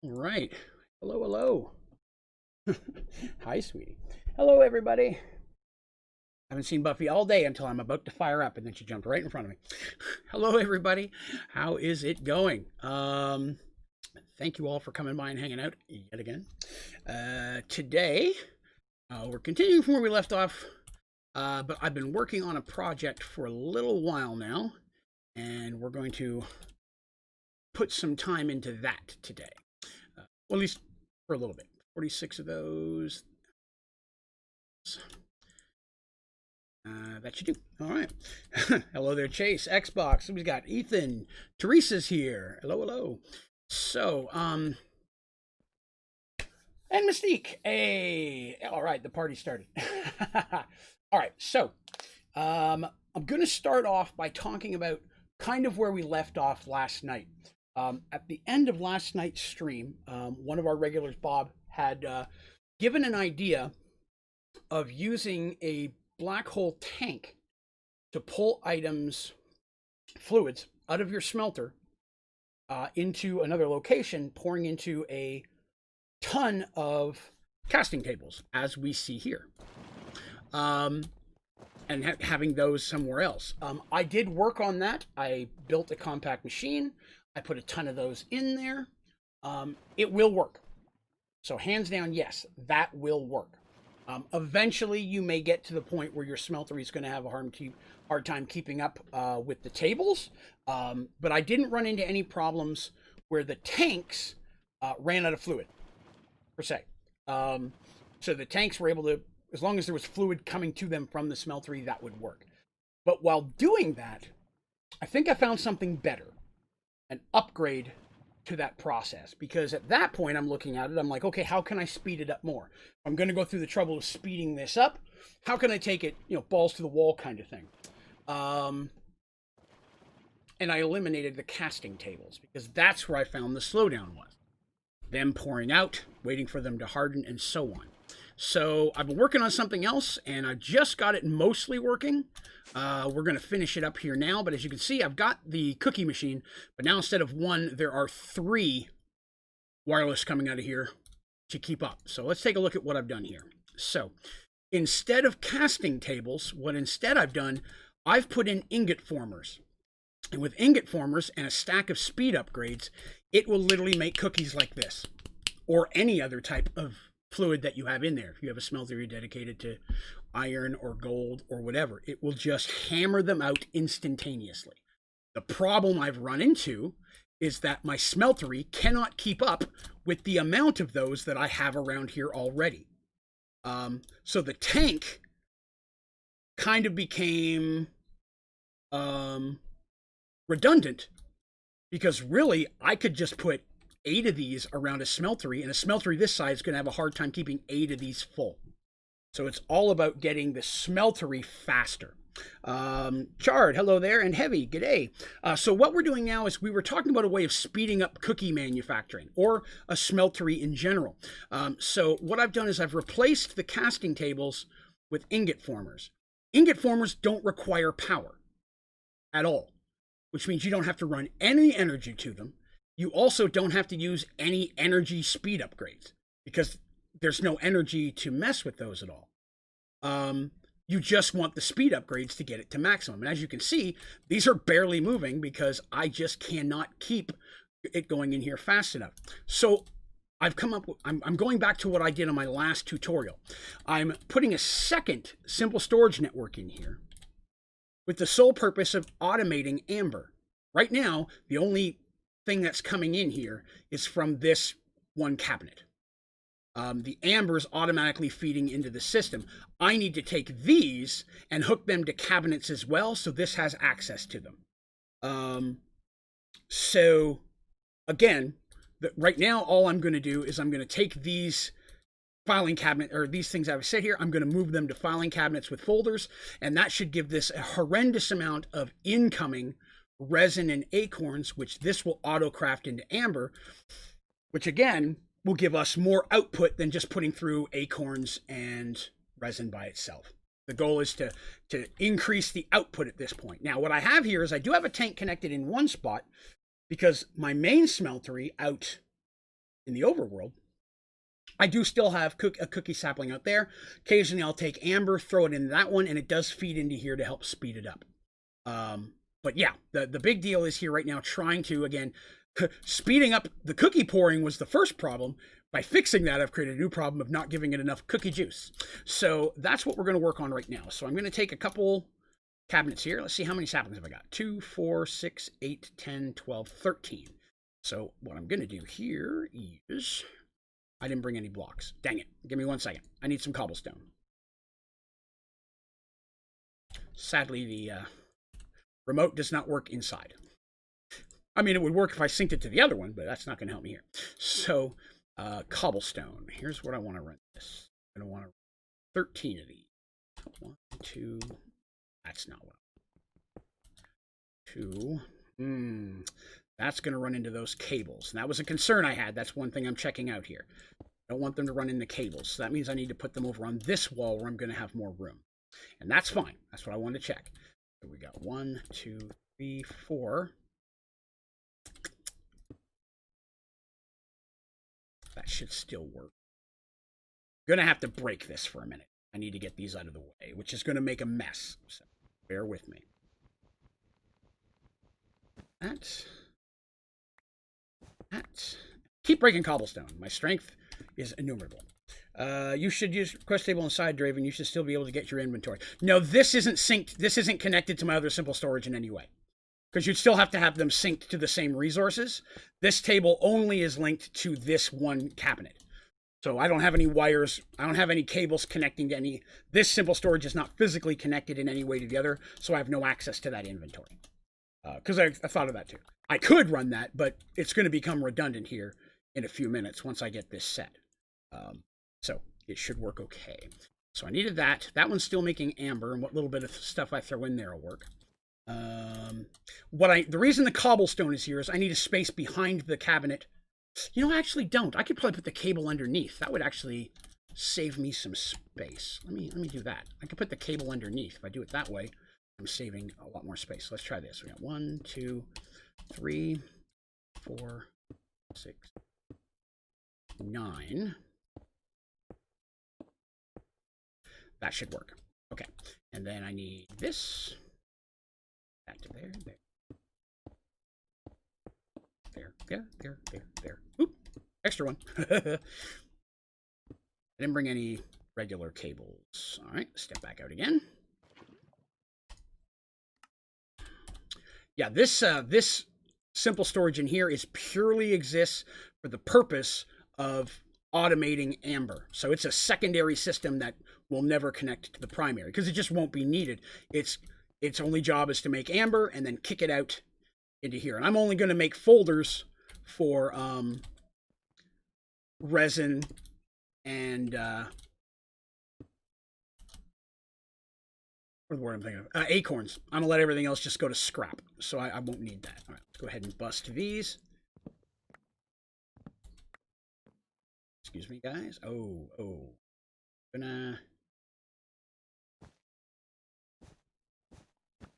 All right. Hello, hello. Hi, sweetie. Hello, everybody. Haven't seen Buffy all day until I'm about to fire up, and then she jumped right in front of me. Hello, everybody. How is it going? Thank you all for coming by and hanging out yet again. Today, we're continuing from where we left off, but I've been working on a project for a little while now, and we're going to put some time into that today. Well, at least for a little bit. 46 of those. That should do. All right. Hello there, Chase. Xbox. We've got Ethan. Teresa's here. Hello, hello. So, and Mystique. Hey. All right, the party started. All right, so I'm going to start off by talking about kind of where we left off last night. At the end of last night's stream, one of our regulars, Bob, had given an idea of using a black hole tank to pull items, fluids, out of your smelter into another location, pouring into a ton of casting tables, as we see here, and having those somewhere else. I did work on that. I built a compact machine. I put a ton of those in there. It will work. So hands down, yes, that will work. Eventually, you may get to the point where your smeltery is going to have a hard time keeping up with the tables. But I didn't run into any problems where the tanks ran out of fluid, per se. So the tanks were able to, as long as there was fluid coming to them from the smeltery, that would work. But while doing that, I think I found something better. An upgrade to that process, because at that point I'm looking at it, I'm like, okay, how can I speed it up more? I'm going to go through the trouble of speeding this up. How can I take it, balls to the wall kind of thing? And I eliminated the casting tables, because that's where I found the slowdown was. Them pouring out, waiting for them to harden, and so on. So I've been working on something else, and I just got it mostly working. We're going to finish it up here now, but as you can see, I've got the cookie machine, but now instead of one, there are 3 wireless coming out of here to keep up. So let's take a look at what I've done here. So instead of casting tables, what instead I've done, I've put in ingot formers. And with ingot formers and a stack of speed upgrades, it will literally make cookies like this, or any other type of fluid that you have in there. If you have a smeltery dedicated to iron or gold or whatever, it will just hammer them out instantaneously. The problem I've run into is that my smeltery cannot keep up with the amount of those that I have around here already. So the tank kind of became redundant, because really I could just put 8 of these around a smeltery, and a smeltery this size is going to have a hard time keeping 8 of these full. So it's all about getting the smeltery faster. Chard, hello there, and Heavy, g'day. So what we're doing now is we were talking about a way of speeding up cookie manufacturing, or a smeltery in general. So what I've done is I've replaced the casting tables with ingot formers. Ingot formers don't require power at all, which means you don't have to run any energy to them. You also don't have to use any energy speed upgrades, because there's no energy to mess with those at all. You just want the speed upgrades to get it to maximum. And as you can see, these are barely moving because I just cannot keep it going in here fast enough. So I've come up with, I'm going back to what I did on my last tutorial. I'm putting a second simple storage network in here with the sole purpose of automating Amber. Right now, the only thing that's coming in here is from this one cabinet. The Amber's automatically feeding into the system. I need to take these and hook them to cabinets as well, so this has access to them. So again, right now all I'm going to do is I'm going to take these filing cabinet, or these things I've set here, I'm going to move them to filing cabinets with folders, and that should give this a horrendous amount of incoming resin and acorns, which this will auto craft into amber, which again will give us more output than just putting through acorns and resin by itself. The goal is to increase the output at this point. Now what I have here is I do have a tank connected in one spot, because my main smeltery out in the overworld, I do still have a cookie sapling out there. Occasionally I'll take amber, throw it into that one, and it does feed into here to help speed it up. But yeah, the big deal is here right now trying to, again, speeding up the cookie pouring was the first problem. By fixing that, I've created a new problem of not giving it enough cookie juice. So that's what we're going to work on right now. So I'm going to take a couple cabinets here. Let's see, how many saplings have I got? 2, 4, 6, 8, 10, 12, 13. So what I'm going to do here is, I didn't bring any blocks. Dang it. Give me 1 second. I need some cobblestone. Sadly, the remote does not work inside. I mean, it would work if I synced it to the other one, but that's not going to help me here. So, cobblestone. Here's what I want to run this. I'm going to want to run 13 of these. 1, 2. That's not what I want. 2. That's going to run into those cables. And that was a concern I had. That's one thing I'm checking out here. I don't want them to run into cables. So that means I need to put them over on this wall where I'm going to have more room. And that's fine. That's what I wanted to check. So we got 1, 2, 3, 4. That should still work. I'm going to have to break this for a minute. I need to get these out of the way, which is going to make a mess. So bear with me. That. Keep breaking cobblestone. My strength is innumerable. You should use quest table inside Draven. You should still be able to get your inventory. No, this isn't synced. This isn't connected to my other simple storage in any way. Because you'd still have to have them synced to the same resources. This table only is linked to this one cabinet. So I don't have any wires. I don't have any cables connecting to any. This simple storage is not physically connected in any way to the other. So I have no access to that inventory. Because I thought of that too. I could run that, but it's going to become redundant here in a few minutes once I get this set. So it should work okay. So I needed that. That one's still making amber, and what little bit of stuff I throw in there will work. The reason the cobblestone is here is I need a space behind the cabinet. You know, I actually don't. I could probably put the cable underneath. That would actually save me some space. Let me do that. I could put the cable underneath. If I do it that way, I'm saving a lot more space. Let's try this. We got 1, 2, 3, 4, 6, 9. That should work. Okay. And then I need this. That to there, there. Oop, extra one. I didn't bring any regular cables. All right, step back out again. Yeah, this simple storage in here is purely exists for the purpose of automating amber. So it's a secondary system that will never connect to the primary because it just won't be needed. Its only job is to make amber and then kick it out into here. And I'm only going to make folders for resin and what the word I'm thinking of? Acorns. I'm going to let everything else just go to scrap. So I won't need that. All right, let's go ahead and bust these. Excuse me, guys. Oh.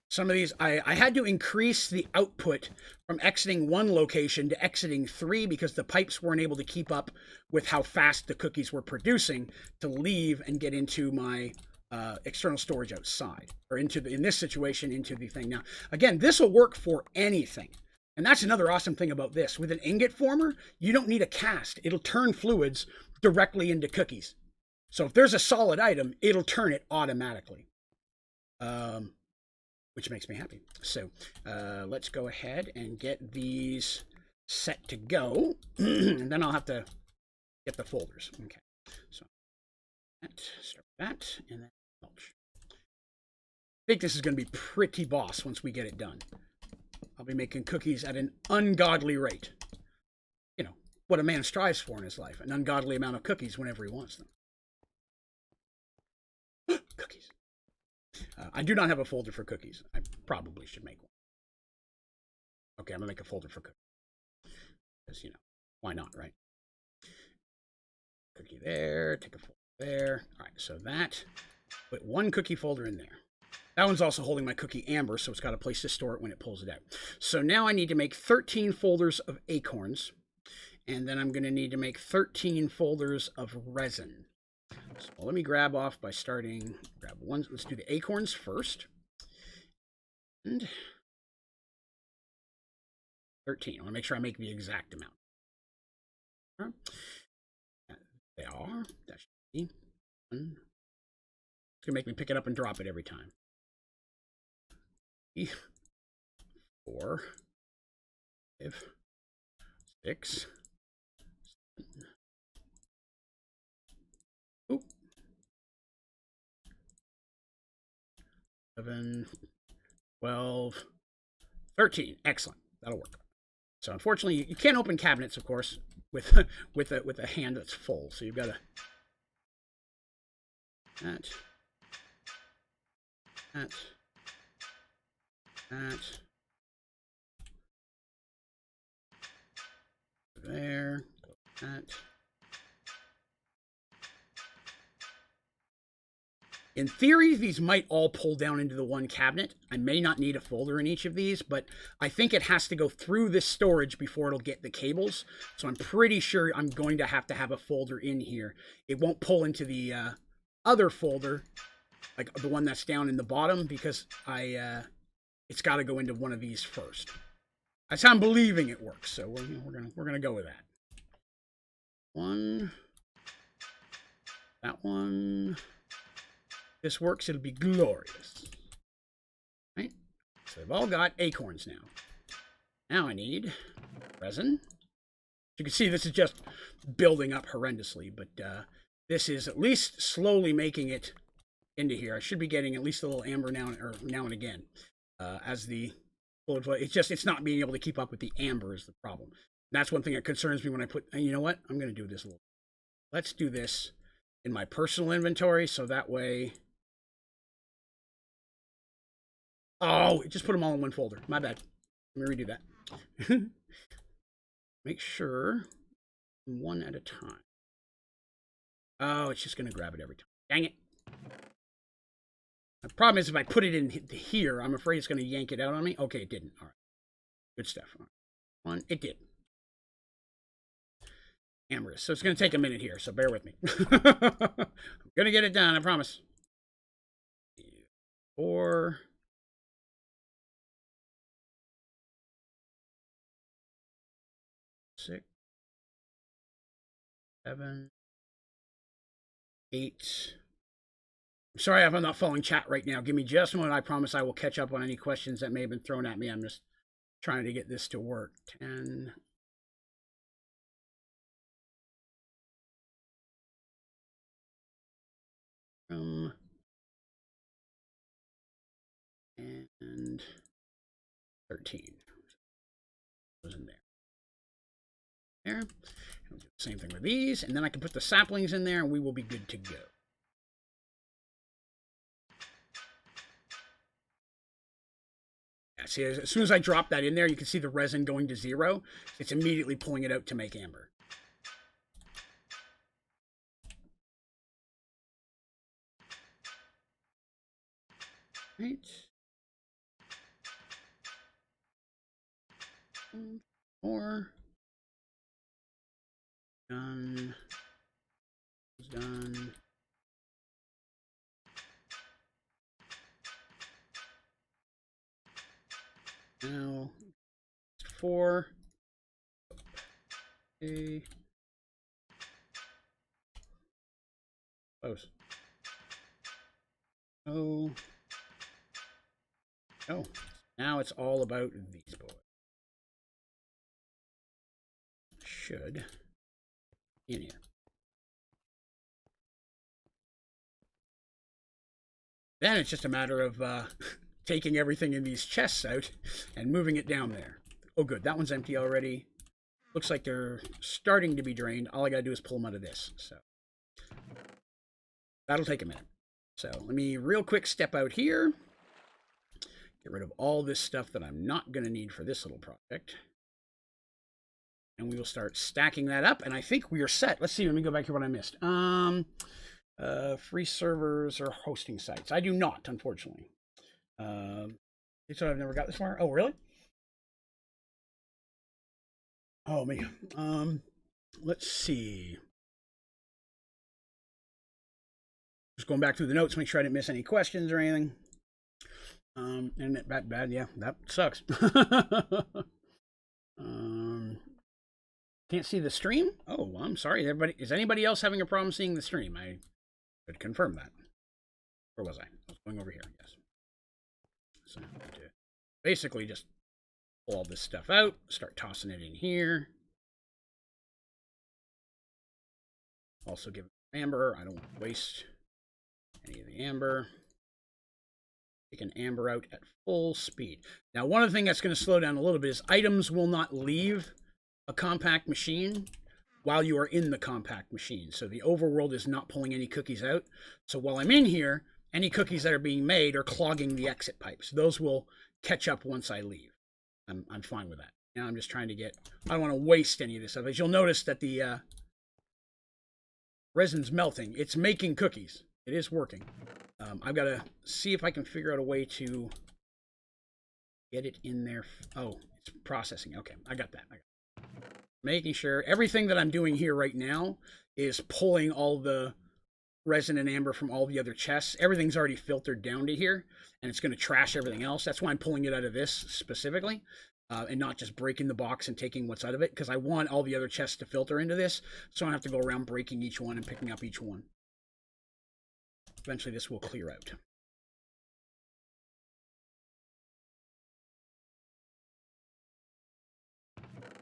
Some of these, I had to increase the output from exiting one location to exiting 3 because the pipes weren't able to keep up with how fast the cookies were producing to leave and get into my external storage outside, or in this situation, into the thing. Now, again, this will work for anything. And that's another awesome thing about this. With an ingot former, you don't need a cast. It'll turn fluids directly into cookies. So if there's a solid item, it'll turn it automatically. Which makes me happy. So let's go ahead and get these set to go. And then I'll have to get the folders. Okay. So start that, and then mulch. I think this is going to be pretty boss once we get it done. I'll be making cookies at an ungodly rate. You know, what a man strives for in his life. An ungodly amount of cookies whenever he wants them. Cookies. I do not have a folder for cookies. I probably should make one. Okay, I'm going to make a folder for cookies. Because, you know, why not, right? Cookie there, take a folder there. All right, so that, put one cookie folder in there. That one's also holding my cookie amber, so it's got a place to store it when it pulls it out. So now I need to make 13 folders of acorns. And then I'm going to need to make 13 folders of resin. So let me grab off by starting, grab one. Let's do the acorns first. And 13. I want to make sure I make the exact amount. They are. That should be one. It's going to make me pick it up and drop it every time. 4, 5, 6, 7, 12, 13. Excellent. That'll work. So unfortunately, you can't open cabinets, of course, with with a hand that's full. So you've got to that. There. That. In theory, these might all pull down into the one cabinet. I may not need a folder in each of these, but I think it has to go through this storage before it'll get the cables. So I'm pretty sure I'm going to have a folder in here. It won't pull into the other folder, like the one that's down in the bottom, because it's got to go into one of these first. That's how I'm believing it works. So we're gonna go with that. One, that one. This works, it'll be glorious. Right? So they've all got acorns now. Now I need resin. You can see this is just building up horrendously, but this is at least slowly making it into here. I should be getting at least a little amber now and again. As the it's not being able to keep up with the amber is the problem. And that's one thing that concerns me when I put, and you know what? I'm going to do this a little. Let's do this in my personal inventory, so that way. Oh, it just put them all in one folder. My bad. Let me redo that. Make sure one at a time. Oh, it's just going to grab it every time. Dang it. The problem is if I put it in here, I'm afraid it's going to yank it out on me. Okay, it didn't. All right. Good stuff. One, it did. Amberous. So it's going to take a minute here, so bear with me. I'm going to get it done, I promise. 4. 6, 7, 8. I'm sorry if I'm not following chat right now. Give me just a moment. I promise I will catch up on any questions that may have been thrown at me. I'm just trying to get this to work. 10. And 13. Goes in there. There. I'll do the same thing with these, and then I can put the saplings in there, and we will be good to go. Yeah, see, as soon as I drop that in there, you can see the resin going to 0. It's immediately pulling it out to make amber. Right. 4. Done. Done. Now, 4. Okay. Close. Oh. Oh. Now it's all about these boys. Should in here. Then it's just a matter of taking everything in these chests out and moving it down there. Oh, good. That one's empty already. Looks like they're starting to be drained. All I got to do is pull them out of this. So that'll take a minute. So let me real quick step out here. Get rid of all this stuff that I'm not going to need for this little project. And we will start stacking that up. And I think we are set. Let's see. Let me go back here what I missed. Free servers or hosting sites. I do not, unfortunately. So I've never got this far. Oh, really? Oh, man. let's see. Just going back through the notes, make sure I didn't miss any questions or anything. Internet bad, yeah, that sucks. Can't see the stream? Oh, I'm sorry. Everybody, is anybody else having a problem seeing the stream? I could confirm that. Where was I? I was going over here, yes. So basically just pull all this stuff out, start tossing it in here. Also give it amber. I don't want to waste any of the amber. Take an amber out at full speed. Now, one of the things that's going to slow down a little bit is items will not leave a compact machine while you are in the compact machine. So the overworld is not pulling any cookies out. So while I'm in here, any cookies that are being made are clogging the exit pipes. Those will catch up once I leave. I'm fine with that. Now I'm just trying to get, I don't want to waste any of this stuff. As you'll notice that the resin's melting. It's making cookies. It is working. I've got to see if I can figure out a way to get it in there. Oh, it's processing. Okay, I got that. Making sure everything that I'm doing here right now is pulling all the resin and amber from all the other chests. Everything's already filtered down to here, and it's going to trash everything else. That's why I'm pulling it out of this specifically, and not just breaking the box and taking what's out of it, because I want all the other chests to filter into this, so I don't have to go around breaking each one and picking up each one. Eventually this will clear out.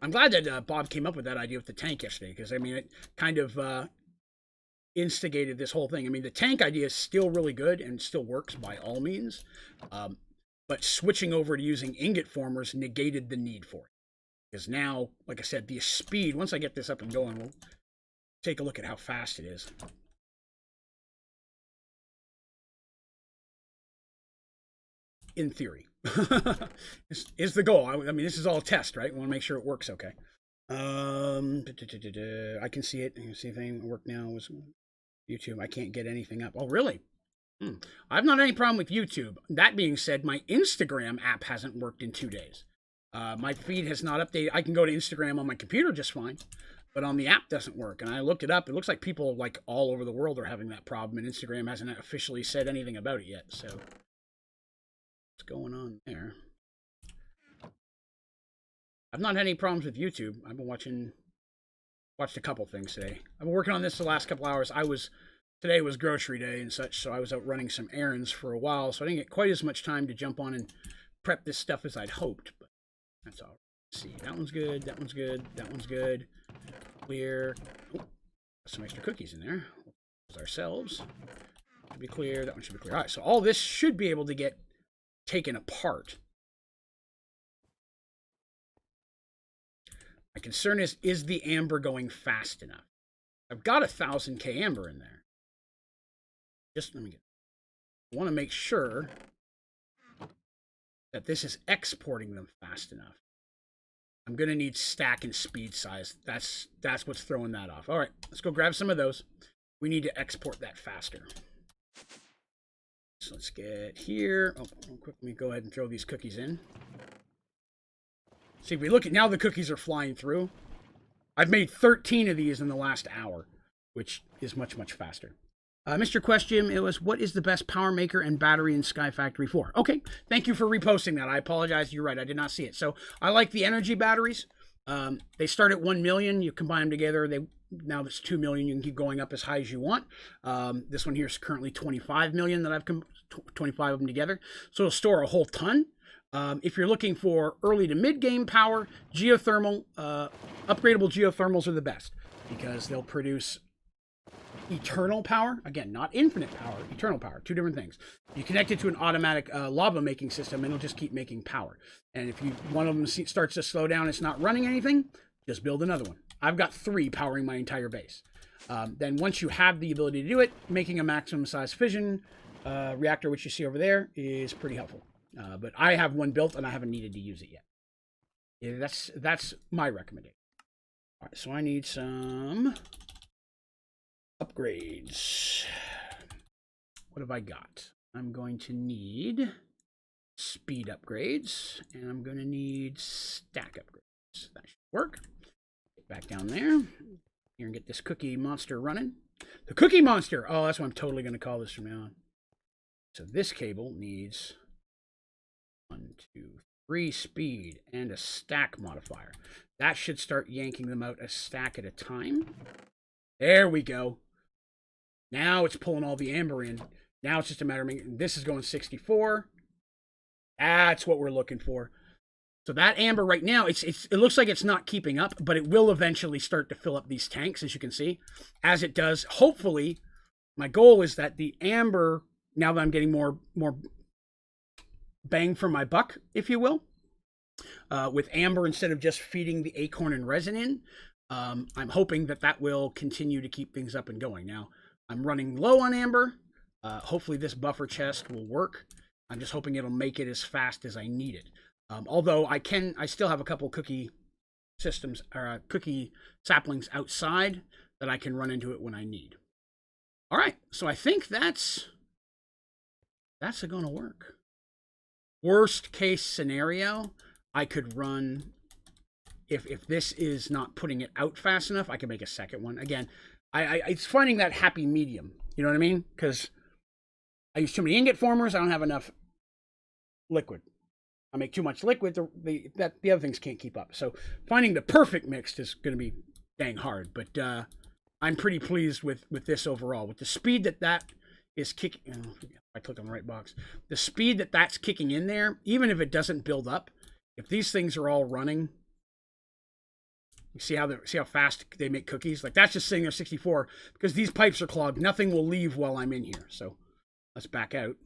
I'm glad that Bob came up with that idea with the tank yesterday, because I mean, it kind of instigated this whole thing. I mean, the tank idea is still really good and still works by all means, but switching over to using ingot formers negated the need for it. Because now, like I said, the speed, once I get this up and going, we'll take a look at how fast it is. In theory, is the goal. I mean, this is all a test, right? We want to make sure it works okay. I can see it. I can see if anything work now. Was YouTube? I can't get anything up. Oh, really? I've not had any problem with YouTube. That being said, my Instagram app hasn't worked in 2 days. My feed has not updated. I can go to Instagram on my computer just fine, but on the app doesn't work. And I looked it up. It looks like people like all over the world are having that problem, and Instagram hasn't officially said anything about it yet. So what's going on there? I've not had any problems with YouTube. I've been watched a couple things today. I've been working on this the last couple hours. Today was grocery day and such, so I was out running some errands for a while, so I didn't get quite as much time to jump on and prep this stuff as I'd hoped, but that's all. Let's see, that one's good, that one's good, that one's good. Clear. Oh, some extra cookies in there. Those ourselves. Should be clear, that one should be clear. All right, so all this should be able to get taken apart. My concern is the amber going fast enough? I've got 1000K amber in there. Just let me get. I want to make sure that this is exporting them fast enough. I'm going to need stack and speed size. That's what's throwing that off. All right, let's go grab some of those. We need to export that faster. So let's get here. Oh, real quick, let me go ahead and throw these cookies in. See, if we look at now, the cookies are flying through. I've made 13 of these in the last hour, which is much, much faster. Mr. Question, it was, what is the best power maker and battery in Sky Factory 4? Okay, thank you for reposting that. I apologize. You're right. I did not see it. So I like the energy batteries. They start at 1 million. You combine them together. Now it's 2 million. You can keep going up as high as you want. This one here is currently 25 million that I've 25 of them together. So it'll store a whole ton. If you're looking for early to mid-game power, geothermal, upgradable geothermals are the best because they'll produce eternal power. Again, not infinite power, eternal power. Two different things. You connect it to an automatic lava making system and it'll just keep making power. And if one of them starts to slow down, it's not running anything, just build another one. I've got 3 powering my entire base. Then once you have the ability to do it, making a maximum size fission reactor, which you see over there, is pretty helpful. But I have one built and I haven't needed to use it yet. Yeah, that's my recommendation. All right, so I need some upgrades. What have I got? I'm going to need speed upgrades and I'm going to need stack upgrades. That should work. back down there. Here and get this cookie monster running. The cookie monster! Oh, that's what I'm totally going to call this from now on. So this cable needs 1, 2, 3 speed and a stack modifier. That should start yanking them out a stack at a time. There we go. Now it's pulling all the amber in. Now it's just a matter of making, this is going 64. That's what we're looking for. So that amber right now, it looks like it's not keeping up, but it will eventually start to fill up these tanks, as you can see. As it does, hopefully, my goal is that the amber, now that I'm getting more bang for my buck, if you will, with amber instead of just feeding the acorn and resin in, I'm hoping that that will continue to keep things up and going. Now, I'm running low on amber. Hopefully this buffer chest will work. I'm just hoping it'll make it as fast as I need it. Although I still have a couple cookie systems or cookie saplings outside that I can run into it when I need. All right, so I think that's going to work. Worst case scenario, I could run, if this is not putting it out fast enough, I can make a second one. Again, it's finding that happy medium. You know what I mean? Because I use too many ingot formers. I don't have enough liquid. I make too much liquid, the other things can't keep up. So finding the perfect mix is going to be dang hard. But I'm pretty pleased with this overall. With the speed that is kicking, I click on the right box. The speed that's kicking in there, even if it doesn't build up, if these things are all running, you see how fast they make cookies? Like that's just sitting there 64 because these pipes are clogged. Nothing will leave while I'm in here. So let's back out.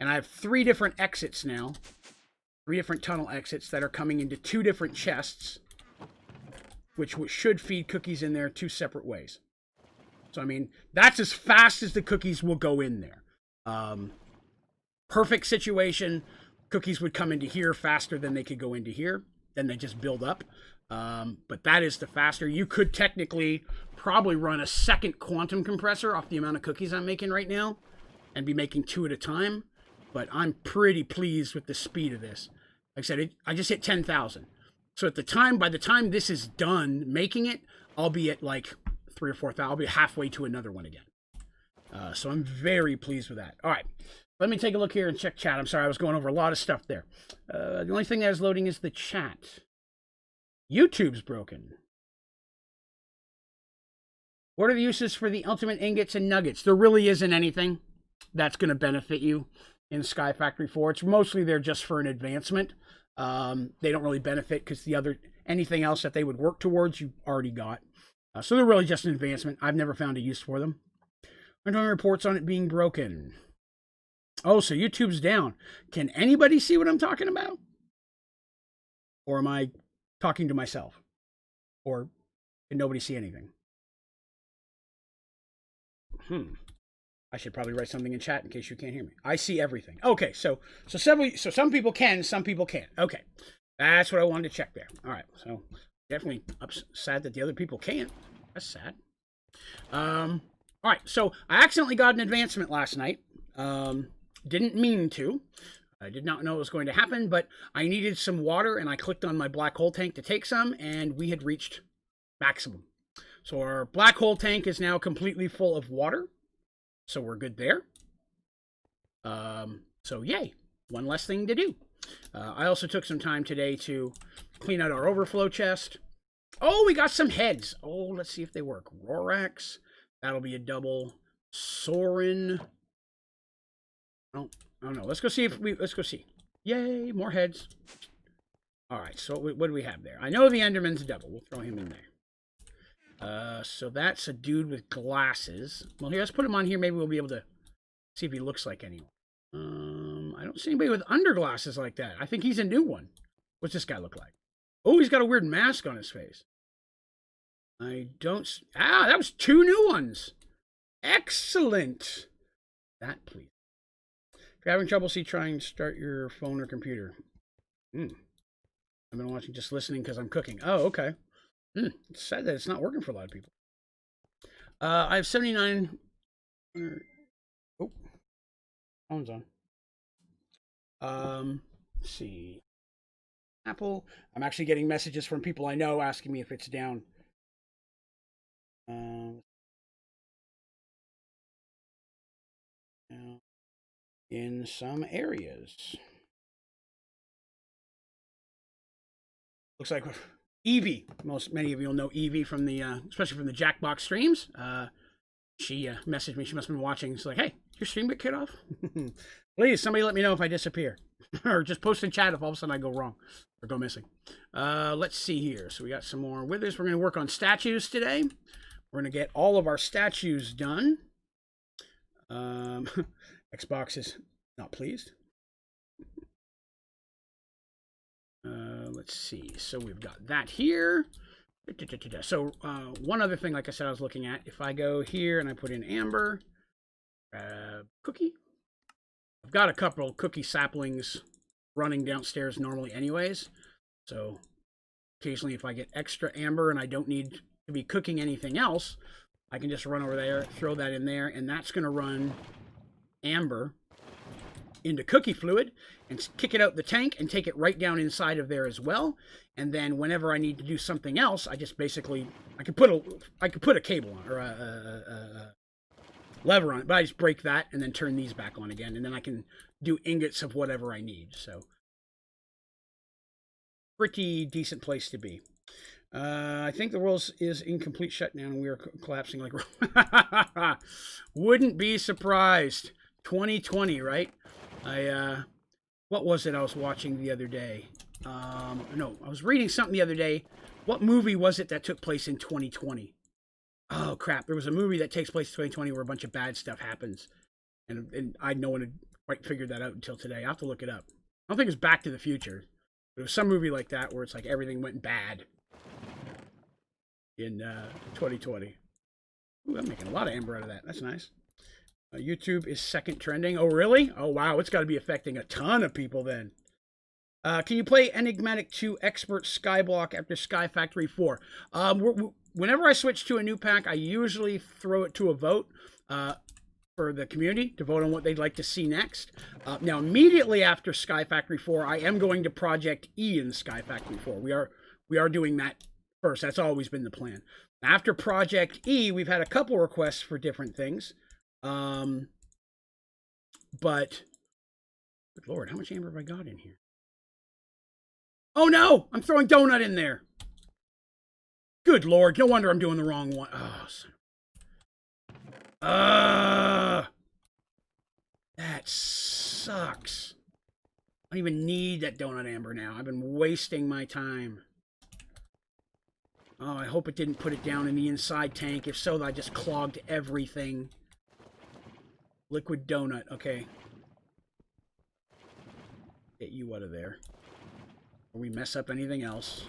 And I have 3 different exits now. 3 different tunnel exits that are coming into 2 different chests, which should feed cookies in there 2 separate ways. So, I mean, that's as fast as the cookies will go in there. Perfect situation. Cookies would come into here faster than they could go into here. Then they just build up. But that is the faster. You could technically probably run a second quantum compressor off the amount of cookies I'm making right now and be making 2 at a time. But I'm pretty pleased with the speed of this. Like I said, I just hit 10,000. So by the time this is done making it, I'll be at like 3,000 or 4,000. I'll be halfway to another one again. So I'm very pleased with that. All right, let me take a look here and check chat. I'm sorry, I was going over a lot of stuff there. The only thing that is loading is the chat. YouTube's broken. What are the uses for the ultimate ingots and nuggets? There really isn't anything that's going to benefit you in Sky Factory 4. It's mostly there just for an advancement. They don't really benefit because anything else that they would work towards, you already got. So they're really just an advancement. I've never found a use for them. I'm doing reports on it being broken. Oh, so YouTube's down. Can anybody see what I'm talking about? Or am I talking to myself? Or can nobody see anything? I should probably write something in chat in case you can't hear me. I see everything. Okay, so some people can, some people can't. Okay, that's what I wanted to check there. All right, so definitely sad that the other people can't. That's sad. All right, so I accidentally got an advancement last night. Didn't mean to. I did not know it was going to happen, but I needed some water, and I clicked on my black hole tank to take some, and we had reached maximum. So our black hole tank is now completely full of water. So we're good there. So yay, one less thing to do. I also took some time today to clean out our overflow chest. Oh, we got some heads. Oh, let's see if they work. Rorax, that'll be a double. Sorin. Oh, I don't know. Let's go see let's go see. Yay, more heads. All right, so what do we have there? I know the Enderman's a double. We'll throw him in there. So that's a dude with glasses. Well, here, let's put him on here. Maybe we'll be able to see if he looks like anyone. I don't see anybody with underglasses like that. I think he's a new one. What's this guy look like? Oh, he's got a weird mask on his face. I don't... that was 2 new ones. Excellent. That, please. If you're having trouble, trying to start your phone or computer. I've been watching, just listening because I'm cooking. Oh, okay. It's sad that it's not working for a lot of people. I have 79. Oh, phone's on. Let's see. Apple. I'm actually getting messages from people I know asking me if it's down. In some areas. Looks like Evie. Many of you will know Evie from the, especially from the Jackbox streams. She messaged me. She must have been watching. She's like, "Hey, your stream get cut off? Please, somebody let me know if I disappear, or just post in chat if all of a sudden I go wrong or go missing." Let's see here. So we got some more withers. We're going to work on statues today. We're going to get all of our statues done. Xbox is not pleased. Let's see. So we've got that here. So one other thing, like I said, I was looking at. If I go here and I put in amber, cookie. I've got a couple of cookie saplings running downstairs normally anyways. So occasionally if I get extra amber and I don't need to be cooking anything else, I can just run over there, throw that in there, and that's going to run amber into cookie fluid and kick it out the tank and take it right down inside of there as well. And then whenever I need to do something else, I just basically, I could put a cable on, or a lever on it, but I just break that and then turn these back on again, and then I can do ingots of whatever I need. So pretty decent place to be. I think the world is in complete shutdown and we are collapsing like wouldn't be surprised. 2020, right? What was it I was watching the other day? No, I was reading something the other day. What movie was it that took place in 2020? Oh, crap. There was a movie that takes place in 2020 where a bunch of bad stuff happens. And no one had quite figured that out until today. I have to look it up. I don't think it was Back to the Future. But it was some movie like that where it's like everything went bad in 2020. Ooh, I'm making a lot of amber out of that. That's nice. YouTube is second trending. Oh, really? Oh, wow. It's got to be affecting a ton of people then. Can you play Enigmatic 2 Expert Skyblock after Sky Factory 4? Whenever I switch to a new pack, I usually throw it to a vote for the community to vote on what they'd like to see next. Now, immediately after Sky Factory 4, I am going to Project E in Sky Factory 4. We are doing that first. That's always been the plan. After Project E, we've had a couple requests for different things. But good Lord, how much amber have I got in here? Oh no, I'm throwing donut in there. Good Lord, no wonder I'm doing the wrong one. Oh, that sucks. I don't even need that donut amber now. I've been wasting my time. Oh, I hope it didn't put it down in the inside tank. If so, I just clogged everything. Liquid donut, okay. Get you out of there. Before we mess up anything else.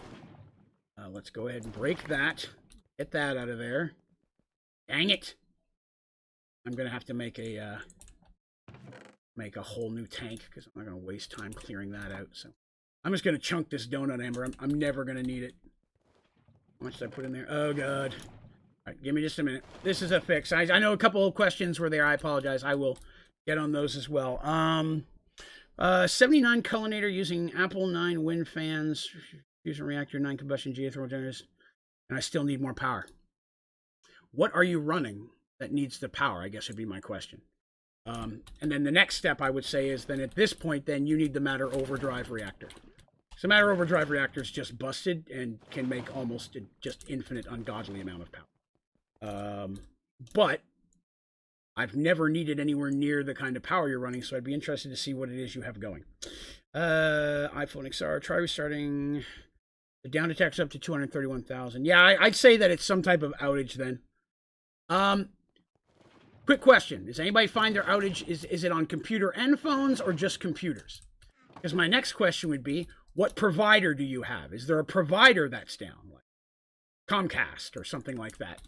Let's go ahead and break that. Get that out of there. Dang it! I'm gonna have to make a whole new tank because I'm not gonna waste time clearing that out. So I'm just gonna chunk this donut amber. I'm never gonna need it. How much did I put in there? Oh god. All right, give me just a minute. This is a fix. I know a couple of questions were there. I apologize. I will get on those as well. 79 Cullinator using Apple 9 wind fans, fusion reactor, 9 combustion geothermal generators, and I still need more power. What are you running that needs the power, I guess would be my question. And then the next step I would say is then at this point, then you need the matter overdrive reactor. So matter overdrive reactor is just busted and can make almost a just infinite ungodly amount of power. But I've never needed anywhere near the kind of power you're running, so I'd be interested to see what it is you have going. iPhone XR, try restarting. The down detector's up to 231,000. Yeah, I'd say that it's some type of outage then. Quick question. Does anybody find their outage, is it on computer and phones or just computers? Because my next question would be, what provider do you have? Is there a provider that's down, like Comcast or something like that,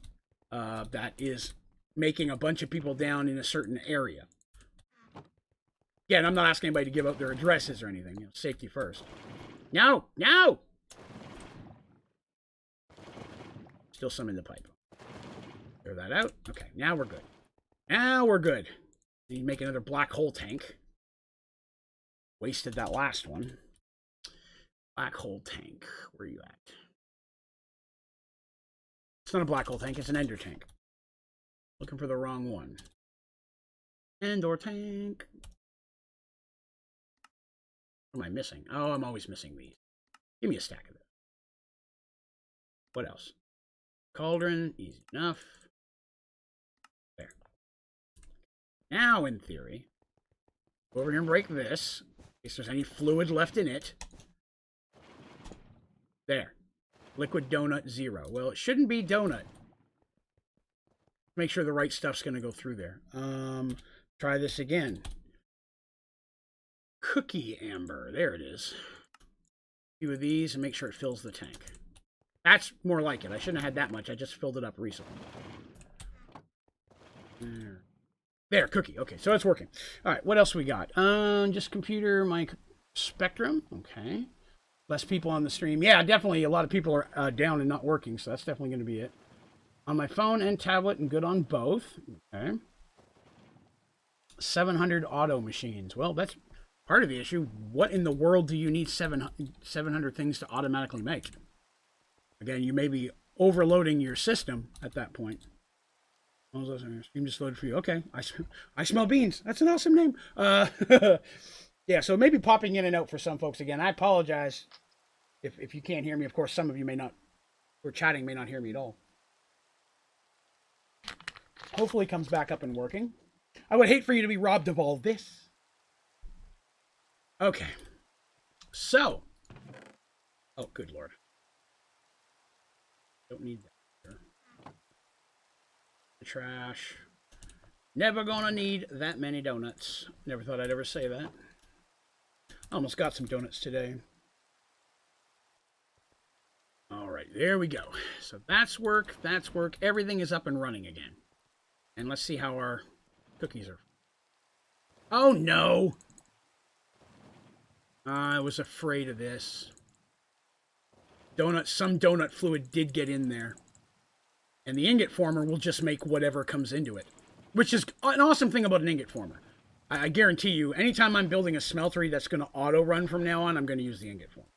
that is making a bunch of people down in a certain area? Again, I'm not asking anybody to give out their addresses or anything. You know, safety first. No, no! Still some in the pipe. Clear that out. Okay, now we're good. Now we're good. Need to make another black hole tank. Wasted that last one. Black hole tank. Where are you at? It's not a black hole tank. It's an ender tank. Looking for the wrong one. Ender tank. What am I missing? Oh, I'm always missing these. Give me a stack of those. What else? Cauldron. Easy enough. There. Now, in theory, go over here and break this. In case there's any fluid left in it. There. Liquid donut 0. Well, it shouldn't be donut. Make sure the right stuff's going to go through there. Try this again. Cookie amber. There it is. A few of these and make sure it fills the tank. That's more like it. I shouldn't have had that much. I just filled it up recently. There, cookie. Okay, so that's working. All right, what else we got? Just computer, mic, spectrum. Okay. Less people on the stream. Yeah, definitely a lot of people are down and not working, so that's definitely going to be it. On my phone and tablet and good on both. Okay. 700 auto machines. Well, that's part of the issue. What in the world do you need 700 things to automatically make? Again, you may be overloading your system at that point. Stream just loaded for you. Okay. I smell beans. That's an awesome name. Yeah, so maybe popping in and out for some folks again. I apologize if you can't hear me. Of course, some of you may not, or chatting may not hear me at all. Hopefully it comes back up and working. I would hate for you to be robbed of all this. Okay. So. Oh, good Lord. Don't need that here. The trash. Never gonna need that many donuts. Never thought I'd ever say that. Almost got some donuts today. All right, there we go. So that's work. That's work. Everything is up and running again. And let's see how our cookies are. Oh, no. I was afraid of this. Some donut fluid did get in there. And the ingot former will just make whatever comes into it. Which is an awesome thing about an ingot former. I guarantee you, anytime I'm building a smeltery that's going to auto-run from now on, I'm going to use the ingot former.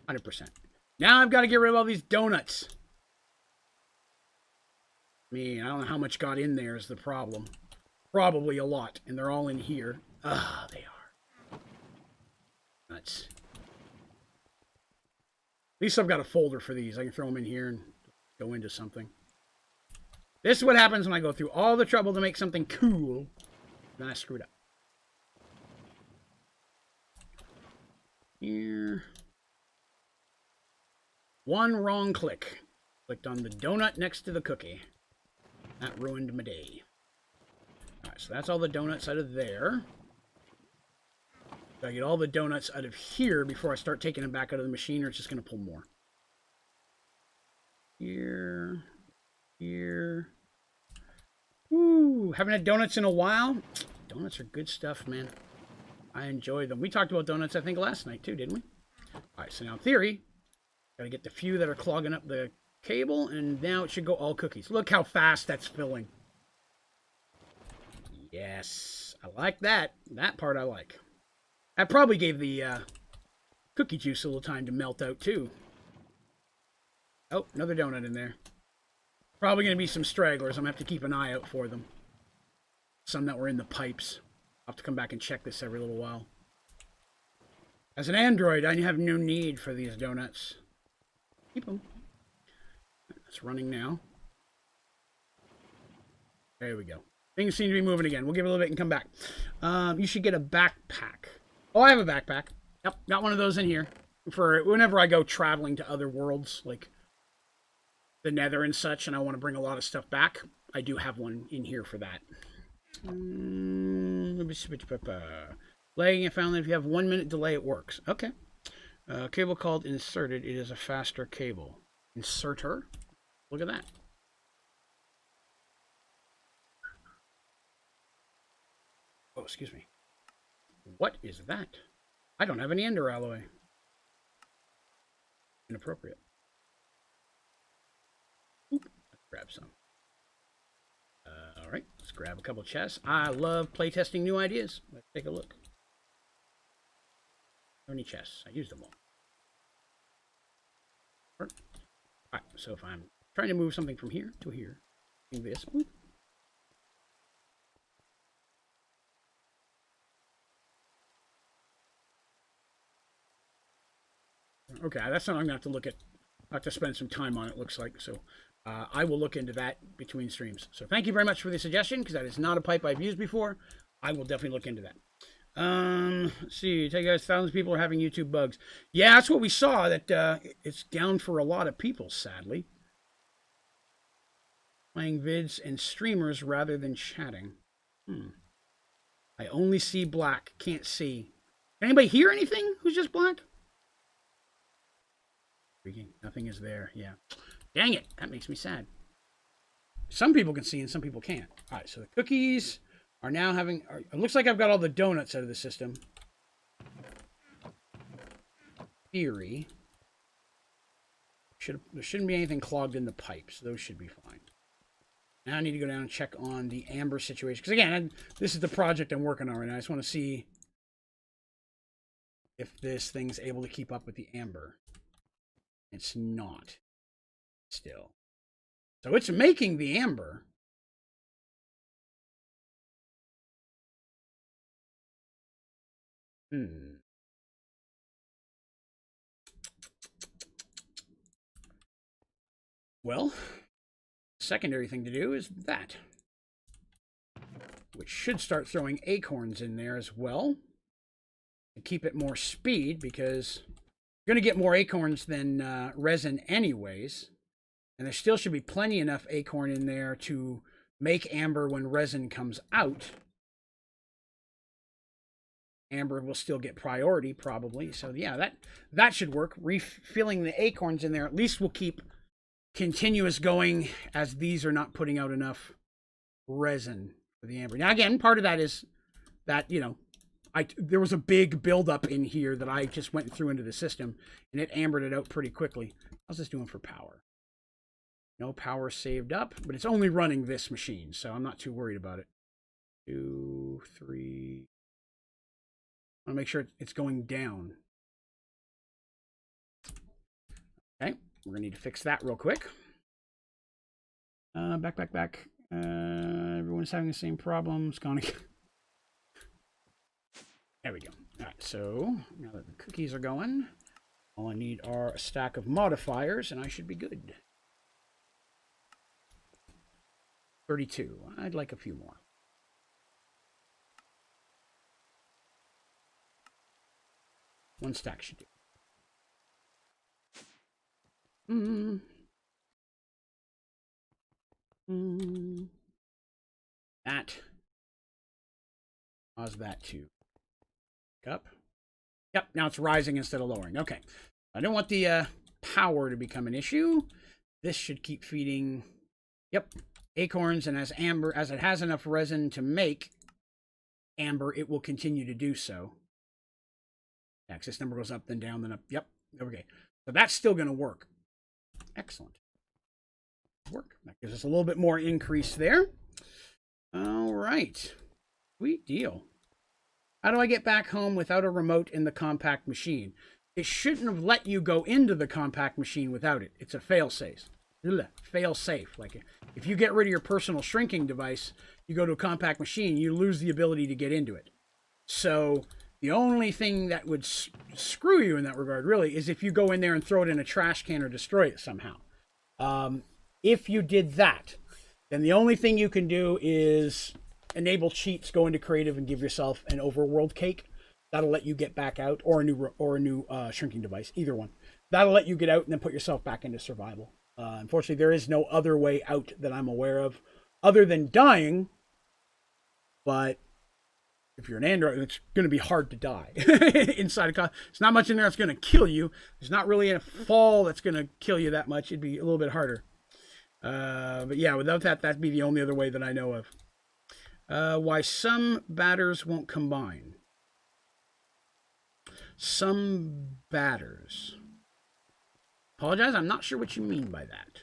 100%. Now I've got to get rid of all these donuts. I mean, I don't know how much got in there is the problem. Probably a lot. And they're all in here. Ah, they are. Nuts. At least I've got a folder for these. I can throw them in here and go into something. This is what happens when I go through all the trouble to make something cool. Then I screwed up. Here. One wrong click. Clicked on the donut next to the cookie. That ruined my day. Alright, so that's all the donuts out of there. Gotta get all the donuts out of here before I start taking them back out of the machine, or it's just going to pull more. Here. Here. Woo! Haven't had donuts in a while. Donuts are good stuff, man. I enjoy them. We talked about donuts, I think, last night, too, didn't we? Alright, so now in theory, gotta get the few that are clogging up the cable, and now it should go all cookies. Look how fast that's filling. Yes. I like that. That part I like. That probably gave the cookie juice a little time to melt out, too. Oh, another donut in there. Probably going to be some stragglers. I'm going to have to keep an eye out for them. Some that were in the pipes. I'll have to come back and check this every little while. As an android, I have no need for these donuts. Keep them. It's running now. There we go. Things seem to be moving again. We'll give it a little bit and come back. You should get a backpack. Oh, I have a backpack. Yep, got one of those in here. For whenever I go traveling to other worlds, like the Nether and such, and I want to bring a lot of stuff back, I do have one in here for that. Lagging, I found that if you have 1 minute delay, it works. Okay. Cable called inserted. It is a faster cable. Inserter. Look at that. Oh, excuse me. What is that? I don't have any ender alloy. Inappropriate. Oop, let's grab some. All right, let's grab a couple chests. I love playtesting new ideas. Let's take a look. How many chests? I used them all. All right, so if I'm trying to move something from here to here, this. Boop. Okay, that's something I'm gonna have to look at. I have to spend some time on it. Looks like so. I will look into that between streams. So thank you very much for the suggestion, because that is not a pipe I've used before. I will definitely look into that. Let's see. Tell you guys, thousands of people are having YouTube bugs. Yeah, that's what we saw. That it's down for a lot of people, sadly. Playing vids and streamers rather than chatting. I only see black. Can't see. Anybody hear anything? Who's just black? Nothing is there. Yeah. Dang it. That makes me sad. Some people can see and some people can't. All right. So the cookies are now having... It looks like I've got all the donuts out of the system. Theory. There shouldn't be anything clogged in the pipes. Those should be fine. Now I need to go down and check on the amber situation. Because again, this is the project I'm working on right now. I just want to see if this thing's able to keep up with the amber. It's not still. So it's making the amber. Well, secondary thing to do is that, which should start throwing acorns in there as well to keep it more speed, because you're going to get more acorns than resin anyways, and there still should be plenty enough acorn in there to make amber when resin comes out. Amber will still get priority probably, so yeah, that should work. Refilling the acorns in there at least will keep continuous going, as these are not putting out enough resin for the amber. Now again, part of that is that, you know, there was a big buildup in here that I just went through into the system, and it ambered it out pretty quickly. How's this doing for power? No power saved up, but it's only running this machine, so I'm not too worried about it. 2, 3. I want to make sure it's going down. Okay, we're going to need to fix that real quick. Back. Everyone's having the same problems. There we go. All right, so now that the cookies are going, all I need are a stack of modifiers, and I should be good. 32. I'd like a few more. One stack should do. That. Cause that to up. Yep, now it's rising instead of lowering. Okay. I don't want the power to become an issue. This should keep feeding, yep, acorns, and as it has enough resin to make amber, it will continue to do so. Axis number goes up, then down, then up. Yep. Okay. So that's still going to work. Excellent. Work. That gives us a little bit more increase there. All right. Sweet deal. How do I get back home without a remote in the compact machine? It shouldn't have let you go into the compact machine without it. It's a fail-safe. Fail-safe. Like if you get rid of your personal shrinking device, you go to a compact machine, you lose the ability to get into it. So the only thing that would screw you in that regard, really, is if you go in there and throw it in a trash can or destroy it somehow. If you did that, then the only thing you can do is enable cheats, go into creative, and give yourself an overworld cake. That'll let you get back out, or a new shrinking device, either one. That'll let you get out and then put yourself back into survival. Unfortunately, there is no other way out that I'm aware of, other than dying. But if you're an android, it's going to be hard to die inside a car. There's not much in there that's going to kill you. There's not really a fall that's going to kill you that much. It'd be a little bit harder. But yeah, without that, that'd be the only other way that I know of. Why some batters won't combine. Some batters. Apologize, I'm not sure what you mean by that.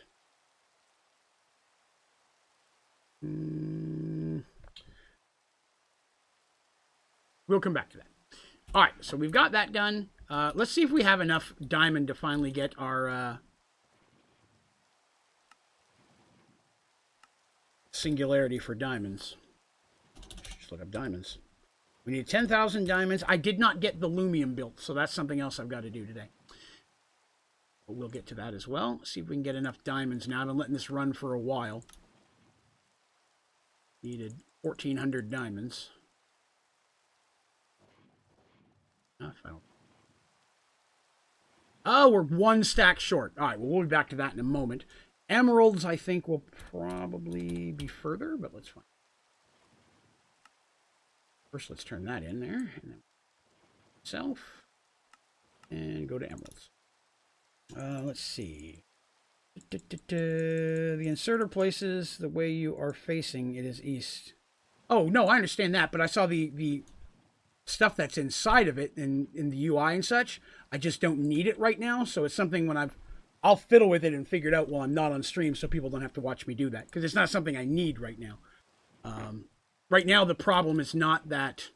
We'll come back to that. All right, so we've got that done. Let's see if we have enough diamond to finally get our Singularity for diamonds. Just look up diamonds. We need 10,000 diamonds. I did not get the Lumium built, so that's something else I've got to do today. But we'll get to that as well. See if we can get enough diamonds now. I've been letting this run for a while. Needed 1,400 diamonds. Oh, we're one stack short. All right, well, we'll be back to that in a moment. Emeralds, I think, will probably be further, but let's find. First, let's turn that in there. And then self. And go to emeralds. Let's see. The inserter places the way you are facing, it is east. Oh, no, I understand that, but I saw the stuff that's inside of it in the UI and such. I just don't need it right now, so it's something when I'll fiddle with it and figure it out while I'm not on stream so people don't have to watch me do that, because it's not something I need right now. Right now, the problem is not that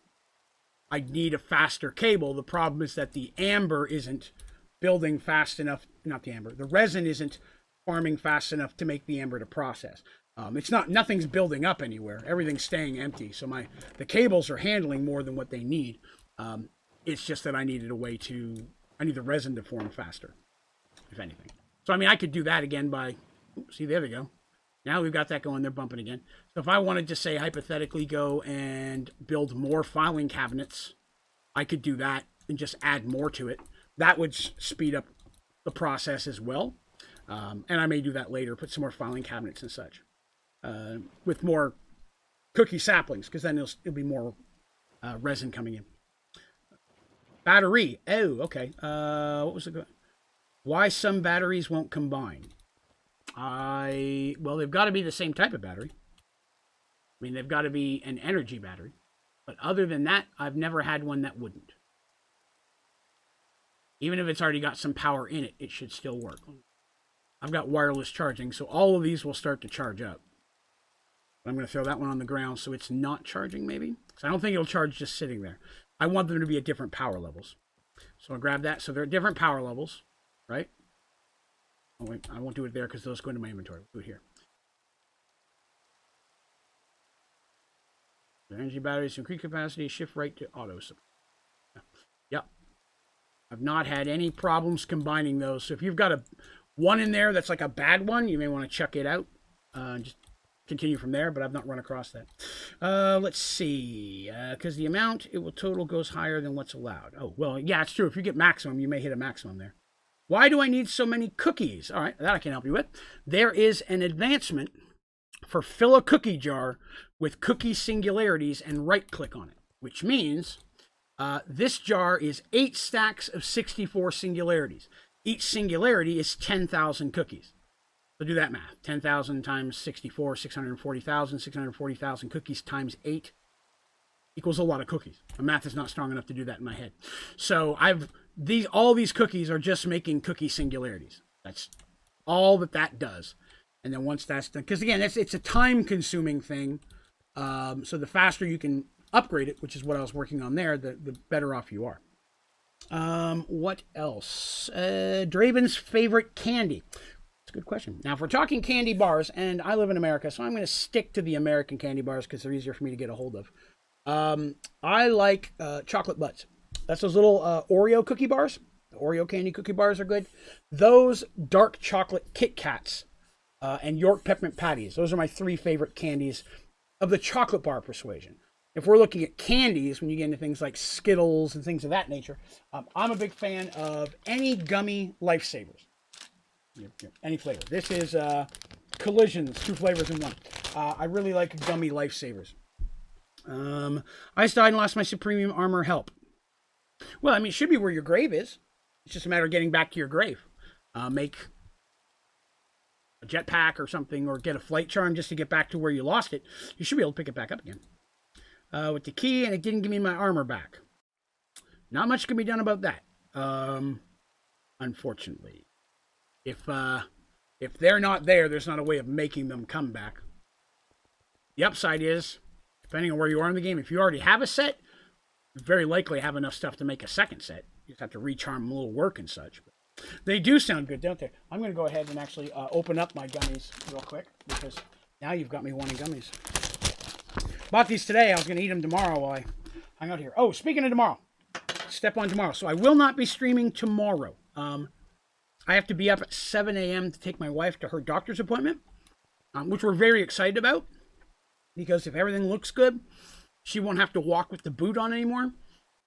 I need a faster cable. The problem is that the amber isn't building fast enough. Not the amber. The resin isn't farming fast enough to make the amber to process. It's not, nothing's building up anywhere. Everything's staying empty. So the cables are handling more than what they need. It's just that I needed a way to, I need the resin to form faster, if anything. So, I mean, I could do that again by, see, there we go. Now we've got that going, they're bumping again. So if I wanted to, say, hypothetically go and build more filing cabinets, I could do that and just add more to it. That would speed up the process as well. And I may do that later, put some more filing cabinets and such. With more cookie saplings, because then it'll be more resin coming in. Battery. Oh, okay. What was it? Why some batteries won't combine? Well, they've got to be the same type of battery. I mean, they've got to be an energy battery. But other than that, I've never had one that wouldn't. Even if it's already got some power in it, it should still work. I've got wireless charging, so all of these will start to charge up. I'm going to throw that one on the ground so it's not charging, maybe. So I don't think it'll charge just sitting there. I want them to be at different power levels. So I'll grab that. So they're at different power levels, right? Oh, wait, I won't do it there because those go into my inventory. We'll do it here. The energy batteries increase capacity, shift right to auto. Yep. I've not had any problems combining those. So if you've got one in there that's like a bad one, you may want to check it out. Just continue from there, but I've not run across that. Let's see. Because the amount it will total goes higher than what's allowed. Oh, well, yeah, it's true. If you get maximum, you may hit a maximum there. Why do I need so many cookies? All right, that I can help you with. There is an advancement for fill a cookie jar with cookie singularities and right-click on it, which means this jar is 8 stacks of 64 singularities. Each singularity is 10,000 cookies. So do that math. 10,000 times 64, 640,000. 640,000 cookies times 8 equals a lot of cookies. The math is not strong enough to do that in my head. So all these cookies are just making cookie singularities. That's all that does. And then once that's done, because again, it's a time-consuming thing. So the faster you can upgrade it, which is what I was working on there, the better off you are. What else? Draven's favorite candy. That's a good question. Now, if we're talking candy bars, and I live in America, so I'm going to stick to the American candy bars because they're easier for me to get a hold of. I like chocolate butts. That's those little Oreo cookie bars. The Oreo candy cookie bars are good. Those dark chocolate Kit Kats and York peppermint patties. Those are my 3 favorite candies of the chocolate bar persuasion. If we're looking at candies, when you get into things like Skittles and things of that nature, I'm a big fan of any gummy lifesavers. Any flavor. This is Collisions, 2 flavors in 1. I really like gummy lifesavers. I died and lost my Supreme Armor. Help. Well, I mean, it should be where your grave is. It's just a matter of getting back to your grave. Make a jetpack or something, or get a flight charm just to get back to where you lost it. You should be able to pick it back up again. With the key, and it didn't give me my armor back. Not much can be done about that. Unfortunately. If they're not there, there's not a way of making them come back. The upside is, depending on where you are in the game, if you already have a set, you very likely have enough stuff to make a second set. You just have to recharm a little work and such. But they do sound good, don't they? I'm going to go ahead and actually open up my gummies real quick, because Now you've got me wanting gummies. Bought these today. I was going to eat them tomorrow while I hang out here. Oh, speaking of tomorrow. Step on tomorrow. So I will not be streaming tomorrow. I have to be up at 7 a.m. to take my wife to her doctor's appointment, which we're very excited about. Because if everything looks good, she won't have to walk with the boot on anymore.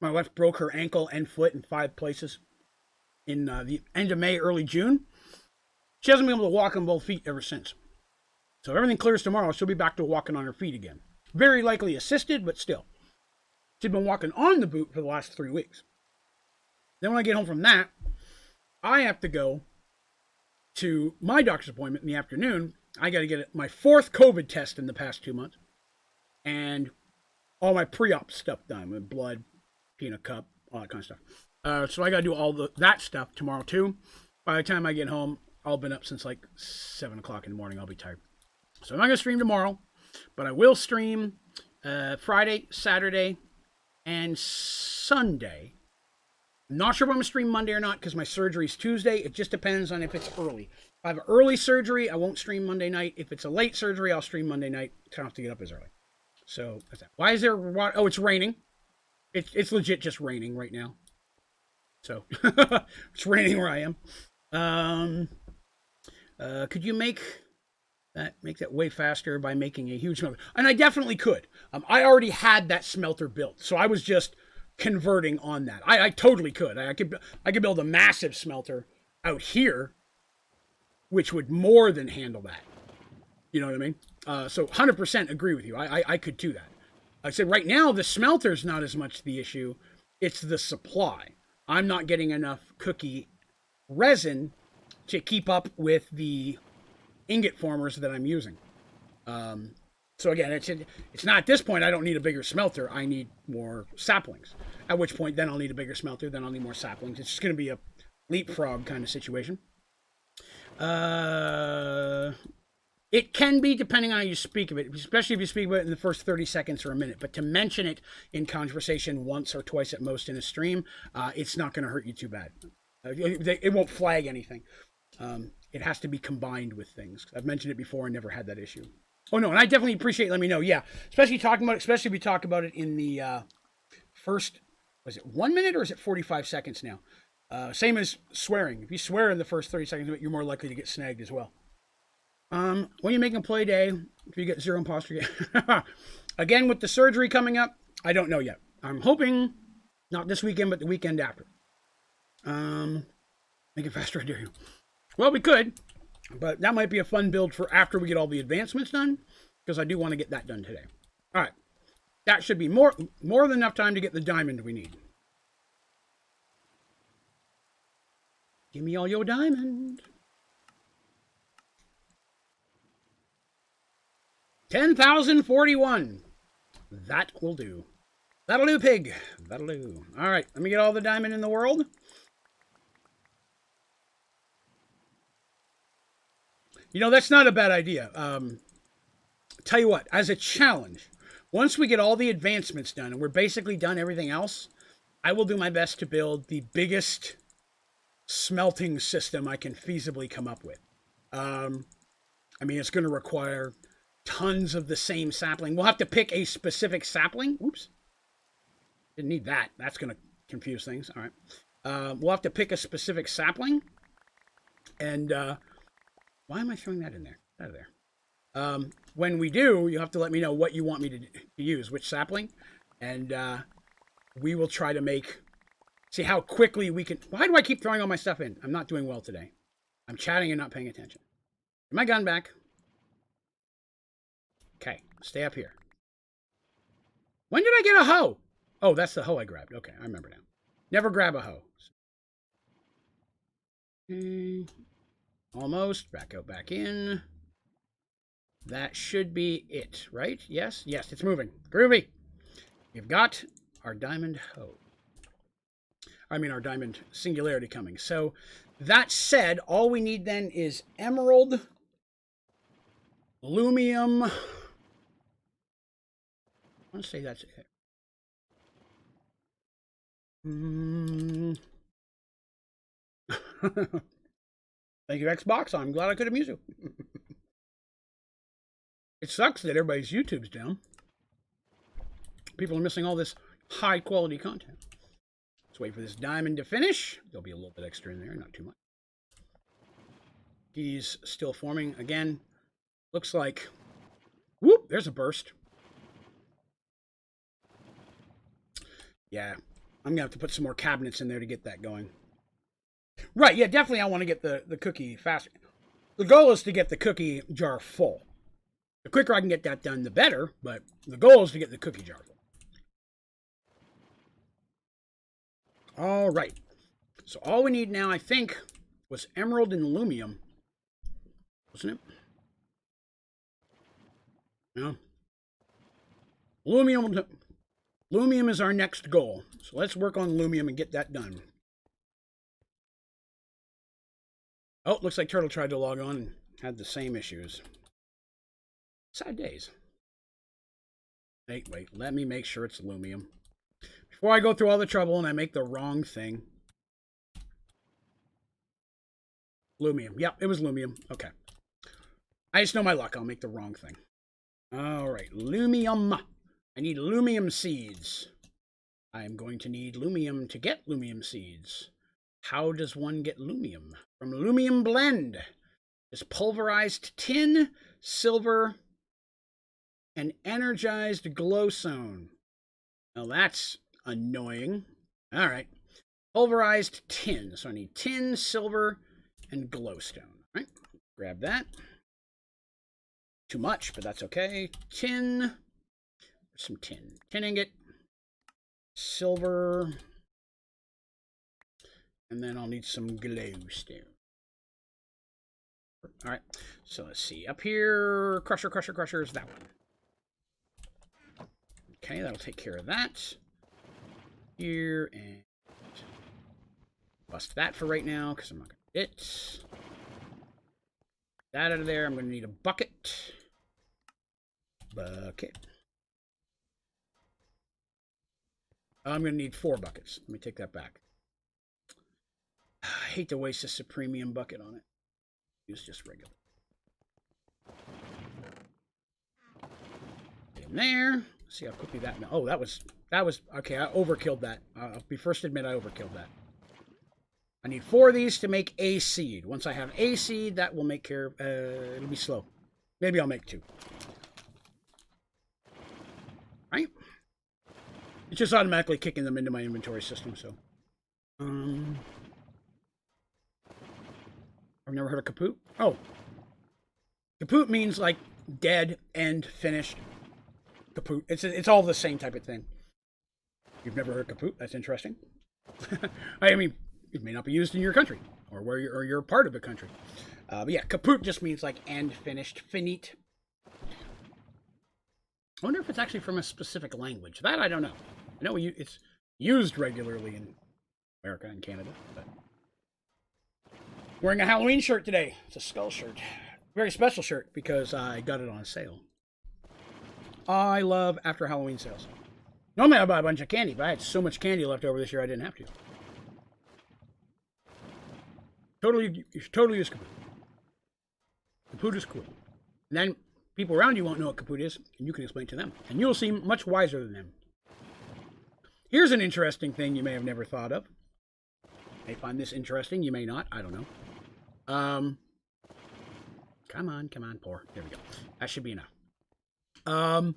My wife broke her ankle and foot in 5 places in the end of May, early June. She hasn't been able to walk on both feet ever since. So if everything clears tomorrow, she'll be back to walking on her feet again. Very likely assisted, but still. She's been walking on the boot for the last 3 weeks. Then when I get home from that, I have to go to my doctor's appointment in the afternoon. I got to get my 4th COVID test in the past 2 months. And all my pre-op stuff done with blood, peanut cup, all that kind of stuff. So I got to do all that stuff tomorrow too. By the time I get home, I'll have been up since like 7 o'clock in the morning. I'll be tired. So I'm not going to stream tomorrow, but I will stream Friday, Saturday, and Sunday. I'm not sure if I'm going to stream Monday or not because my surgery is Tuesday. It just depends on if it's early. If I have an early surgery, I won't stream Monday night. If it's a late surgery, I'll stream Monday night. I don't have to get up as early. So that's that. Why is there water? Oh, it's raining. It's legit just raining right now. So it's raining where I am. Could you make that way faster by making a huge smelter? And I definitely could. I already had that smelter built, so I was just converting on that. I totally could. I could build a massive smelter out here, which would more than handle that. You know what I mean? So 100% agree with you. I could do that. I said right now the smelter's not as much the issue. It's the supply. I'm not getting enough cookie resin to keep up with the ingot formers that I'm using. So again, it's not at this point I don't need a bigger smelter. I need more saplings. At which point then I'll need a bigger smelter. Then I'll need more saplings. It's just going to be a leapfrog kind of situation. It can be depending on how you speak of it, especially if you speak about it in the first 30 seconds or a minute. But to mention it in conversation once or twice at most in a stream, it's not going to hurt you too bad. It won't flag anything. It has to be combined with things. I've mentioned it before and never had that issue. Oh, no, and I definitely appreciate letting me know. Yeah, especially if we talk about it in the first, was it 1 minute or is it 45 seconds now? Same as swearing. If you swear in the first 30 seconds of it, you're more likely to get snagged as well. When you're making play day, if you get 0 imposter, again, with the surgery coming up, I don't know yet. I'm hoping not this weekend, but the weekend after. Make it faster, I dare you. Well, we could, but that might be a fun build for after we get all the advancements done, because I do want to get that done today. All right. That should be more than enough time to get the diamond we need. Give me all your diamond. 10,041. That will do. That'll do, pig. That'll do. All right, let me get all the diamond in the world. You know, that's not a bad idea. Tell you what, as a challenge, once we get all the advancements done and we're basically done everything else, I will do my best to build the biggest smelting system I can feasibly come up with. I mean, it's going to require tons of the same sapling. We'll have to pick a specific sapling. Oops. Didn't need that. That's going to confuse things. All right. We'll have to pick a specific sapling. And why am I throwing that in there? Out of there. When we do, you have to let me know what you want me to use, which sapling. And we will try to see how quickly we can. Why do I keep throwing all my stuff in? I'm not doing well today. I'm chatting and not paying attention. Get my gun back. Okay, stay up here. When did I get a hoe? Oh, that's the hoe I grabbed. Okay, I remember now. Never grab a hoe. Okay. Almost. Back out, back in. That should be it, right? Yes? Yes, it's moving. Groovy. We've got our diamond hoe. I mean, our diamond singularity coming. So, that said, all we need then is emerald, lumium. I want to say that's it. Thank you, Xbox. I'm glad I could amuse you. It sucks that everybody's YouTube's down. People are missing all this high quality content. Let's wait for this diamond to finish. There'll be a little bit extra in there, not too much. He's still forming again. Looks like, whoop, there's a burst. Yeah, I'm gonna have to put some more cabinets in there to get that going. Right, yeah, definitely I want to get the cookie faster. The goal is to get the cookie jar full. The quicker I can get that done, the better, but the goal is to get the cookie jar full. All right. So all we need now, I think, was emerald and lumium. Wasn't it? No. Lumium is our next goal. So let's work on lumium and get that done. Oh, looks like Turtle tried to log on and had the same issues. Sad days. Wait, let me make sure it's lumium. Before I go through all the trouble and I make the wrong thing. Lumium. Yep, it was lumium. Okay. I just know my luck. I'll make the wrong thing. All right, lumium. I need lumium seeds. I am going to need lumium to get lumium seeds. How does one get lumium? From Lumium Blend. It's pulverized tin, silver, and energized glowstone. Now that's annoying. All right. Pulverized tin. So I need tin, silver, and glowstone. All right. Grab that. Too much, but that's okay. Tin. Some tin. Tin ingot. Silver. And then I'll need some glowstone. All right. So let's see. Up here, crusher is that one. Okay, that'll take care of that. Here, and bust that for right now, because I'm not going to need it. That out of there, I'm going to need a bucket. I'm going to need 4 buckets. Let me take that back. I hate to waste a Supremium bucket on it. Use just regular. Get in there. See how quickly that. Oh, that was okay. I overkilled that. I'll be first to admit I overkilled that. I need 4 of these to make a seed. Once I have a seed, that will make care. It'll be slow. Maybe I'll make 2. Right? It's just automatically kicking them into my inventory system. So, I've never heard of kaput. Oh, kaput means like dead, end, finished. Kaput. It's all the same type of thing. You've never heard kaput? That's interesting. I mean, it may not be used in your country or where you're part of the country. But yeah, kaput just means like end, finished, finite. I wonder if it's actually from a specific language. That I don't know. I know it's used regularly in America and Canada. But wearing a Halloween shirt today. It's a skull shirt. Very special shirt because I got it on sale. I love after Halloween sales. Normally I buy a bunch of candy, but I had so much candy left over this year I didn't have to. You should totally use kaput. Kaput is cool. And then people around you won't know what kaput is, and you can explain it to them. And you'll seem much wiser than them. Here's an interesting thing you may have never thought of. You may find this interesting, you may not. I don't know. Come on, pour. There we go. That should be enough. So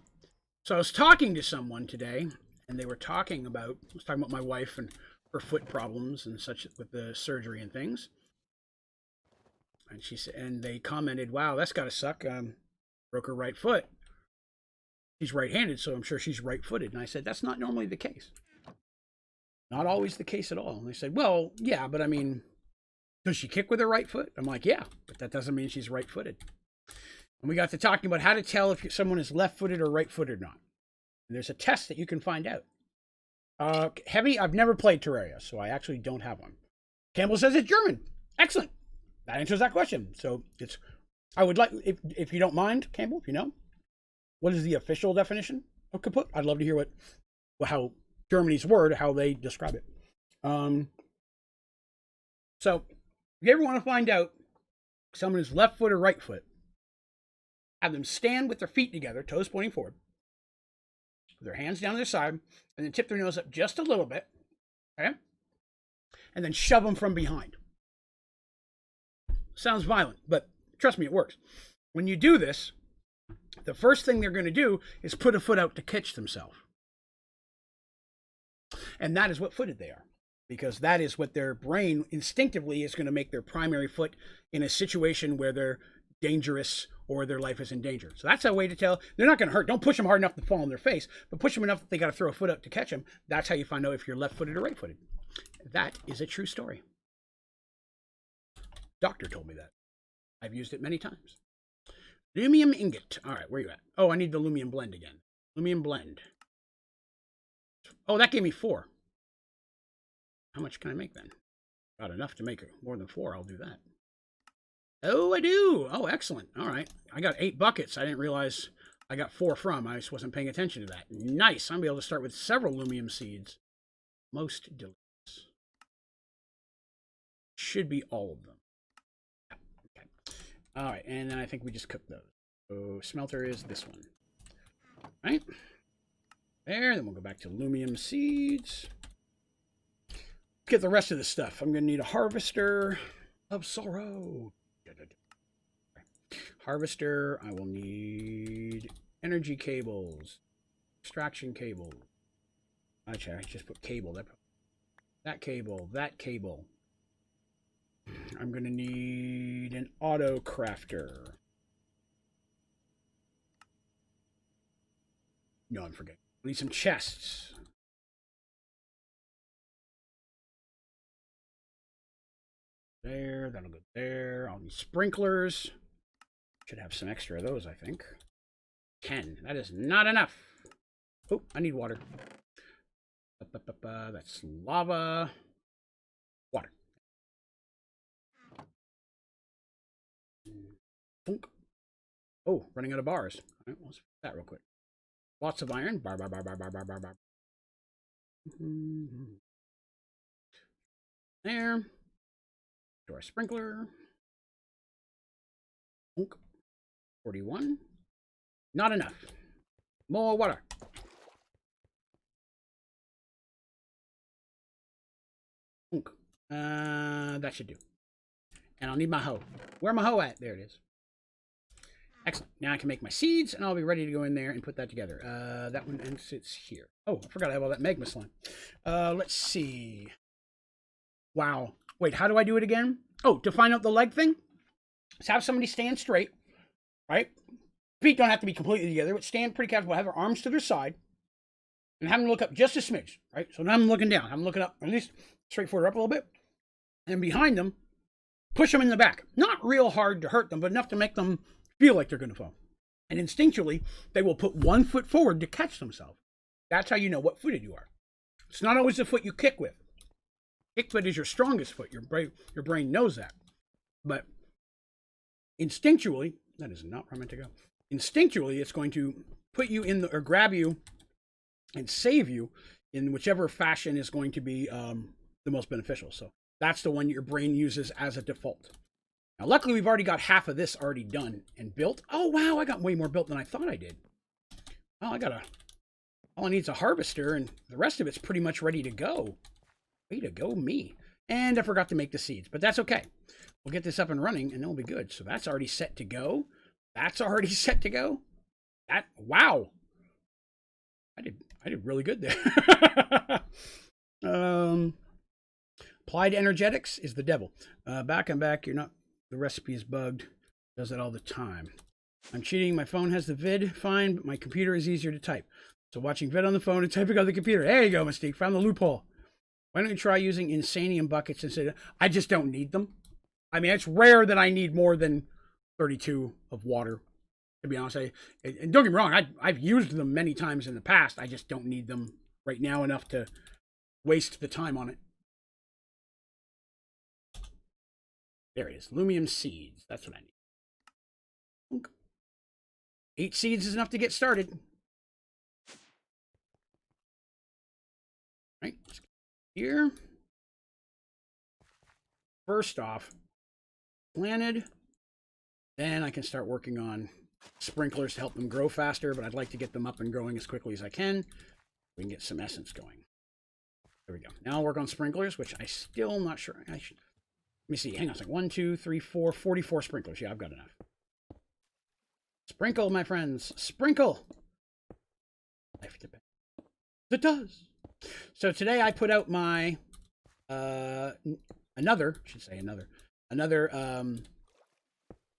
I was talking to someone today, and they were talking about, I was talking about my wife and her foot problems and such with the surgery and things. And she said, and they commented, "Wow, that's gotta suck. Broke her right foot. She's right-handed, so I'm sure she's right-footed." And I said, "That's not normally the case. Not always the case at all." And they said, "Well, yeah, but I mean, does she kick with her right foot?" I'm like, "Yeah, but that doesn't mean she's right-footed." And we got to talking about how to tell if someone is left-footed or right-footed or not. And there's a test that you can find out. Heavy, I've never played Terraria, so I actually don't have one. Campbell says it's German. Excellent. That answers that question. So it's, I would like, if you don't mind, Campbell, if you know, what is the official definition of kaput? I'd love to hear how Germany's word, how they describe it. So if you ever want to find out if someone is left foot or right foot, have them stand with their feet together, toes pointing forward, with their hands down their side, and then tip their nose up just a little bit, okay? And then shove them from behind. Sounds violent, but trust me, it works. When you do this, the first thing they're going to do is put a foot out to catch themselves. And that is what footed they are, because that is what their brain instinctively is going to make their primary foot in a situation where they're dangerous or their life is in danger. So that's a way to tell. They're not going to hurt. Don't push them hard enough to fall on their face, but push them enough that they got to throw a foot out to catch them. That's how you find out if you're left-footed or right-footed. That is a true story. Doctor told me that. I've used it many times. Lumium ingot. All right, where you at? Oh, I need the Lumium blend again. Lumium blend. Oh, that gave me 4. How much can I make then? About enough to make more than 4. I'll do that. Oh, I do. Oh, excellent. All right. I got 8 buckets. I didn't realize I got 4 from. I just wasn't paying attention to that. Nice. I'm going to be able to start with several Lumium seeds. Most delicious. Should be all of them. Okay. All right. And then I think we just cook those. So smelter is this one. All right. There. Then we'll go back to Lumium seeds. Get the rest of the stuff. I'm going to need a harvester of sorrow. Harvester. I will need energy cables, extraction cable. Actually, I just put cable. That cable. That cable. I'm going to need an auto crafter. No, I'm forgetting. I need some chests. There, that'll go there. I'll need sprinklers. Should have some extra of those, I think. 10. That is not enough. Oh, I need water. That's lava. Water. Oh, running out of bars. All right, let's fix that real quick. Lots of iron. Bar. There. To our sprinkler. 41. Not enough. More water. That should do. And I'll need my hoe. Where my hoe at? There it is. Excellent. Now I can make my seeds, and I'll be ready to go in there and put that together. That one sits here. Oh, I forgot I have all that magma slime. Let's see. Wow. Wait, how do I do it again? Oh, to find out the leg thing? Let's have somebody stand straight, right? Feet don't have to be completely together, but stand pretty comfortable. Have their arms to their side, and have them look up just a smidge, right? So now I'm looking down. I'm looking up, at least straightforward up a little bit. And behind them, push them in the back. Not real hard to hurt them, but enough to make them feel like they're going to fall. And instinctually, they will put one foot forward to catch themselves. That's how you know what footed you are. It's not always the foot you kick with. Kick foot is your strongest foot. Your brain knows that. But instinctually, that is not where I meant to go. Instinctually, it's going to put you in or grab you and save you in whichever fashion is going to be the most beneficial. So that's the one your brain uses as a default. Now, luckily, we've already got half of this already done and built. Oh, wow, I got way more built than I thought I did. Well, all I need is a harvester, and the rest of it's pretty much ready to go. Way to go, me. And I forgot to make the seeds, but that's okay. We'll get this up and running, and then we'll be good. So that's already set to go. That's already set to go. Wow. I did really good there. Applied energetics is the devil. Back and back, you're not. The recipe is bugged. Does it all the time. I'm cheating. My phone has the vid fine, but my computer is easier to type. So watching vid on the phone and typing on the computer. There you go, Mystique. Found the loophole. Why don't you try using Insanium buckets instead? I just don't need them. I mean, it's rare that I need more than 32 of water, to be honest. And don't get me wrong, I've used them many times in the past. I just don't need them right now enough to waste the time on it. There it is. Lumium seeds. That's what I need. 8 seeds is enough to get started. Right. Here. First off, planted. Then I can start working on sprinklers to help them grow faster, but I'd like to get them up and growing as quickly as I can. We can get some essence going. There we go. Now I'll work on sprinklers, which I still not sure. I should. Let me see. Hang on a second. 1, 2, 3, 4, 44 sprinklers. Yeah, I've got enough. Sprinkle, my friends. Sprinkle. Life depends. It does. So today I put out my another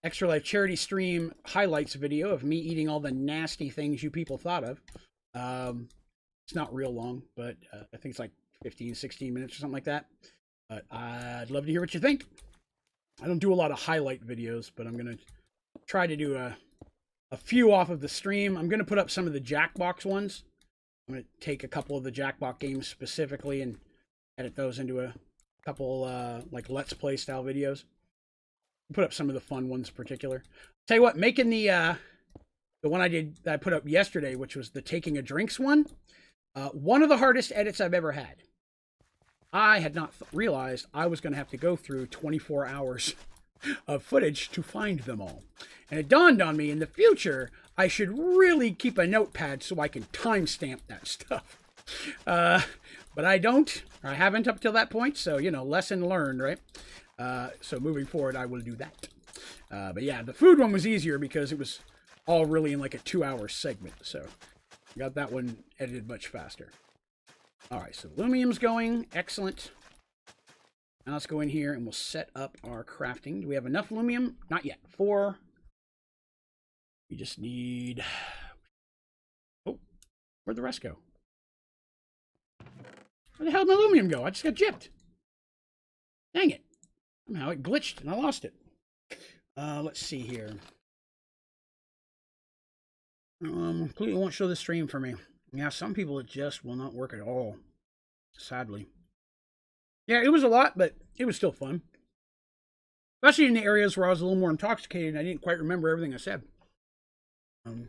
Extra Life charity stream highlights video of me eating all the nasty things you people thought of. It's not real long, but I think it's like 15, 16 minutes or something like that. But I'd love to hear what you think. I don't do a lot of highlight videos, but I'm going to try to do a few off of the stream. I'm going to put up some of the Jackbox ones. I'm going to take a couple of the Jackbox games specifically and edit those into a couple like Let's Play style videos. Put up some of the fun ones in particular. Tell you what, making the one that I put up yesterday, which was the taking a drinks one of the hardest edits I've ever had. I had not realized I was going to have to go through 24 hours of footage to find them all. And it dawned on me in the future, I should really keep a notepad so I can timestamp that stuff. But I don't, or I haven't up till that point. So, you know, lesson learned, right? So moving forward, I will do that. But yeah, the food one was easier because it was all really in like a 2-hour segment. So I got that one edited much faster. All right, so Lumium's going. Excellent. Now let's go in here and we'll set up our crafting. Do we have enough Lumium? Not yet. 4. We just need... Oh, where'd the rest go? Where the hell did my Lumium go? I just got gypped. Dang it. Somehow it glitched and I lost it. Let's see here. Completely won't show the stream for me. Yeah, some people it just will not work at all. Sadly. Yeah, it was a lot, but it was still fun. Especially in the areas where I was a little more intoxicated and I didn't quite remember everything I said. And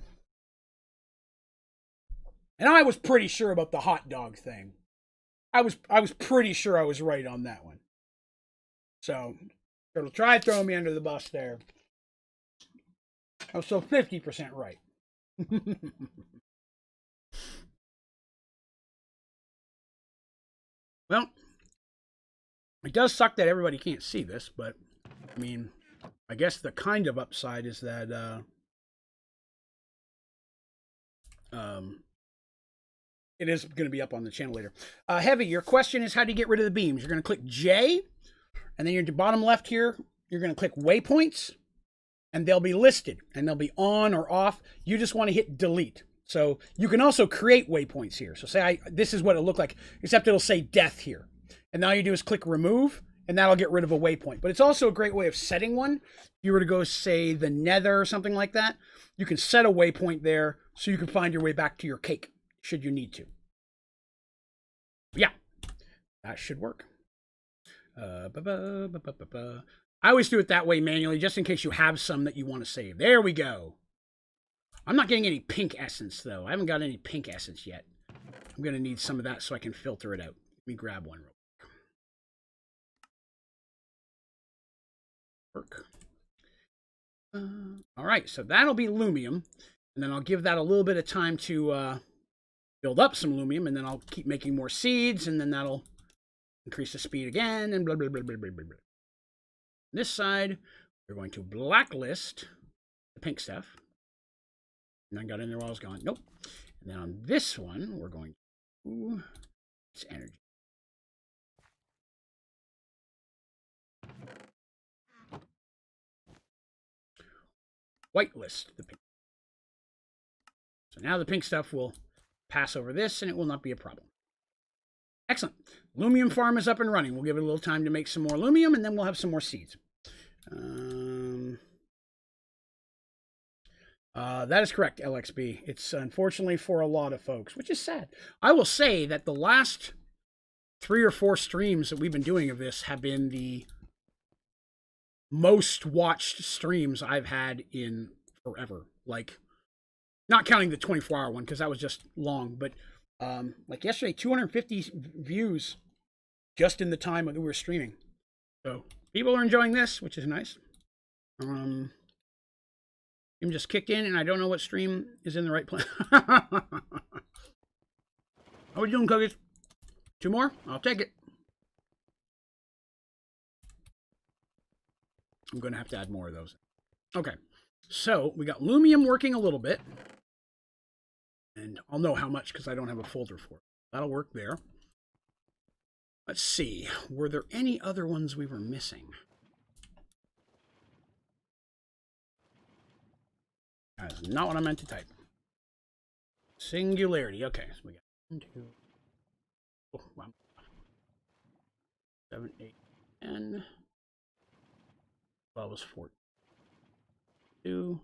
I was pretty sure about the hot dog thing. I was pretty sure I was right on that one. So, it'll try throwing me under the bus there. I was so 50% right. Well, it does suck that everybody can't see this, but, I mean, I guess the kind of upside is that, it is going to be up on the channel later. Heavy, your question is how do you get rid of the beams? You're going to click J, and then you're at the bottom left here, you're going to click waypoints, and they'll be listed, and they'll be on or off. You just want to hit delete. So you can also create waypoints here. So say this is what it'll look like, except it'll say death here. And all you do is click remove, and that'll get rid of a waypoint. But it's also a great way of setting one. If you were to go, say, the Nether or something like that, you can set a waypoint there so you can find your way back to your cake, should you need to. Yeah, that should work. I always do it that way manually, just in case you have some that you want to save. There we go. I'm not getting any pink essence, though. I haven't got any pink essence yet. I'm going to need some of that so I can filter it out. Let me grab one real quick. All right, so that'll be Lumium. And then I'll give that a little bit of time to build up some Lumium, and then I'll keep making more seeds, and then that'll increase the speed again, and blah, blah, blah, blah, blah, blah. This side, we're going to blacklist the pink stuff. And I got in there while I was gone. Nope. And then on this one, we're going to... It's energy. Whitelist the pink. So now the pink stuff will pass over this, and it will not be a problem. Excellent. Lumium farm is up and running. We'll give it a little time to make some more Lumium, and then we'll have some more seeds. That is correct, LXB. It's unfortunately for a lot of folks, which is sad. I will say that the last 3 or 4 streams that we've been doing of this have been the most watched streams I've had in forever. Like, not counting the 24-hour one, because that was just long, but like yesterday, 250 views just in the time that we were streaming. So people are enjoying this, which is nice. Stream just kicked in, and I don't know what stream is in the right place. How are you doing, Cookies? 2 more? I'll take it. I'm going to have to add more of those. Okay. So, we got Lumium working a little bit. And I'll know how much because I don't have a folder for it. That'll work there. Let's see. Were there any other ones we were missing? That's not what I meant to type. Singularity. Okay. So we got 1, 2. Oh, wow. 7, 8, 10. 12 is 14. 2.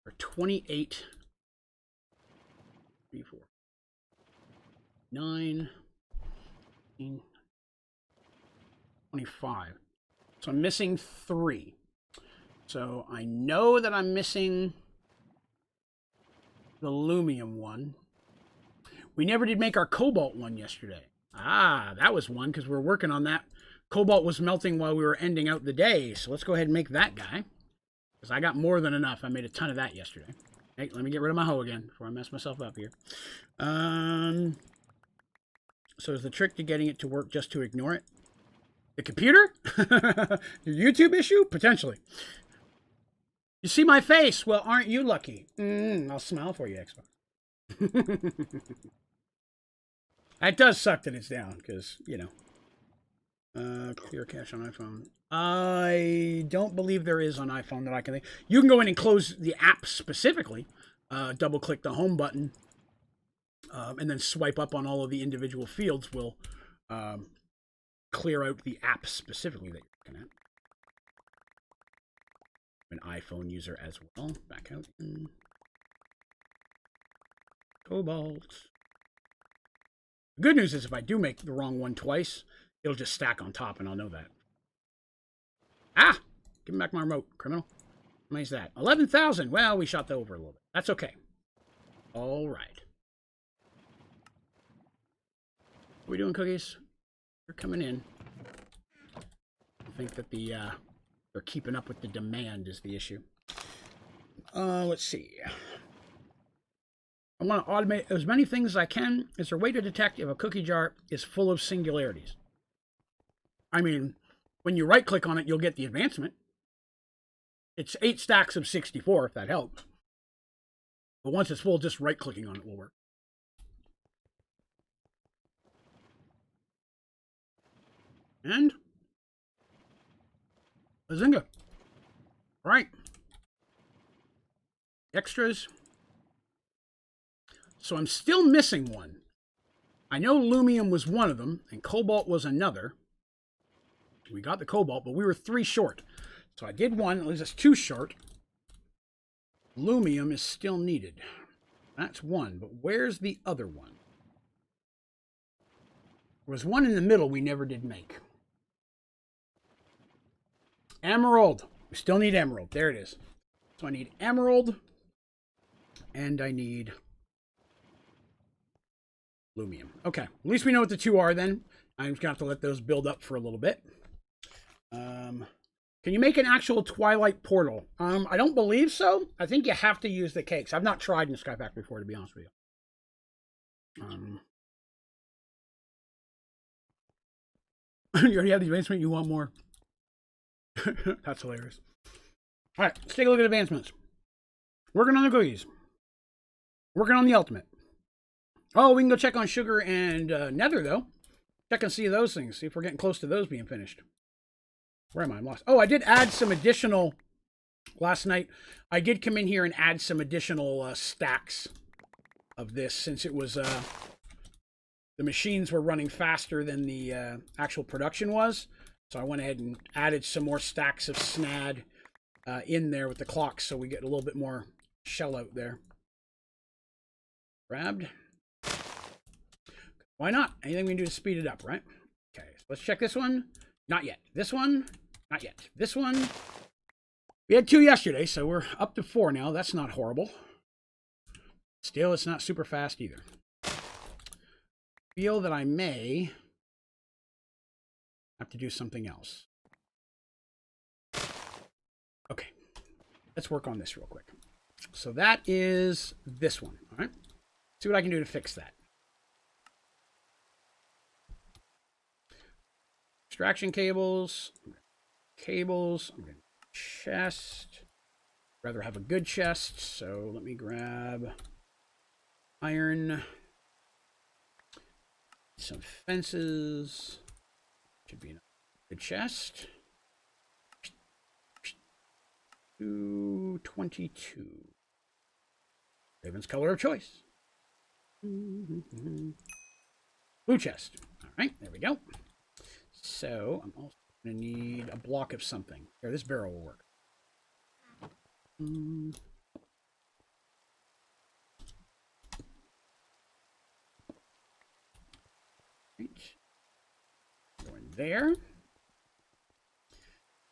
Or 28. 3, 4. 9. 15, 25. So I'm missing 3. So I know that I'm missing the Lumium one. We never did make our Cobalt one yesterday. Ah, that was one because we're working on that. Cobalt was melting while we were ending out the day. So let's go ahead and make that guy. Because I got more than enough. I made a ton of that yesterday. Hey, let me get rid of my hoe again before I mess myself up here. So is the trick to getting it to work just to ignore it? The computer? Your YouTube issue? Potentially. You see my face? Well, aren't you lucky? I'll smile for you, Xbox. That does suck that it's down, because, you know. Clear cache on iPhone. I don't believe there is on iPhone that I can think. You can go in and close the app specifically. Double-click the home button. And then swipe up on all of the individual fields will clear out the app specifically that you're looking at. An iPhone user as well. Back out. Cobalt. The good news is if I do make the wrong one twice, it'll just stack on top and I'll know that. Ah! Give me back my remote, criminal. How many is that? 11,000. Well, we shot that over a little bit. That's okay. All right. What are we doing, Cookies? They're coming in. I think that they're keeping up with the demand is the issue. Let's see. I want to automate as many things as I can. Is there a way to detect if a cookie jar is full of singularities? I mean, when you right-click on it, you'll get the advancement. It's 8 stacks of 64, if that helps. But once it's full, just right-clicking on it will work. And Bazinga. Right. Extras. So I'm still missing one. I know Lumium was one of them, and Cobalt was another. We got the Cobalt, but we were 3 short. So I did one, at least it's 2 short. Lumium is still needed. That's one, but where's the other one? There was one in the middle we never did make. Emerald. We still need emerald. There it is. So I need emerald. And I need Lumium. Okay. At least we know what the 2 are then. I'm just going to have to let those build up for a little bit. Can you make an actual Twilight portal? I don't believe so. I think you have to use the cakes. I've not tried in Skypack before, to be honest with you. You already have the advancement. You want more. That's hilarious. All right, let's take a look at advancements. Working on the cookies. Working on the ultimate. Oh, we can go check on sugar and nether, though. Check and see those things. See if we're getting close to those being finished. Where am I? I'm lost. Oh, I did add some additional... Last night, I did come in here and add some additional stacks of this since it was... the machines were running faster than the actual production was. So I went ahead and added some more stacks of SNAD in there with the clocks so we get a little bit more shell out there. Grabbed. Why not? Anything we can do to speed it up, right? Okay, so let's check this one. Not yet. This one. Not yet. This one. We had 2 yesterday, so we're up to 4 now. That's not horrible. Still, it's not super fast either. Feel that I may have to do something else. Okay. let's work on this real quick. So that is this one. All right. See what I can do to fix that. Extraction cables. Cables. I'm going to chest. Rather have a good chest. So let me grab iron. Some fences. Should be a good chest. 222. Draven's color of choice. Blue chest. All right, there we go. So I'm also going to need a block of something. Here, this barrel will work. Right. Going there.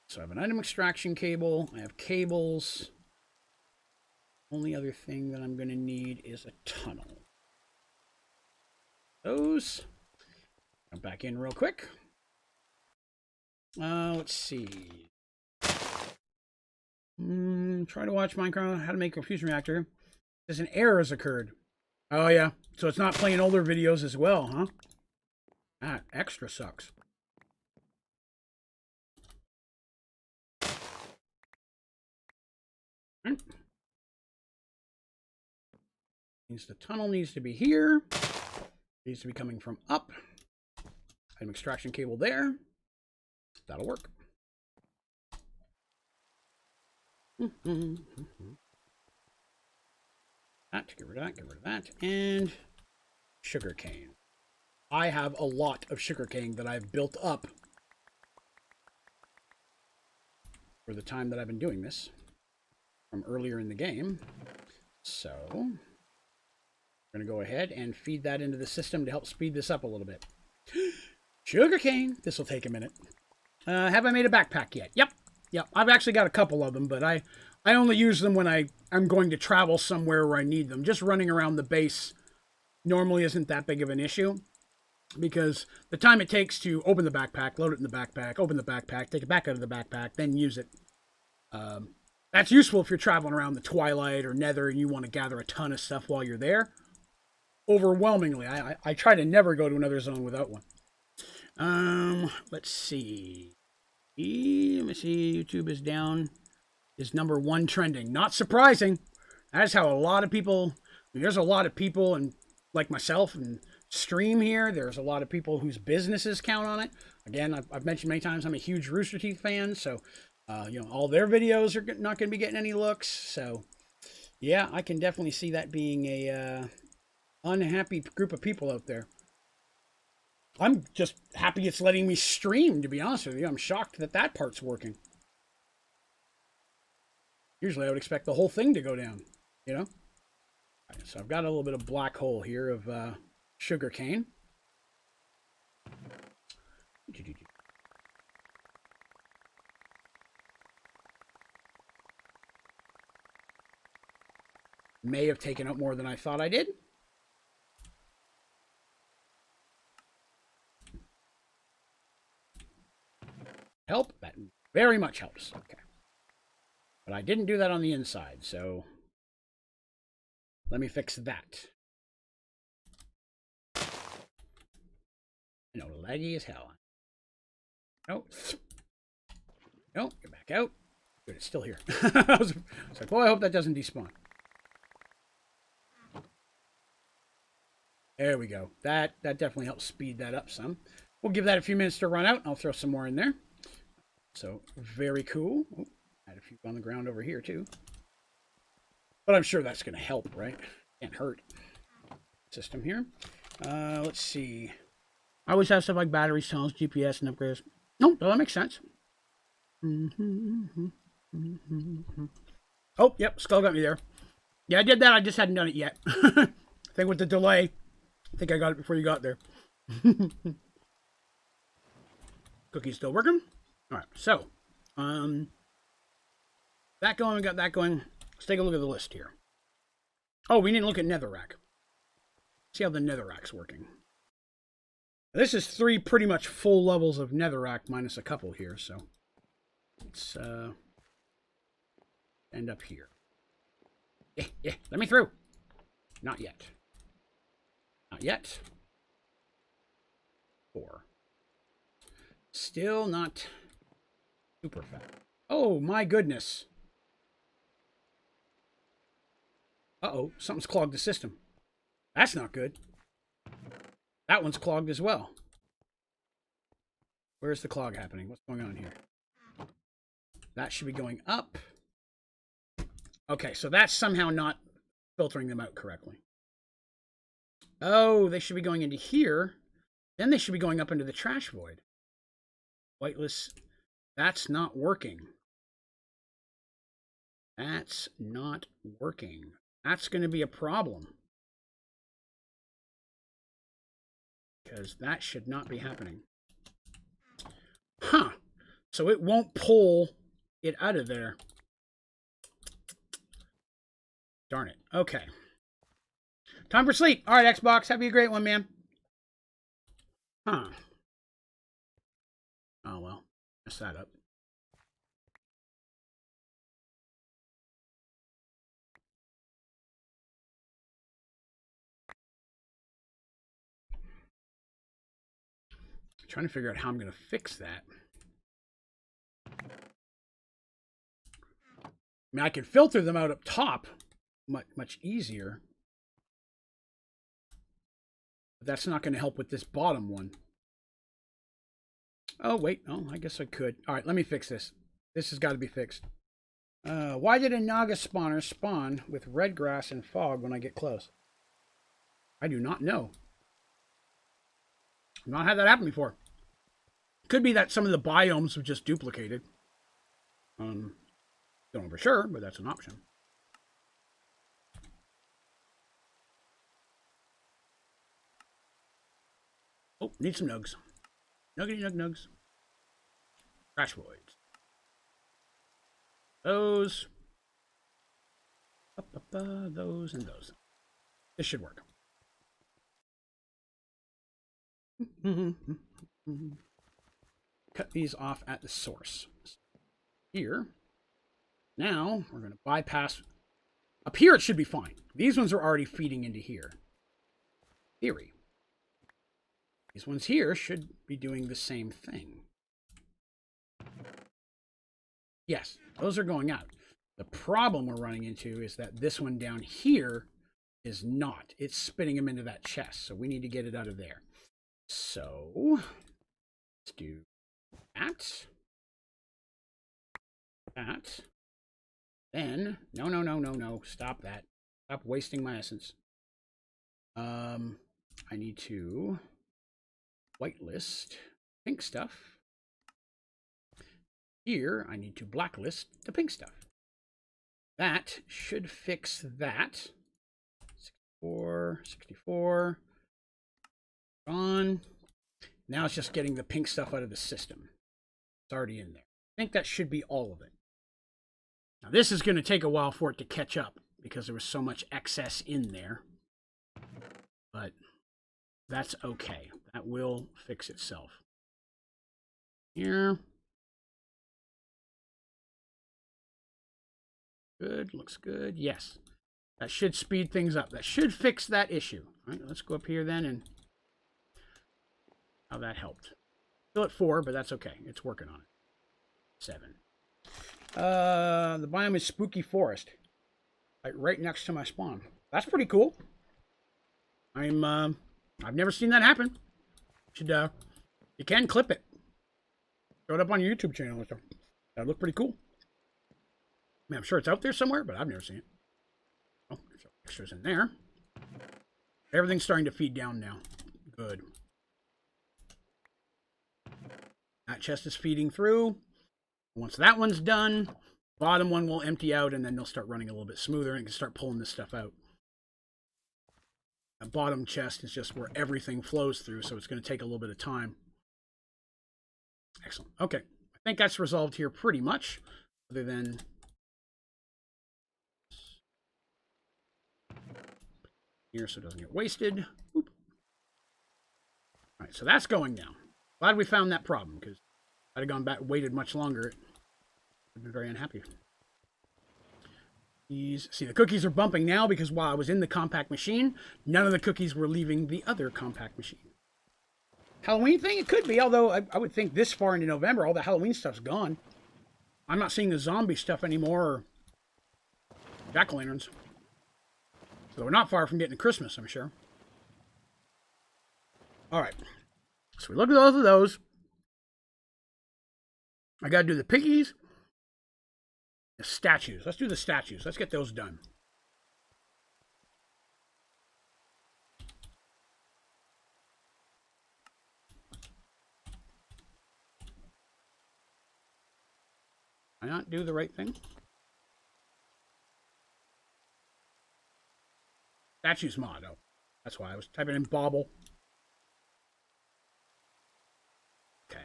So I have an item extraction cable. I have cables. Only other thing that I'm going to need is a tunnel. Those. Come back in real quick. Let's see. Try to watch Minecraft. How to make a fusion reactor. There's an error has occurred. Oh yeah. So it's not playing older videos as well, huh? That extra sucks. Right. Means the tunnel needs to be here. Needs to be coming from up. Item extraction cable there. That'll work. That, get rid of that, get rid of that. And sugarcane. I have a lot of sugarcane that I've built up for the time that I've been doing this from earlier in the game. So I'm going to go ahead and feed that into the system to help speed this up a little bit. Sugarcane. This will take a minute. Have I made a backpack yet? Yep. Yep. I've actually got a couple of them, but I only use them when I'm going to travel somewhere where I need them. Just running around the base normally isn't that big of an issue, because the time it takes to open the backpack, load it in the backpack, open the backpack, take it back out of the backpack, then use it. That's useful if you're traveling around the Twilight or Nether and you want to gather a ton of stuff while you're there. Overwhelmingly, I try to never go to another zone without one. Let's see. Let me see. YouTube is down. Is #1 trending. Not surprising. That's how a lot of people. There's a lot of people, and like myself, and stream here. There's a lot of people whose businesses count on it. Again, I've mentioned many times I'm a huge Rooster Teeth fan, so all their videos are not going to be getting any looks. So yeah, I can definitely see that being a unhappy group of people out there. I'm just happy it's letting me stream, to be honest with you. I'm shocked that that part's working. Usually I would expect the whole thing to go down, you know? Right, so I've got a little bit of black hole here of sugar cane. May have taken out more than I thought I did. Help? That very much helps. Okay. But I didn't do that on the inside, so let me fix that. You know, laggy as hell. No. No, get back out. Good, it's still here. I was like, well, I hope that doesn't despawn. There we go. That definitely helps speed that up some. We'll give that a few minutes to run out. I'll throw some more in there. So, very cool. Oh, add a few on the ground over here, too. But I'm sure that's going to help, right? Can't hurt. System here. Let's see. I always have stuff like batteries, tunnels, GPS, and upgrades. No, that makes sense. Oh, yep. Skull got me there. Yeah, I did that. I just hadn't done it yet. I think with the delay, I think I got it before you got there. Cookie's still working. All right, so that going, we got that going. Let's take a look at the list here. Oh, we need to look at netherrack. See how the netherrack's working. This is 3 pretty much full levels of netherrack minus a couple here, so let's end up here. Yeah, let me through. Not yet. Not yet. 4. Still not super fast. Oh my goodness. Uh-oh, something's clogged the system. That's not good. That one's clogged as well. Where's the clog happening? What's going on here? That should be going up. Okay, so that's somehow not filtering them out correctly. Oh, they should be going into here. Then they should be going up into the trash void. Whitelist. That's not working. That's not working. That's going to be a problem. Because that should not be happening. Huh. So it won't pull it out of there. Darn it. Okay. Time for sleep. All right, Xbox. Have you a great one, man. Huh. Oh, well. Mess that up. I'm trying to figure out how I'm going to fix that. I mean, I can filter them out up top much easier. But that's not going to help with this bottom one. Oh, wait. Oh, I guess I could. All right, let me fix this. This has got to be fixed. Why did a Naga spawner spawn with red grass and fog when I get close? I do not know. I've not had that happen before. Could be that some of the biomes have just duplicated. Don't know for sure, but that's an option. Oh, need some nugs. Nuggety nugs. Trash voids. Those. Those and those. This should work. Cut these off at the source. Here. Now, we're going to bypass. Up here, it should be fine. These ones are already feeding into here. Theory. These ones here should be doing the same thing. Yes, those are going out. The problem we're running into is that this one down here is not. It's spitting them into that chest, so we need to get it out of there. So, let's do that. That. Then, no. Stop that. Stop wasting my essence. I need to whitelist pink stuff. Here, I need to blacklist the pink stuff. That should fix that. 64. Gone. Now it's just getting the pink stuff out of the system. It's already in there. I think that should be all of it. Now this is going to take a while for it to catch up because there was so much excess in there. But that's okay. That will fix itself. Here. Good. Looks good. Yes. That should speed things up. That should fix that issue. All right, let's go up here then and how that helped. Still at 4, but that's okay. It's working on it. 7. The biome is Spooky Forest. Like right next to my spawn. That's pretty cool. I've never seen that happen. You can clip it. Throw it up on your YouTube channel. That'd look pretty cool. I mean, I'm sure it's out there somewhere, but I've never seen it. Oh, there's extras in there. Everything's starting to feed down now. Good. That chest is feeding through. Once that one's done, bottom one will empty out, and then they'll start running a little bit smoother and can start pulling this stuff out. The bottom chest is just where everything flows through, so it's going to take a little bit of time. Excellent. Okay. I think that's resolved here pretty much, other than here so it doesn't get wasted. Oop. All right, so that's going now. Glad we found that problem, because if I'd have gone back, waited much longer, I'd be very unhappy. See, the cookies are bumping now because while I was in the compact machine, none of the cookies were leaving the other compact machine. Halloween thing? It could be, although I would think this far into November, all the Halloween stuff's gone. I'm not seeing the zombie stuff anymore, or jack-o'-lanterns. So we're not far from getting to Christmas, I'm sure. Alright. So we look at both of those. I gotta do the piggies. The statues. Let's do the statues. Let's get those done. Did I not do the right thing? Statues mod. Oh, that's why I was typing in bauble. Okay.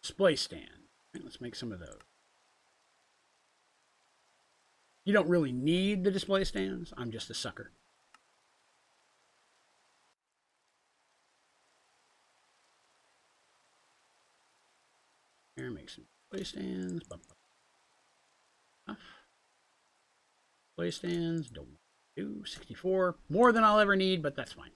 Display stand. Right, let's make some of those. You don't really need the display stands. I'm just a sucker. Here, make some display stands. Display stands. Don't do 64. More than I'll ever need, but that's fine.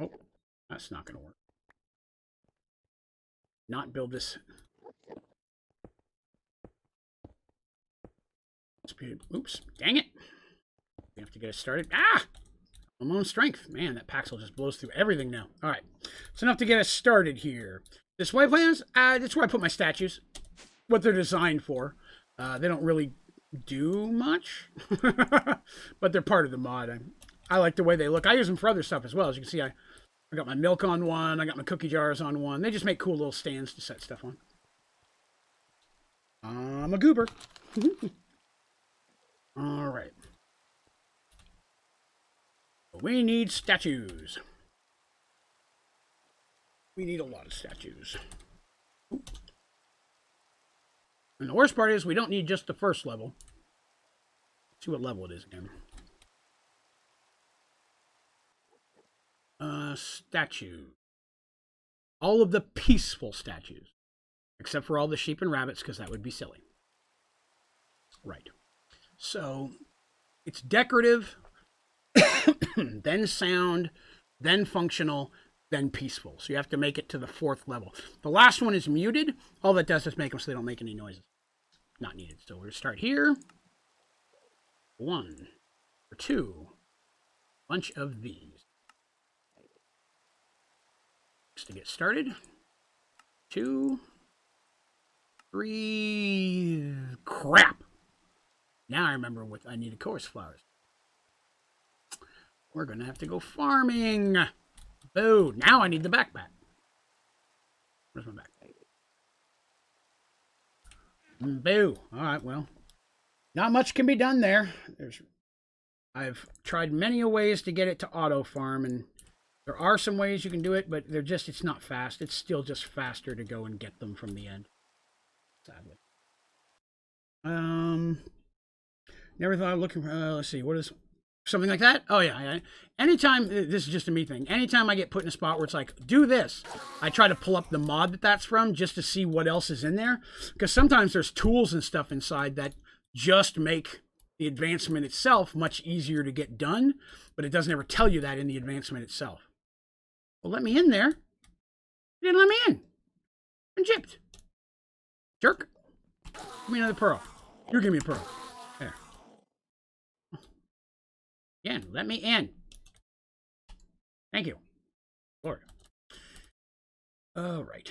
Oh, that's not going to work. Not build this. Oops, dang it. We have to get it started. Ah! My own strength. Man, that Paxel just blows through everything now. All right, it's enough to get us started here. Display plans, that's where I put my statues. What they're designed for. They don't really do much, but they're part of the mod. I like the way they look. I use them for other stuff as well. As you can see, I got my milk on one. I got my cookie jars on one. They just make cool little stands to set stuff on. I'm a goober. All right. We need statues. We need a lot of statues. Ooh. And the worst part is we don't need just the first level. Let's see what level it is again. Statue. All of the peaceful statues. Except for all the sheep and rabbits, because that would be silly. Right. So, it's decorative, then sound, then functional, then peaceful. So you have to make it to the 4th level. The last one is muted. All that does is make them so they don't make any noises. Not needed. So we're going to start here. 1 or 2. Bunch of these. To get started. 2, 3. Crap. Now I remember what I need. Chorus flowers. We're going to have to go farming. Boo. Now I need the backpack. Where's my backpack? Boo. All right, well. Not much can be done there. I've tried many ways to get it to auto farm, and there are some ways you can do it, but it's not fast. It's still just faster to go and get them from the end. Sadly. Never thought of looking for, let's see, what is, something like that? Oh, yeah. Anytime, this is just a me thing, anytime I get put in a spot where it's like, do this, I try to pull up the mod that's from just to see what else is in there. Because sometimes there's tools and stuff inside that just make the advancement itself much easier to get done, but it doesn't ever tell you that in the advancement itself. Well, let me in there. You didn't let me in. I'm gypped. Jerk. Give me another pearl. You give me a pearl. There. Again, let me in. Thank you. Lord. All right.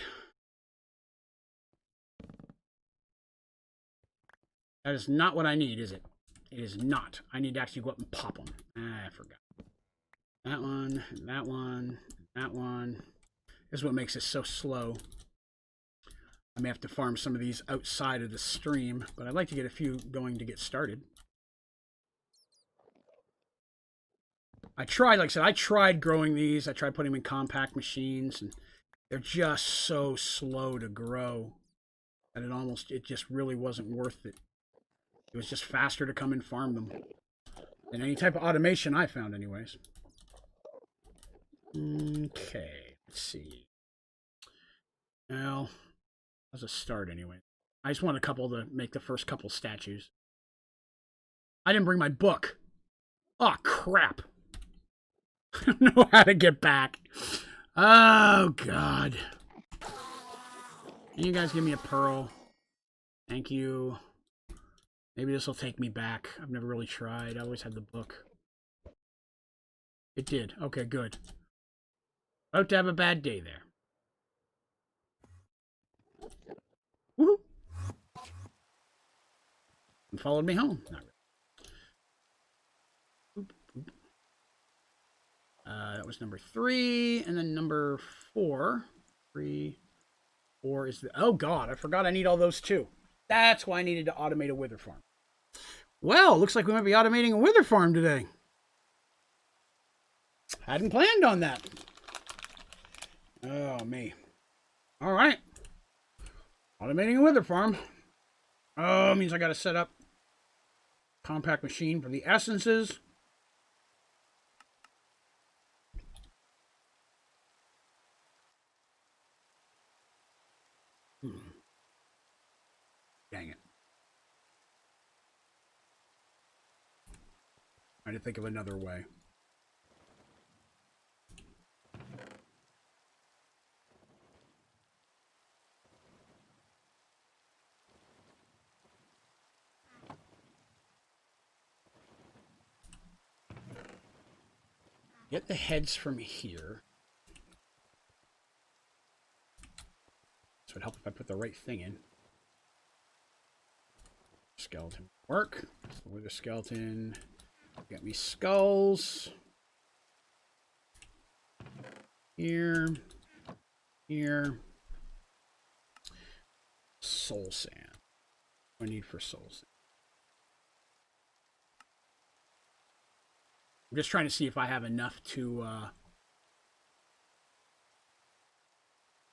That is not what I need, is it? It is not. I need to actually go up and pop them. I forgot. That one, that one, that one. This is what makes it so slow. I may have to farm some of these outside of the stream, but I'd like to get a few going to get started. I tried, like I said, I tried growing these. I tried putting them in compact machines, and they're just so slow to grow And it just really wasn't worth it. It was just faster to come and farm them than any type of automation I found anyways. Okay, let's see. Well, as a start anyway. I just want a couple to make the first couple statues. I didn't bring my book. Oh, crap. I don't know how to get back. Oh, God. Can you guys give me a pearl? Thank you. Maybe this will take me back. I've never really tried. I always had the book. It did. Okay, good. About to have a bad day there. Woohoo! And followed me home. Not really. Boop, boop. That was number 3, and then number 4. 3, 4 is the... Oh, God, I forgot I need all those, too. That's why I needed to automate a wither farm. Well, looks like we might be automating a wither farm today. Hadn't planned on that. Oh, me. All right. Automating a wither farm. Oh, means I got to set up compact machine for the essences. Dang it. I had to think of another way. Get the heads from here. This would help if I put the right thing in. Skeleton work. So with a skeleton, get me skulls. Here. Here. Soul sand. What do I need for soul sand? I'm just trying to see if I have enough to,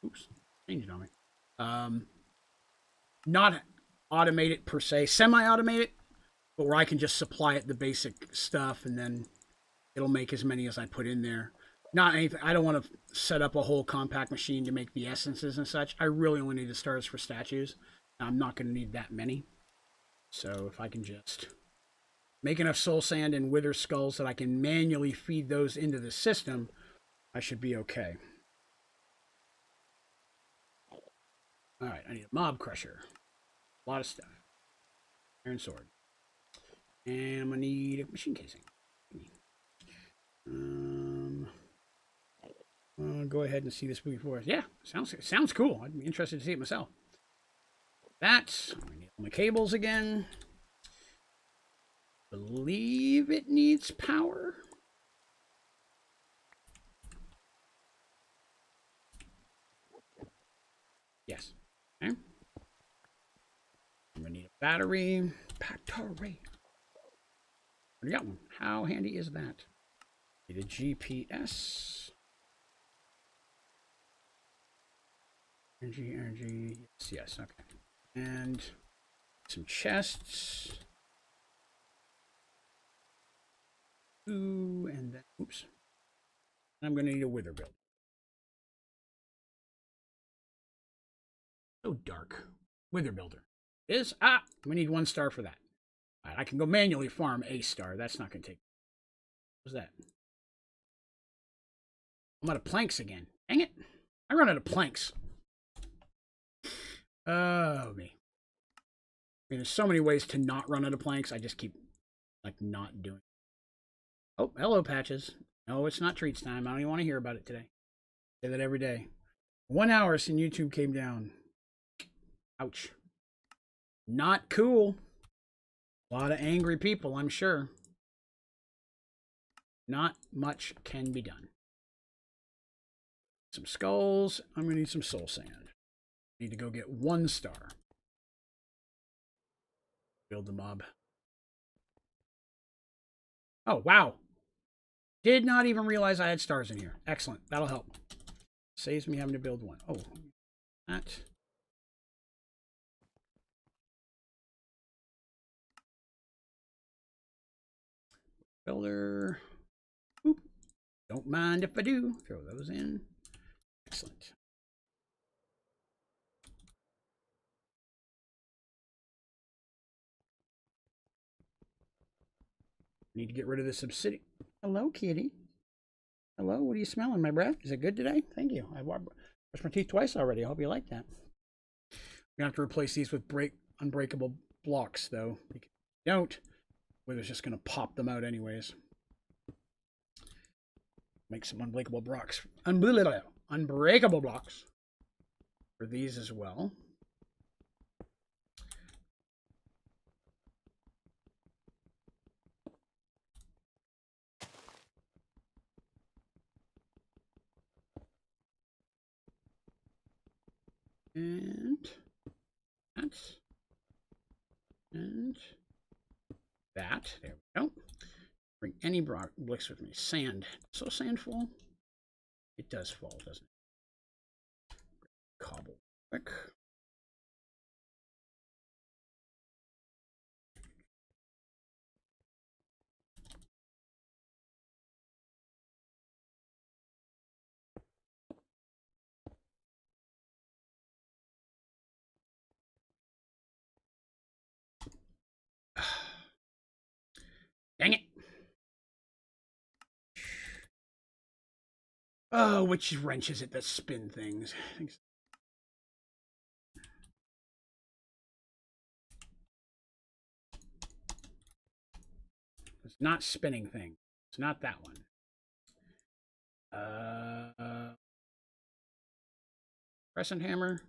oops, changed it on me. Not automate it per se, semi-automate it, but where I can just supply it the basic stuff and then it'll make as many as I put in there. Not anything, I don't want to set up a whole compact machine to make the essences and such. I really only need the stars for statues. I'm not going to need that many. So if I can just make enough soul sand and wither skulls that I can manually feed those into the system, I should be okay. Alright, I need a mob crusher. A lot of stuff. Iron sword. And I'm going to need a machine casing. I'll go ahead and see this movie for us. Yeah, sounds cool. I'd be interested to see it myself. That's, I need all my cables again. Believe it needs power. Yes. Okay. I'm gonna need a battery. Battery. Already got one. How handy is that? Need a GPS. Energy. Yes. Okay. And some chests. Ooh, and then, oops. I'm going to need a wither build. So dark. Wither builder. Is, we need 1 star for that. All right, I can go manually farm a star. That's not going to take. What's that? I'm out of planks again. Dang it. I run out of planks. Oh, me. I mean, there's so many ways to not run out of planks. I just keep, like, not doing it. Oh, hello, Patches. No, it's not treats time. I don't even want to hear about it today. I say that every day. 1 hour since YouTube came down. Ouch. Not cool. A lot of angry people, I'm sure. Not much can be done. Some skulls. I'm going to need some soul sand. Need to go get 1 star. Build the mob. Oh, wow. Did not even realize I had stars in here. Excellent. That'll help. Saves me having to build 1. Oh, that. Builder. Oop. Don't mind if I do. Throw those in. Excellent. Need to get rid of this obsidian. Hello, kitty. Hello, what are you smelling, my breath? Is it good today? Thank you. I brushed my teeth twice already. I hope you like that. We're going to have to replace these with unbreakable blocks, though. If you don't, weather's just going to pop them out anyways. Make some unbreakable blocks. Unbreakable blocks for these as well. And that. And that. There we go. Bring any bricks with me. Sand. So sand fall? It does fall, doesn't it? Cobble quick. Dang it. Oh, which wrench is it that spin things? It's not spinning thing. It's not that one. Crescent hammer.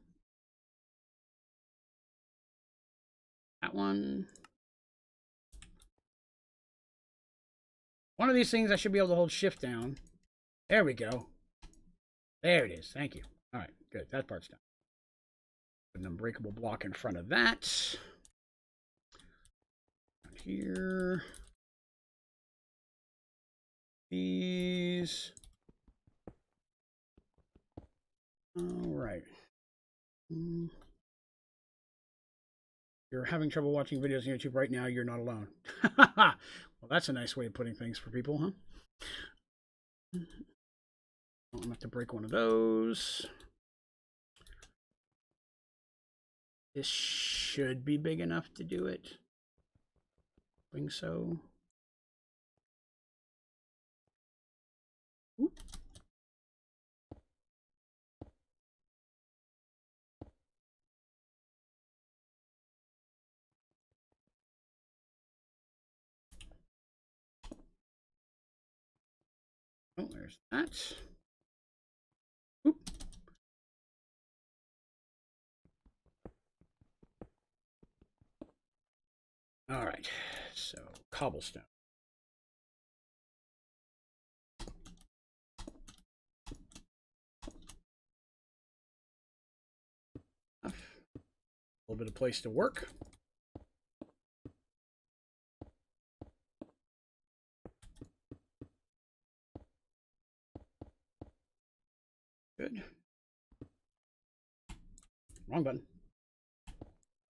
That one. One of these things I should be able to hold shift down. There we go. There it is. Thank you. All right, good. That part's done. Put an unbreakable block in front of that. Down here. These. All right. You're having trouble watching videos on YouTube right now. You're not alone. Well, that's a nice way of putting things for people, huh? I'm going to have to break one of those. This should be big enough to do it. I think so. Oop. Oh, there's that. Oop. All right, so cobblestone. A little bit of place to work. Good. Wrong button.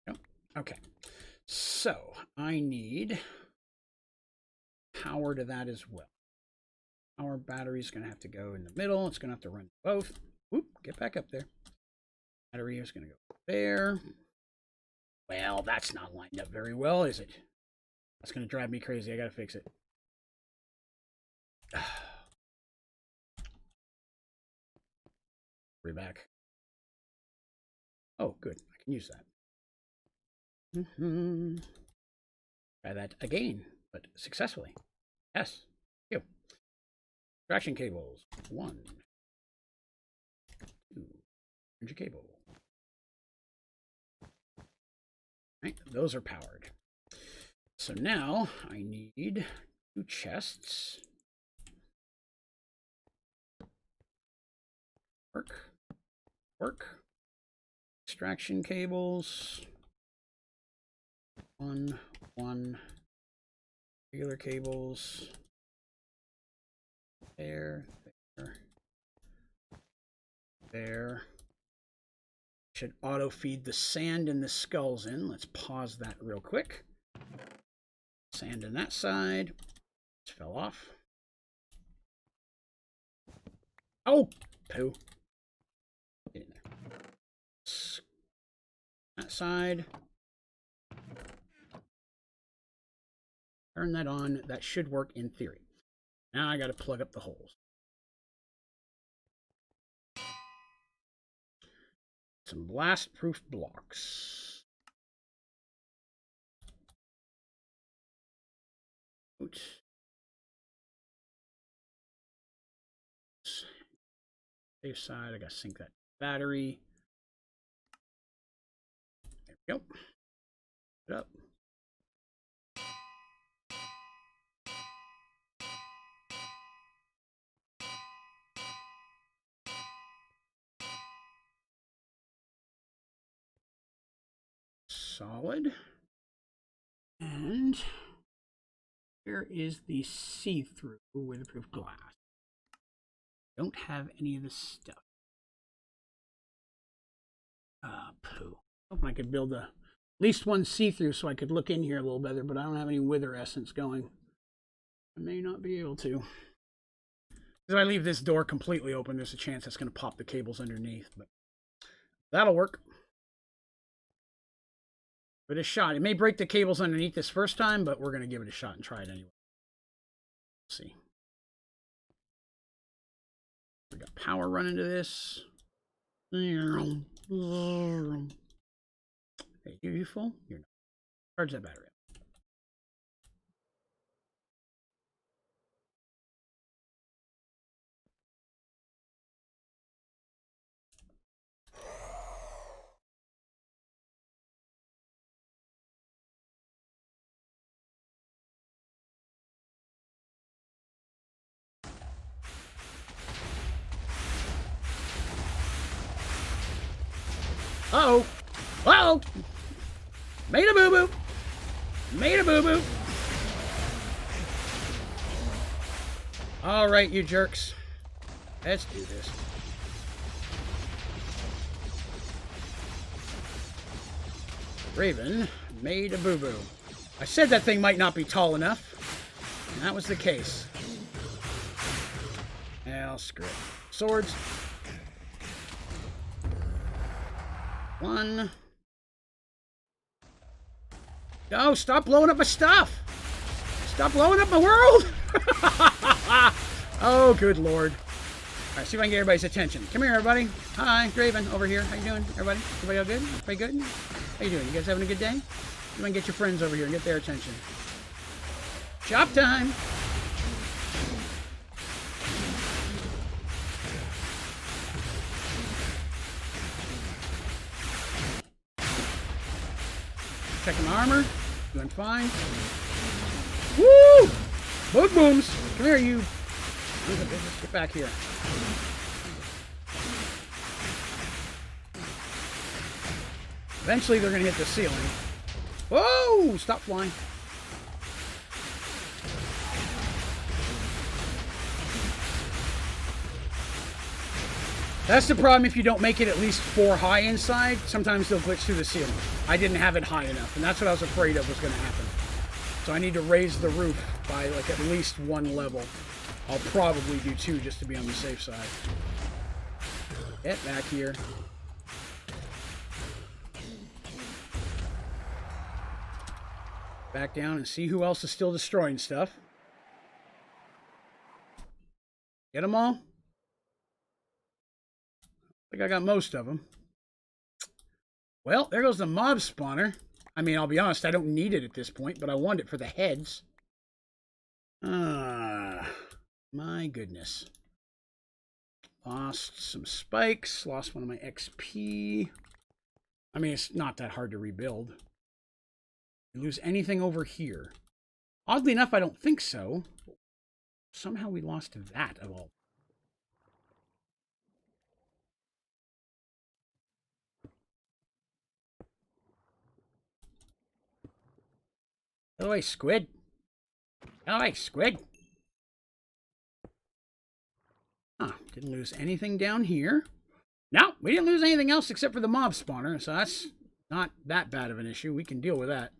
Yep. Okay. So I need power to that as well. Our battery is going to have to go in the middle. It's going to have to run both. Whoop, get back up there. Battery is going to go there. Well, that's not lined up very well, is it? That's going to drive me crazy. I got to fix it. We're back. Oh, good. I can use that. Try that again, but successfully. Yes. Thank you. Traction cables. 1, 2. Energy cable. Right, those are powered. So now I need 2 chests. Work. Extraction cables. 1. Regular cables. There. Should auto feed the sand and the skulls in. Let's pause that real quick. Sand on that side. Just fell off. Oh, poo. Get in there. That side. Turn that on. That should work in theory. Now I got to plug up the holes. Some blast-proof blocks. Oops. Safe side, I gotta sync that battery. There we go. Put it up. Solid. And here is the see-through weatherproof glass. Don't have any of this stuff. Poo. Hoping I could build at least one see-through so I could look in here a little better, but I don't have any wither essence going. I may not be able to. If I leave this door completely open, there's a chance that's going to pop the cables underneath, but that'll work. But a shot. It may break the cables underneath this first time, but we're going to give it a shot and try it anyway. Let's see. We got power running to this. Hey, you full? You're not. Charge that battery up. Uh-oh. Uh-oh. Made a boo-boo. Made a boo-boo. All right, you jerks. Let's do this. Draven made a boo-boo. I said that thing might not be tall enough, and that was the case. Well, screw it. Swords. One. No, stop blowing up my stuff. Stop blowing up my world. Oh, good lord. All right, see if I can get everybody's attention. Come here, everybody. Hi, Draven, over here. How you doing, everybody? Everybody all good? Everybody good? How you doing? You guys having a good day? See if I can get your friends over here and get their attention. Shop time. Checking my armor. Doing fine. Woo! Boom booms. Come here, you. Get back here. Eventually, they're going to hit the ceiling. Whoa! Stop flying. That's the problem if you don't make it at least 4 high inside. Sometimes they'll glitch through the ceiling. I didn't have it high enough, and that's what I was afraid of was going to happen. So I need to raise the roof by like at least 1 level. I'll probably do 2 just to be on the safe side. Get back here. Back down and see who else is still destroying stuff. Get them all? I think I got most of them. Well, there goes the mob spawner. I mean, I'll be honest, I don't need it at this point, but I want it for the heads. My goodness. Lost some spikes. Lost one of my XP. I mean, it's not that hard to rebuild. You lose anything over here? Oddly enough, I don't think so. Somehow we lost that of all. Get away, squid. Get away, squid. Huh, didn't lose anything down here. No, we didn't lose anything else except for the mob spawner, so that's not that bad of an issue. We can deal with that.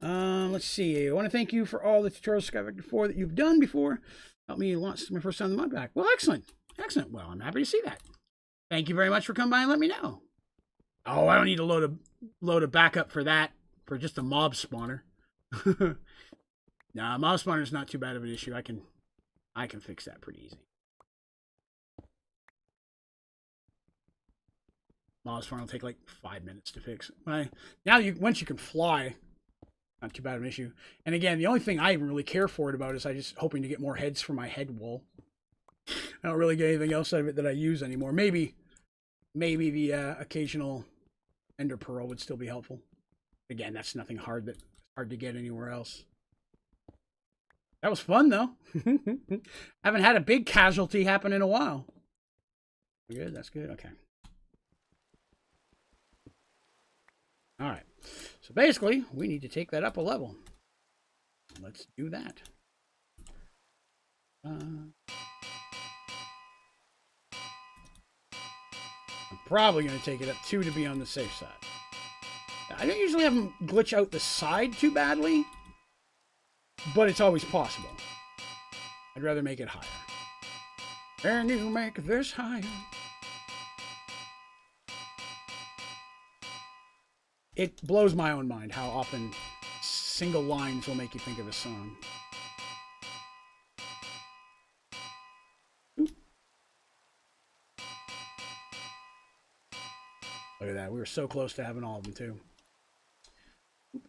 Let's see. I want to thank you for all the tutorials Sky Vector 4 that you've done before. Helped me launch my first time on the mod pack. Well, excellent. Excellent. Well, I'm happy to see that. Thank you very much for coming by and let me know. Oh, I don't need to load a backup for that, for just a mob spawner. Nah, mob spawner is not too bad of an issue. I can fix that pretty easy. Mob spawner will take like 5 minutes to fix. Once you can fly, not too bad of an issue. And again, the only thing I even really care for it about is I just hoping to get more heads for my head wool. I don't really get anything else out of it that I use anymore. Maybe the occasional ender pearl would still be helpful. Again, that's nothing hard to get anywhere else. That was fun though. Haven't had a big casualty happen in a while. Good, that's good. Okay. All right. So basically, we need to take that up a level. Let's do that. I'm probably going to take it up 2 to be on the safe side. I don't usually have them glitch out the side too badly, but it's always possible. I'd rather make it higher. Can you make this higher? It blows my own mind how often single lines will make you think of a song. Oop. Look at that. We were so close to having all of them, too. Oop.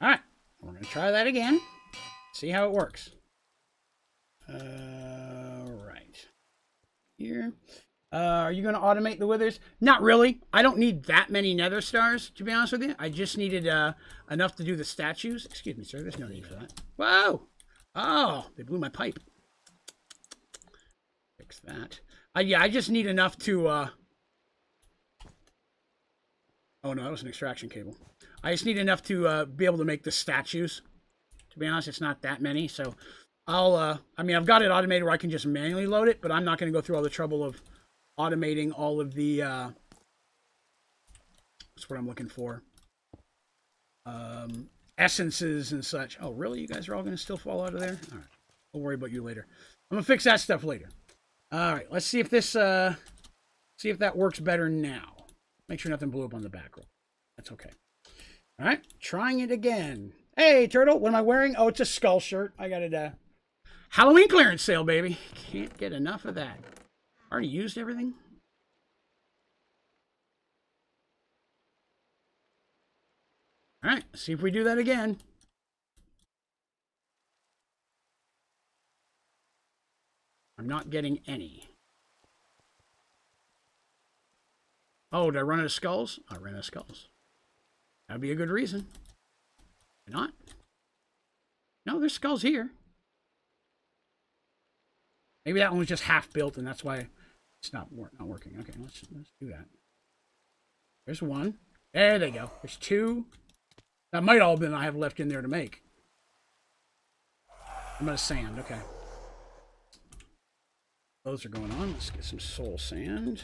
All right. We're going to try that again. See how it works. Right. Here. Are you going to automate the withers? Not really. I don't need that many nether stars, to be honest with you. I just needed enough to do the statues. Excuse me, sir. There's no need for that. Whoa! Oh, they blew my pipe. Fix that. Yeah, I just need enough to... Oh, no, that was an extraction cable. I just need enough to be able to make the statues. To be honest, it's not that many, so I'll... I've got it automated where I can just manually load it, but I'm not going to go through all the trouble of automating all of the that's what I'm looking for, essences and such. Oh really, you guys are all going to still fall out of there? All right, we'll worry about you later. I'm gonna fix that stuff later. All right, let's see if this see if that works better now. Make sure nothing blew up on the back row. That's okay. All right, trying it again. Hey turtle, what am I wearing? Oh, it's a skull shirt. I got it Halloween clearance sale, baby. Can't get enough of that. Already used everything? All right, see if we do that again. I'm not getting any. Oh, did I run out of skulls? I ran out of skulls. That'd be a good reason. Why not? No, there's skulls here. Maybe that one was just half built and that's why it's not working. Okay, let's do that. There's one. There they go. There's 2. That might all have been I have left in there to make. I'm out of sand. Okay. Those are going on. Let's get some soul sand.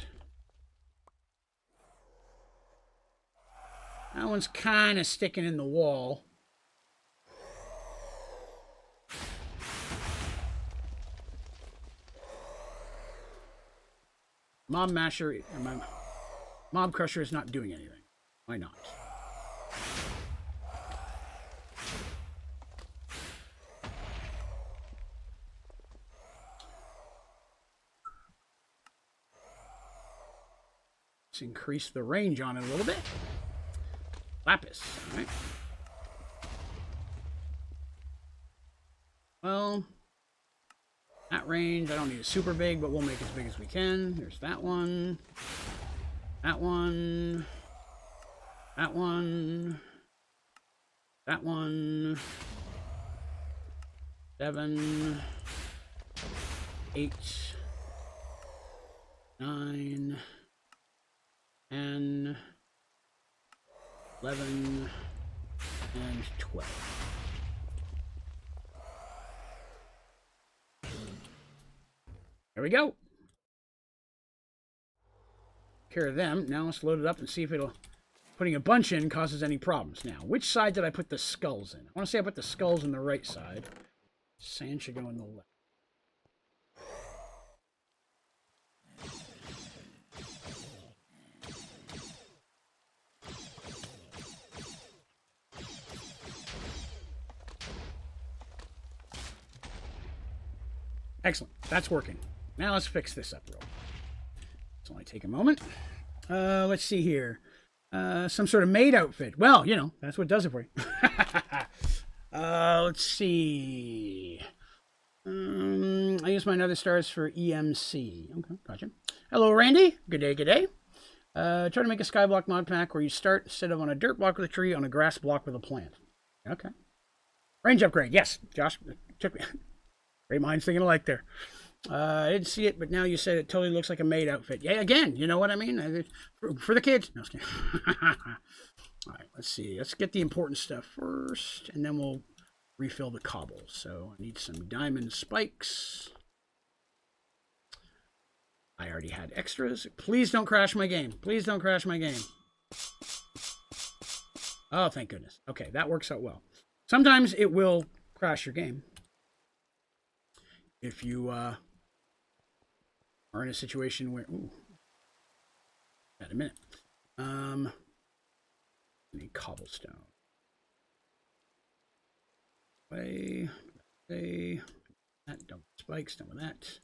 That one's kind of sticking in the wall. Mob masher, mob crusher is not doing anything. Why not? Let's increase the range on it a little bit. Lapis, all right. Well, that range, I don't need it super big, but we'll make it as big as we can. There's that one. That one. That one. That one. 7. 8. 9. 10. 11. And 12. There we go. Care of them. Now let's load it up and see if it'll putting a bunch in causes any problems. Now, which side did I put the skulls in? I want to say I put the skulls in the right side. Sand should go in the left. Excellent. That's working. Now let's fix this up real quick. It's only take a moment. Let's see here. Some sort of maid outfit. Well, you know, that's what does it for you. Let's see. I use my nether stars for EMC. Okay, gotcha. Hello, Randy. Good day, good day. Try to make a skyblock mod pack where you start instead of on a dirt block with a tree, on a grass block with a plant. Okay. Range upgrade. Yes, Josh. Took me. Great minds thinking alike there. I didn't see it, but now you said it totally looks like a maid outfit. Yeah, again, you know what I mean? For the kids. No, all right, let's see. Let's get the important stuff first, and then we'll refill the cobble. So I need some diamond spikes. I already had extras. Please don't crash my game. Please don't crash my game. Oh, thank goodness. Okay, that works out well. Sometimes it will crash your game. If you are in a situation where, ooh, wait a minute, I need cobblestone. Way, that, dump spikes, done with that.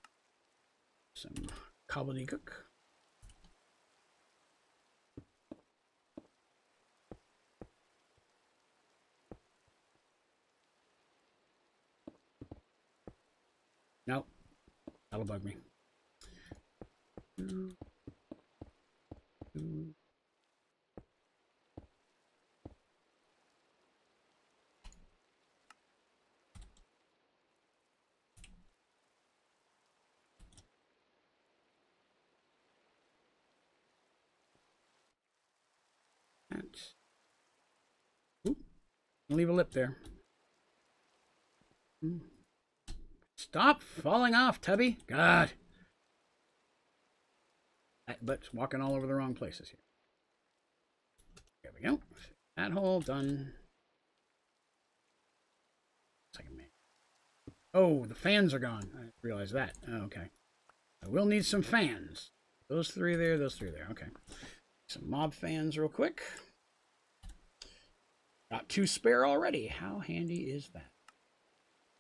Some gobbledygook. Nope, that'll bug me. Ooh, leave a lip there. Stop falling off, Tubby. God. But walking all over the wrong places here. There we go. That hole done. Second man. Oh, the fans are gone. I realized that. Oh, okay. I will need some fans. Those three there, those three there. Okay. Some mob fans real quick. Got 2 spare already. How handy is that?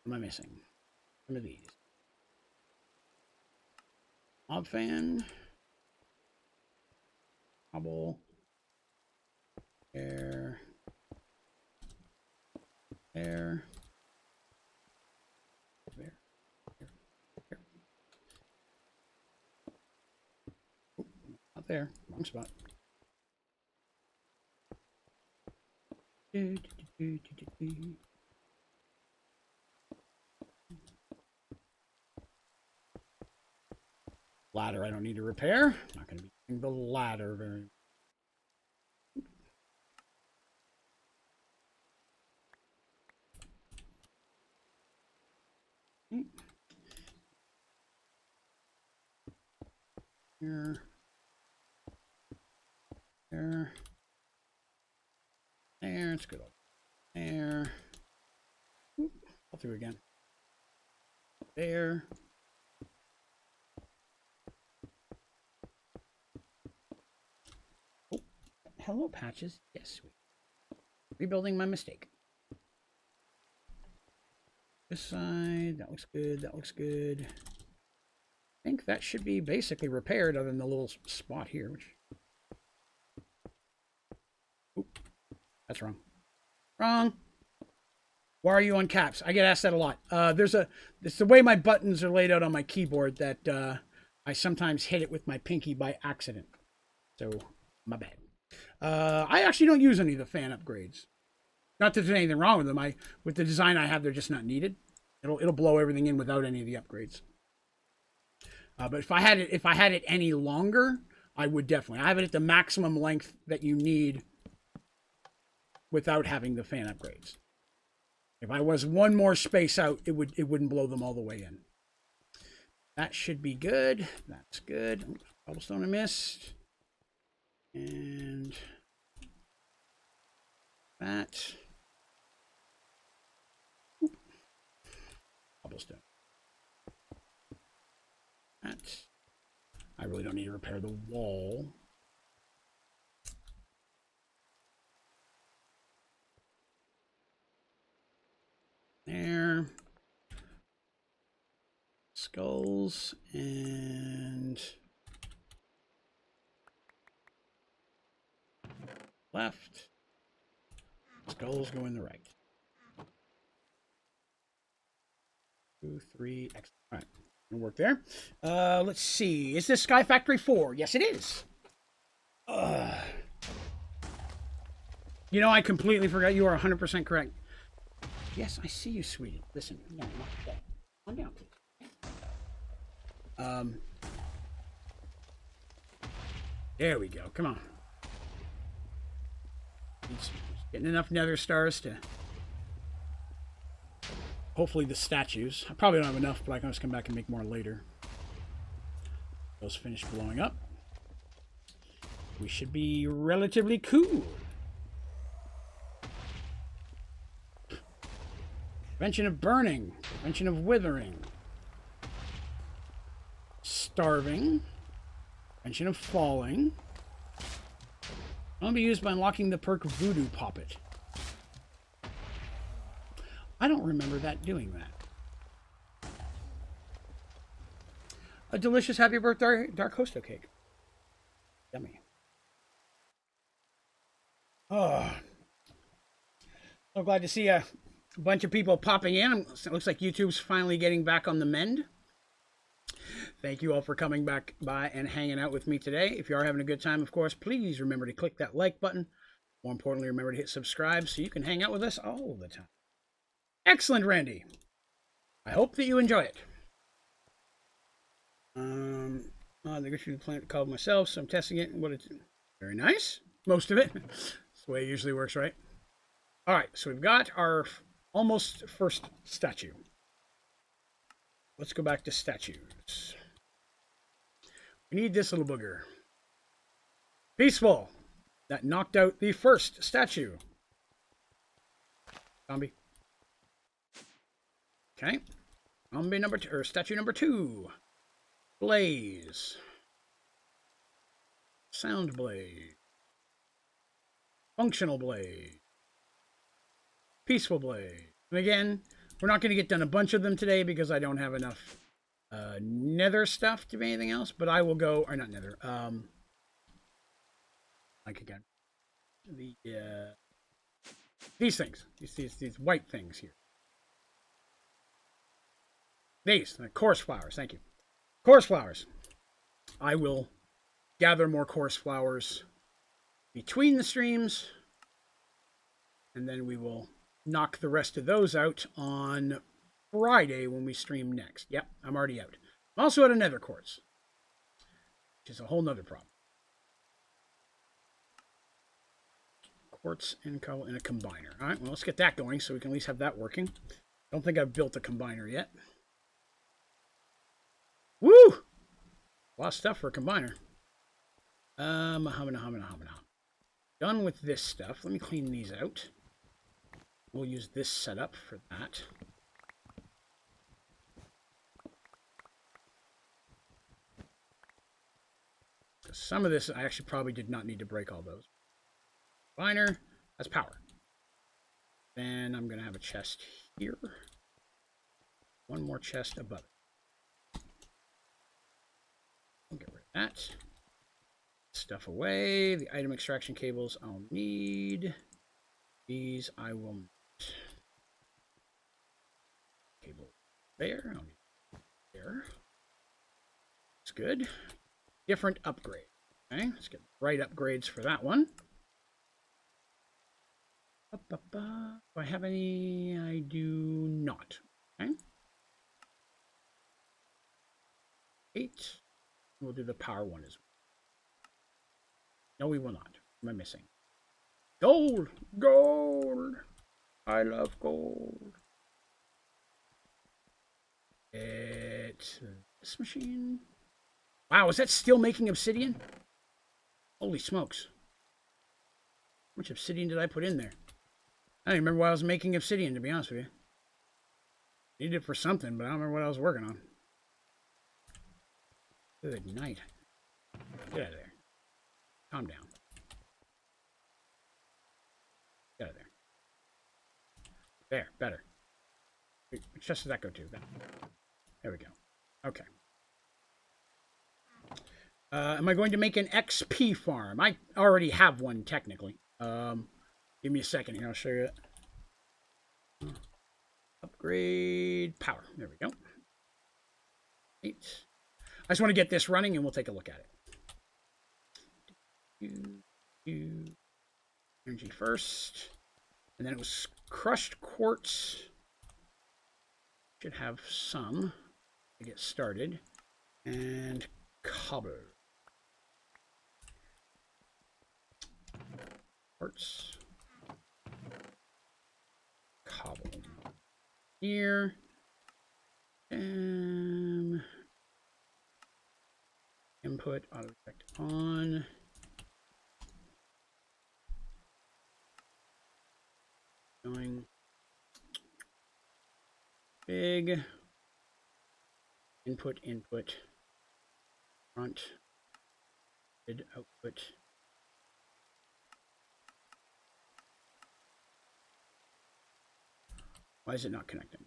What am I missing? One of these. Mob fan. Cobble. There. There. There. There. Oh, not there. Wrong spot. Ladder I don't need to repair. Not going to be using the ladder very much. Here. There. There. It's good. There. Oop, fall through again. There. Oh, hello, patches. Yes, sweet. Rebuilding my mistake. This side, that looks good. That looks good. I think that should be basically repaired other than the little spot here, which... Oop, that's wrong. Wrong. Why are you on caps? I get asked that a lot. It's the way my buttons are laid out on my keyboard that I sometimes hit it with my pinky by accident. So, my bad. I actually don't use any of the fan upgrades. Not that there's anything wrong with them. With the design I have, they're just not needed. It'll blow everything in without any of the upgrades. But if I had it any longer, I would definitely. I have it at the maximum length that you need without having the fan upgrades. If I was one more space out, it wouldn't blow them all the way in. That should be good. That's good. Oops, cobblestone I missed. And that. Cobblestone. That. I really don't need to repair the wall. There. Skulls and left. Skulls go in the right. 2, 3, excellent. All right, gonna work there. Let's see. Is this Sky Factory 4? Yes, it is. You know, I completely forgot. You are 100% correct. Yes, I see you, sweetie. Listen, no, not that. Calm down, please. There we go. Come on. It's getting enough nether stars to hopefully the statues. I probably don't have enough, but I can just come back and make more later. Those finish blowing up. We should be relatively cool. Prevention of burning. Prevention of withering. Starving. Prevention of falling. I'll be used by unlocking the perk Voodoo Poppet. I don't remember that doing that. A delicious happy birthday dark hosto cake. Yummy. Oh, so glad to see a bunch of people popping in. It looks like YouTube's finally getting back on the mend. Thank you all for coming back by and hanging out with me today. If you are having a good time, of course, please remember to click that like button. More importantly, remember to hit subscribe so you can hang out with us all the time. Excellent, Randy. I hope that you enjoy it. The Gertrude plant called myself, so I'm testing it. What it's very nice. Most of it. That's the way it usually works, right? All right, so we've got our almost first statue. Let's go back to statues. We need this little booger. Peaceful. That knocked out the first statue. Zombie. Okay. Zombie number 2, or statue number 2. Blaze. Sound blade. Functional blade. Peaceful blade. And again, we're not going to get done a bunch of them today because I don't have enough nether stuff to be anything else, but I will go, or not nether, like again, these things, these white things here. These, the chorus flowers, thank you. Chorus flowers. I will gather more chorus flowers between the streams, and then we will knock the rest of those out on Friday when we stream next. Yep, I'm already out. I'm also out of nether quartz, which is a whole nother problem. Quartz and coal and a combiner. All right, well, let's get that going so we can at least have that working. Don't think I've built a combiner yet. Woo! A lot of stuff for a combiner. Done with this stuff. Let me clean these out. We'll use this setup for that. Some of this, I actually probably did not need to break all those. Combiner, that's power. Then I'm going to have a chest here. One more chest above it. I'll get rid of that. Stuff away. The item extraction cables I'll need. These I will not. Cable there. I'll need there. That's good. Different upgrade. Okay, let's get the right upgrades for that one. Do I have any? I do not. Okay. 8. We'll do the power one as well. No, we will not. What am I missing? Gold! Gold! I love gold. It's this machine. Wow, is that still making obsidian? Holy smokes. How much obsidian did I put in there? I don't even remember why I was making obsidian, to be honest with you. Needed it for something, but I don't remember what I was working on. Good night. Get out of there. Calm down. Get out of there. There, better. Which chest does that go to? There we go. Okay. Am I going to make an XP farm? I already have one, technically. Give me a second here. I'll show you that. Upgrade power. There we go. 8. I just want to get this running, and we'll take a look at it. Energy first. And then it was crushed quartz. Should have some to get started. And copper. Quartz. Cobble. Here. And input auto effect on. Going big. Input, front, mid, output. Why is it not connecting?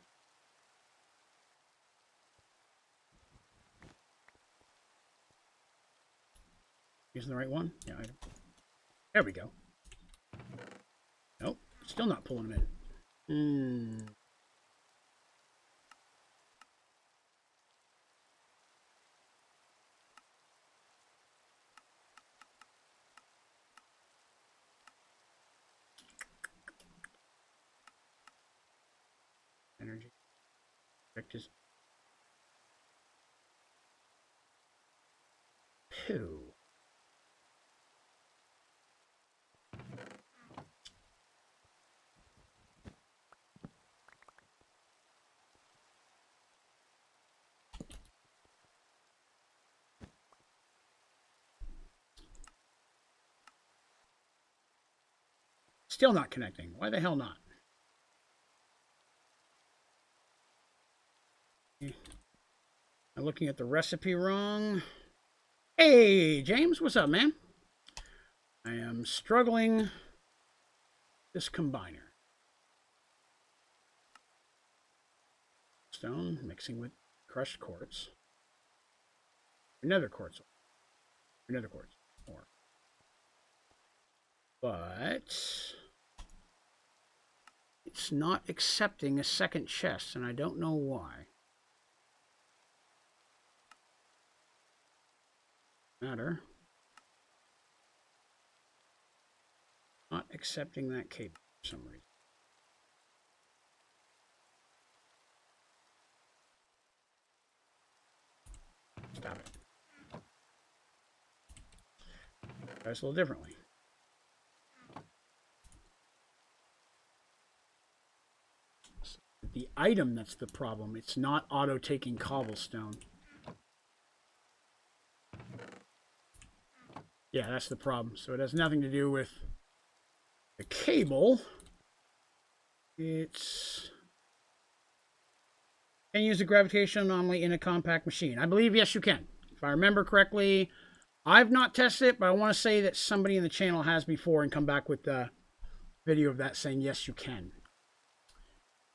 Using the right one? Yeah. There we go. Nope. Still not pulling them in. Energy. Vectors. Poo. Still not connecting. Why the hell not? I'm looking at the recipe wrong. Hey, James, what's up, man? I am struggling this combiner. Stone mixing with crushed quartz. Another quartz. Another quartz ore. But it's not accepting a second chest, and I don't know why. Matter. Not accepting that cable for some reason. Stop it. Try this a little differently. The item that's the problem. It's not auto-taking cobblestone. Yeah, that's the problem. So it has nothing to do with the cable. It's... Can you use a gravitational anomaly in a compact machine? I believe yes, you can. If I remember correctly, I've not tested it, but I want to say that somebody in the channel has before and come back with the video of that saying yes, you can.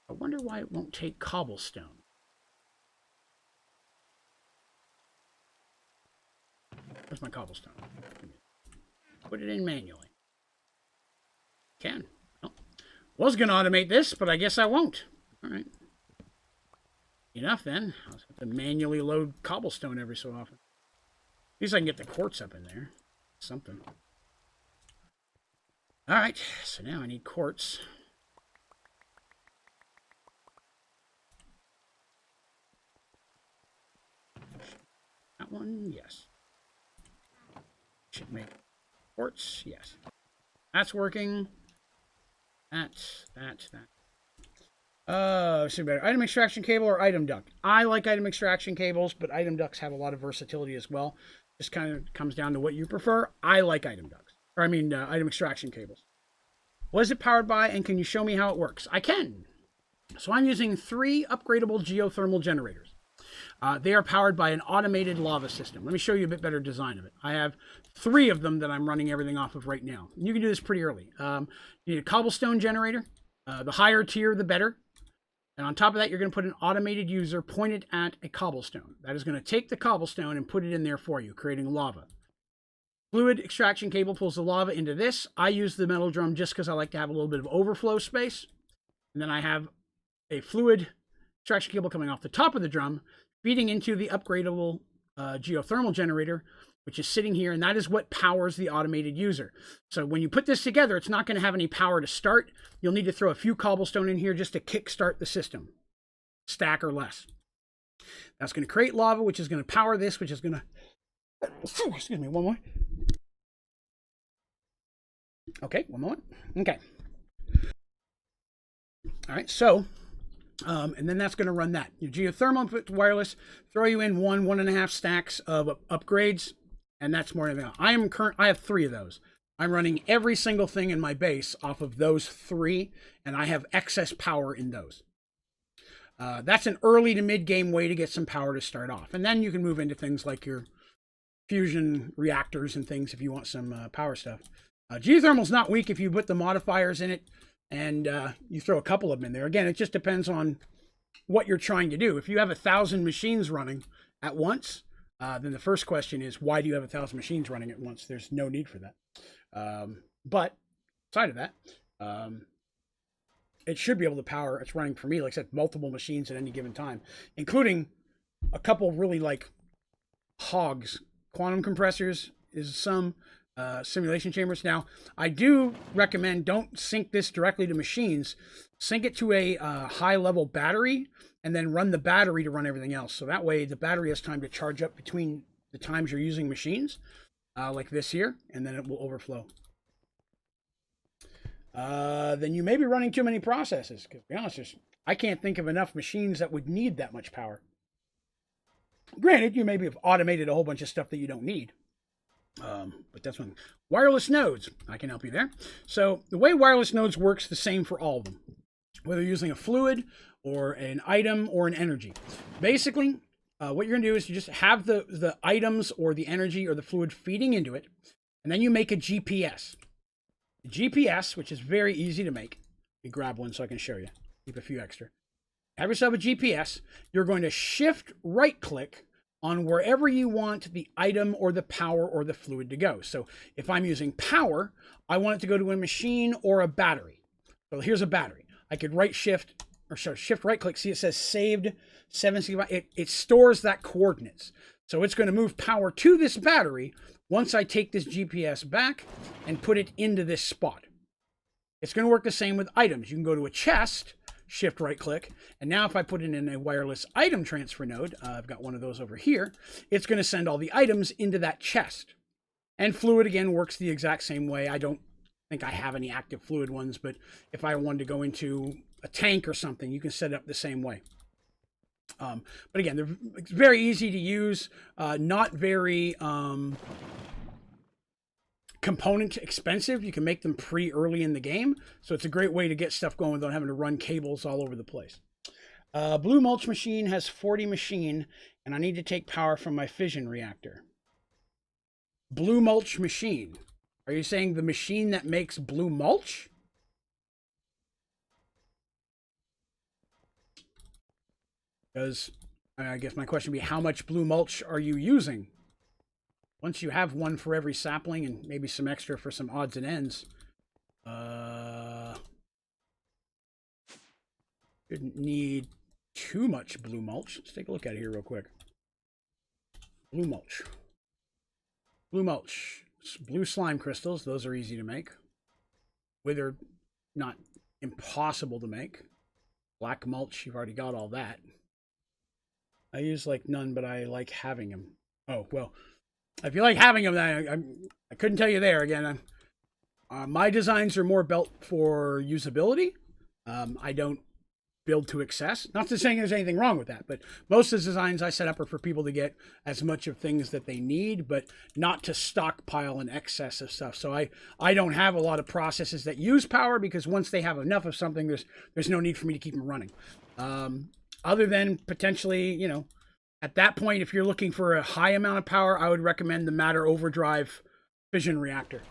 I wonder why it won't take cobblestone. Where's my cobblestone? Put it in manually. Can. Well, was going to automate this, but I guess I won't. All right. Enough then. I'll have to manually load cobblestone every so often. At least I can get the quartz up in there. Something. All right. So now I need quartz. That one, yes. Should make quartz, yes. That's working. That. So better. Item extraction cable or item duct? I like item extraction cables, but item ducts have a lot of versatility as well. Just kind of comes down to what you prefer. I like item ducts. Or I mean, item extraction cables. What is it powered by, and can you show me how it works? I can. So I'm using 3 upgradable geothermal generators. They are powered by an automated lava system. Let me show you a bit better design of it. I have 3 of them that I'm running everything off of right now. You can do this pretty early. You need a cobblestone generator. The higher tier, the better. And on top of that, you're going to put an automated user pointed at a cobblestone. That is going to take the cobblestone and put it in there for you, creating lava. Fluid extraction cable pulls the lava into this. I use the metal drum just because I like to have a little bit of overflow space. And then I have a fluid extraction cable coming off the top of the drum, feeding into the upgradable geothermal generator, which is sitting here, and that is what powers the automated user. So when you put this together, it's not going to have any power to start. You'll need to throw a few cobblestone in here just to kickstart the system, stack or less. That's going to create lava, which is going to power this, which is going to... Excuse me, one more. Okay, one moment. Okay. All right, so... and then that's going to run that. Your geothermal wireless, throw you in 1.5 stacks of upgrades, and that's more than enough. I have 3 of those. I'm running every single thing in my base off of those 3, and I have excess power in those. That's an early to mid-game way to get some power to start off. And then you can move into things like your fusion reactors and things if you want some power stuff. Geothermal's not weak if you put the modifiers in it, and you throw a couple of them in there. Again, it just depends on what you're trying to do. If you have 1,000 machines running at once, then the first question is, why do you have 1,000 machines running at once? There's no need for that. But aside of that, it should be able to power. It's running, for me, like I said, multiple machines at any given time, including a couple really like hogs. Quantum compressors is some. Simulation chambers. Now, I do recommend don't sync this directly to machines. Sync it to a high-level battery, and then run the battery to run everything else. So that way, the battery has time to charge up between the times you're using machines, like this here, and then it will overflow. Then you may be running too many processes. Because to be honest, I can't think of enough machines that would need that much power. Granted, you maybe have automated a whole bunch of stuff that you don't need. But that's one. Wireless nodes. I can help you there. So the way wireless nodes works the same for all of them, whether you're using a fluid or an item or an energy. Basically, what you're going to do is you just have the items or the energy or the fluid feeding into it, and then you make a GPS. A GPS, which is very easy to make. Let me grab one so I can show you. Keep a few extra. Have yourself a GPS. You're going to shift right-click on wherever you want the item or the power or the fluid to go. So if I'm using power, I want it to go to a machine or a battery. So here's a battery. I could shift right click. See, it says saved 765. It stores that coordinates. So it's going to move power to this battery once I take this GPS back and put it into this spot. It's going to work the same with items. You can go to a chest, shift right click, and now if I put it in a wireless item transfer node, I've got one of those over here, it's going to send all the items into that chest. And fluid again works the exact same way. I don't think I have any active fluid ones, but if I wanted to go into a tank or something, you can set it up the same way. But again, it's very easy to use, not very component expensive. You can make them pretty early in the game, so it's a great way to get stuff going without having to run cables all over the place. Blue mulch machine has 40 machine, and I need to take power from my fission reactor. Blue mulch machine. Are you saying the machine that makes blue mulch? Because I guess my question would be, how much blue mulch are you using? Once you have one for every sapling and maybe some extra for some odds and ends, didn't need too much blue mulch. Let's take a look at it here real quick. Blue mulch. Blue mulch. Blue slime crystals. Those are easy to make. Withered, not impossible to make. Black mulch, you've already got all that. I use like none, but I like having them. Oh, well. If you like having them, I couldn't tell you there. Again, my designs are more built for usability. I don't build to excess. Not to saying there's anything wrong with that, but most of the designs I set up are for people to get as much of things that they need, but not to stockpile an excess of stuff. So I don't have a lot of processes that use power, because once they have enough of something, there's no need for me to keep them running. Other than potentially, you know, at that point, if you're looking for a high amount of power, I would recommend the Matter Overdrive fission reactor.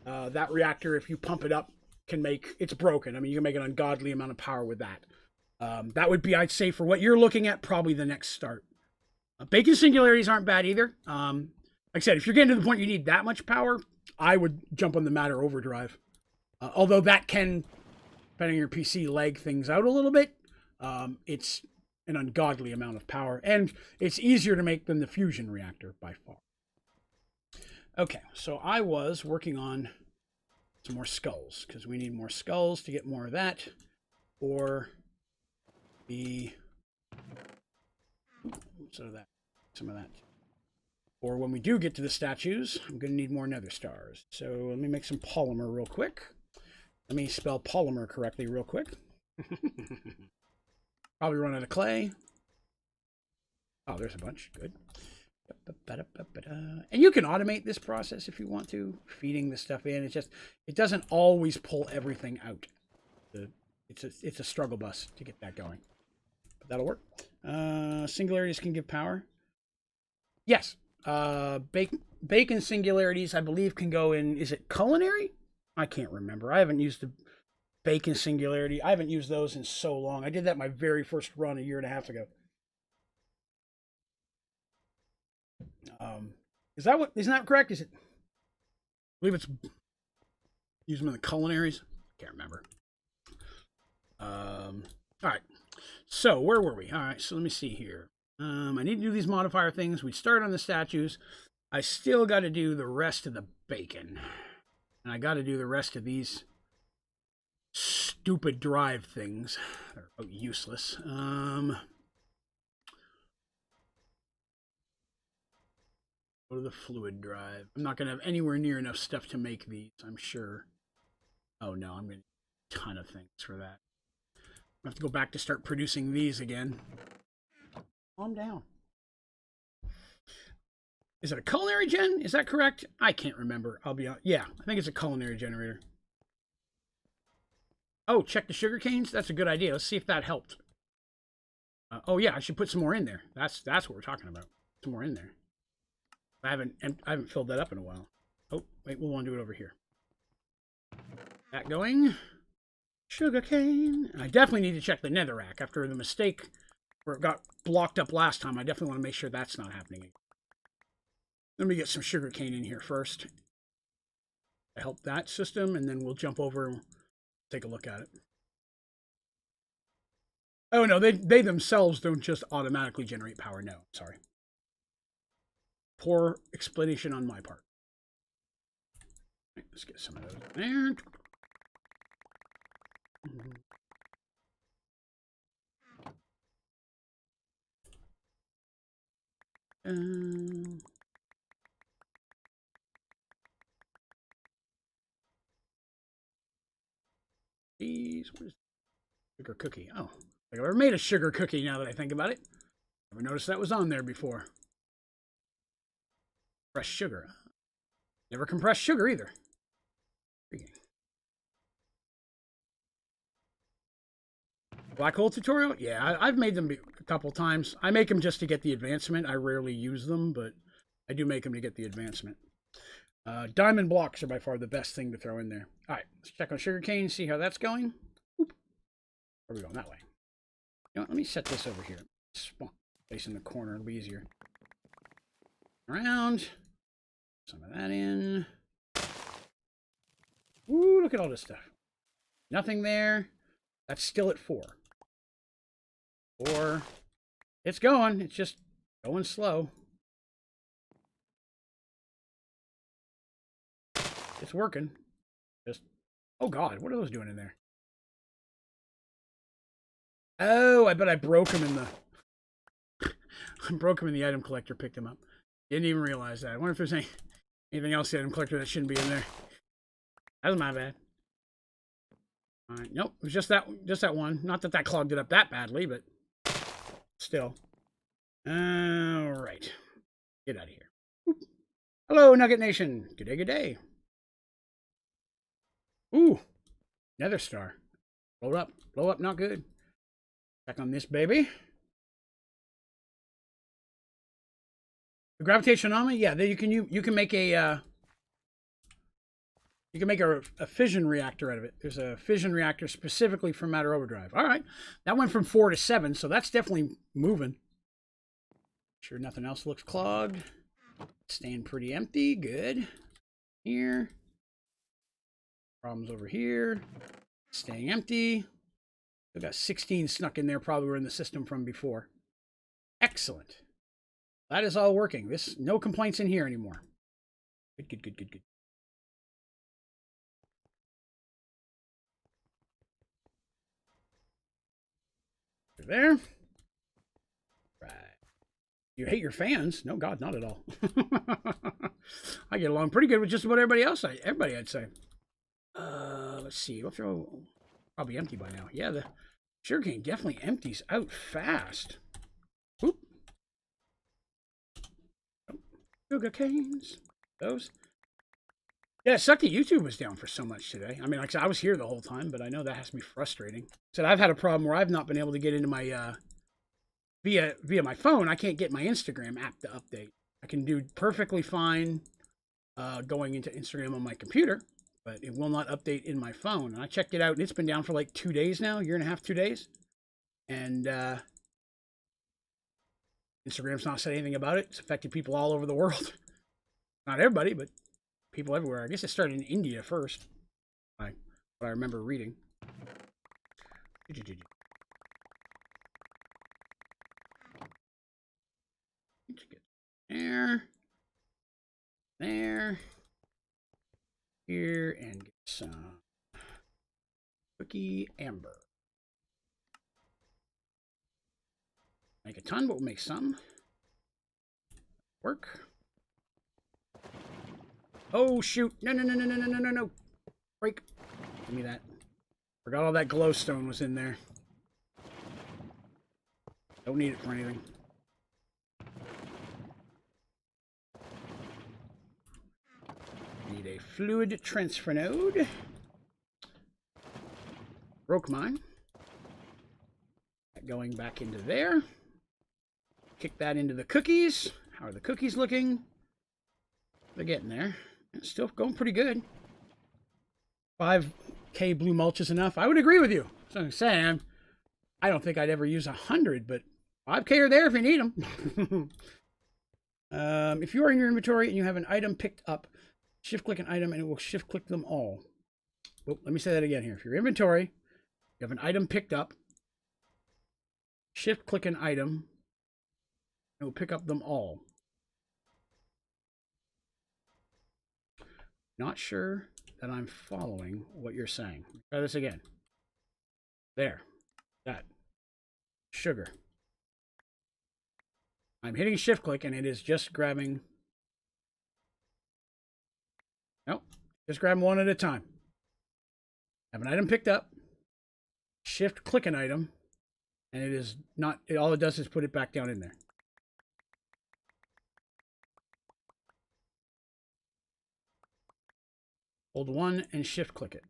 That reactor, if you pump it up, it's broken. I mean, you can make an ungodly amount of power with that. That would be, I'd say, for what you're looking at, probably the next start. Bacon singularities aren't bad either. Like I said, if you're getting to the point you need that much power, I would jump on the Matter Overdrive. Although that can, depending on your PC, lag things out a little bit. It's an ungodly amount of power, and it's easier to make than the fusion reactor by far. Okay, so I was working on some more skulls, because we need more skulls to get more of that, or some of that. Or when we do get to the statues, I'm going to need more nether stars. So let me make some polymer real quick. Let me spell polymer correctly real quick. Probably run out of clay. Oh, there's a bunch. Good. And you can automate this process if you want to, feeding the stuff in. It doesn't always pull everything out. It's a struggle bus to get that going. But that'll work. Singularities can give power. Yes. Bacon singularities, I believe, can go in, is it culinary? I can't remember. I haven't used the Bacon singularity. I haven't used those in so long. I did that my very first run 1.5 years ago. Isn't that correct? Is it? I believe it's use them in the culinaries. Can't remember. All right. So where were we? All right. So let me see here. I need to do these modifier things. We start on the statues. I still got to do the rest of the bacon, and I got to do the rest of these stupid drive things. They're useless. Go to the fluid drive. I'm not going to have anywhere near enough stuff to make these, I'm sure. Oh no, I'm going to need a ton of things for that. I have to go back to start producing these again. Calm down. Is it a culinary gen? Is that correct? I can't remember. I'll be honest. Yeah, I think it's a culinary generator. Oh, check the sugar canes? That's a good idea. Let's see if that helped. Oh yeah, I should put some more in there. That's what we're talking about. Some more in there. I haven't filled that up in a while. Oh, wait, we'll want to do it over here. That going. Sugar cane. I definitely need to check the netherrack after the mistake where it got blocked up last time. I definitely want to make sure that's not happening again. Let me get some sugar cane in here first to help that system, and then we'll jump over and take a look at it. Oh no, they themselves don't just automatically generate power. No, sorry. Poor explanation on my part. Right, let's get some of those there. These, what is sugar cookie? Oh, I've never made a sugar cookie now that I think about it. Never noticed that was on there before. Compressed sugar. Never compressed sugar either. Black hole tutorial? Yeah, I've made them a couple times. I make them just to get the advancement. I rarely use them, but I do make them to get the advancement. Diamond blocks are by far the best thing to throw in there. All right, let's check on sugarcane, see how that's going. Oop. Where are we going? That way. You know what, let me set this over here. Spawn place in the corner, it'll be easier. Around. Some of that in. Ooh, look at all this stuff. Nothing there. That's still at 4. 4. It's going. It's just going slow. It's working. Just, oh God, what are those doing in there? Oh, I bet I broke them in the... I broke them in the item collector, picked them up. Didn't even realize that. I wonder if there's anything else in the item collector that shouldn't be in there. That's my bad. Nope, it was just that one. Not that clogged it up that badly, but still. All right. Get out of here. Oop. Hello, Nugget Nation. Good day, good day. Ooh, Nether Star. Blow up, not good. Check on this baby. The gravitational anomaly, yeah, you can make a fission reactor out of it. There's a fission reactor specifically for matter overdrive. All right, that went from 4 to 7, so that's definitely moving. Sure, nothing else looks clogged. Staying pretty empty. Good. Here. Problems over here. Staying empty. We've got 16 snuck in there, probably were in the system from before. Excellent. That is all working. No complaints in here anymore. Good. There. Right. You hate your fans? No, God, not at all. I get along pretty good with just about everybody else. Everybody, I'd say. Let's see. We'll throw... Probably empty by now. Yeah, the sugarcane definitely empties out fast. Whoop. Sugar canes. Those. Yeah, it sucked that YouTube was down for so much today. I mean, like I said, I was here the whole time, but I know that has to be frustrating. So I've had a problem where I've not been able to get into my via my phone. I can't get my Instagram app to update. I can do perfectly fine going into Instagram on my computer, but it will not update in my phone. And I checked it out, and it's been down for like 2 days now, year and a half, 2 days. And Instagram's not said anything about it. It's affected people all over the world. Not everybody, but people everywhere. I guess it started in India first. What I remember reading. There. Here, and get some cookie amber. Make a ton, but we'll make some. Work. Oh, shoot. No. Break. Give me that. Forgot all that glowstone was in there. Don't need it for anything. Need a fluid transfer node. Broke mine. Going back into there. Kick that into the cookies. How are the cookies looking? They're getting there. It's still going pretty good. 5K blue mulch is enough. I would agree with you. So I'm saying, I don't think I'd ever use 100, but 5K are there if you need them. If you are in your inventory and you have an item picked up, shift-click an item and it will shift-click them all. Oh, let me say that again here. If your inventory, you have an item picked up, shift-click an item, and it will pick up them all. Not sure that I'm following what you're saying. Try this again. There. That. Sugar. I'm hitting shift-click and it is just grabbing... Nope. Just grab one at a time. Have an item picked up. Shift-click an item. And it is not... all it does is put it back down in there. Hold one and shift-click it.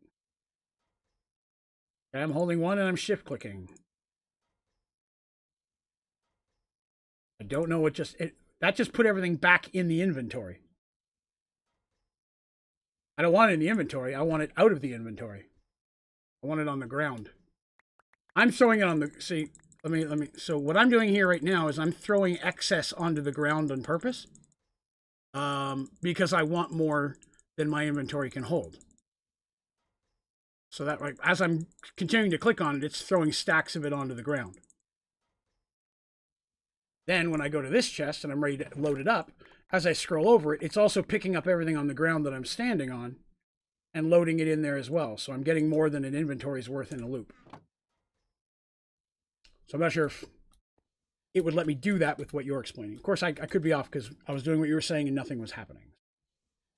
Okay, I'm holding one and I'm shift-clicking. I don't know what that just put everything back in the inventory. I don't want it in the inventory. I want it out of the inventory. I want it on the ground. I'm throwing it on the... See, let me... So what I'm doing here right now is I'm throwing excess onto the ground on purpose. Because I want more than my inventory can hold. So that, like, as I'm continuing to click on it, it's throwing stacks of it onto the ground. Then when I go to this chest and I'm ready to load it up, as I scroll over it, it's also picking up everything on the ground that I'm standing on and loading it in there as well. So I'm getting more than an inventory's worth in a loop. So I'm not sure if it would let me do that with what you're explaining. Of course, I could be off because I was doing what you were saying and nothing was happening.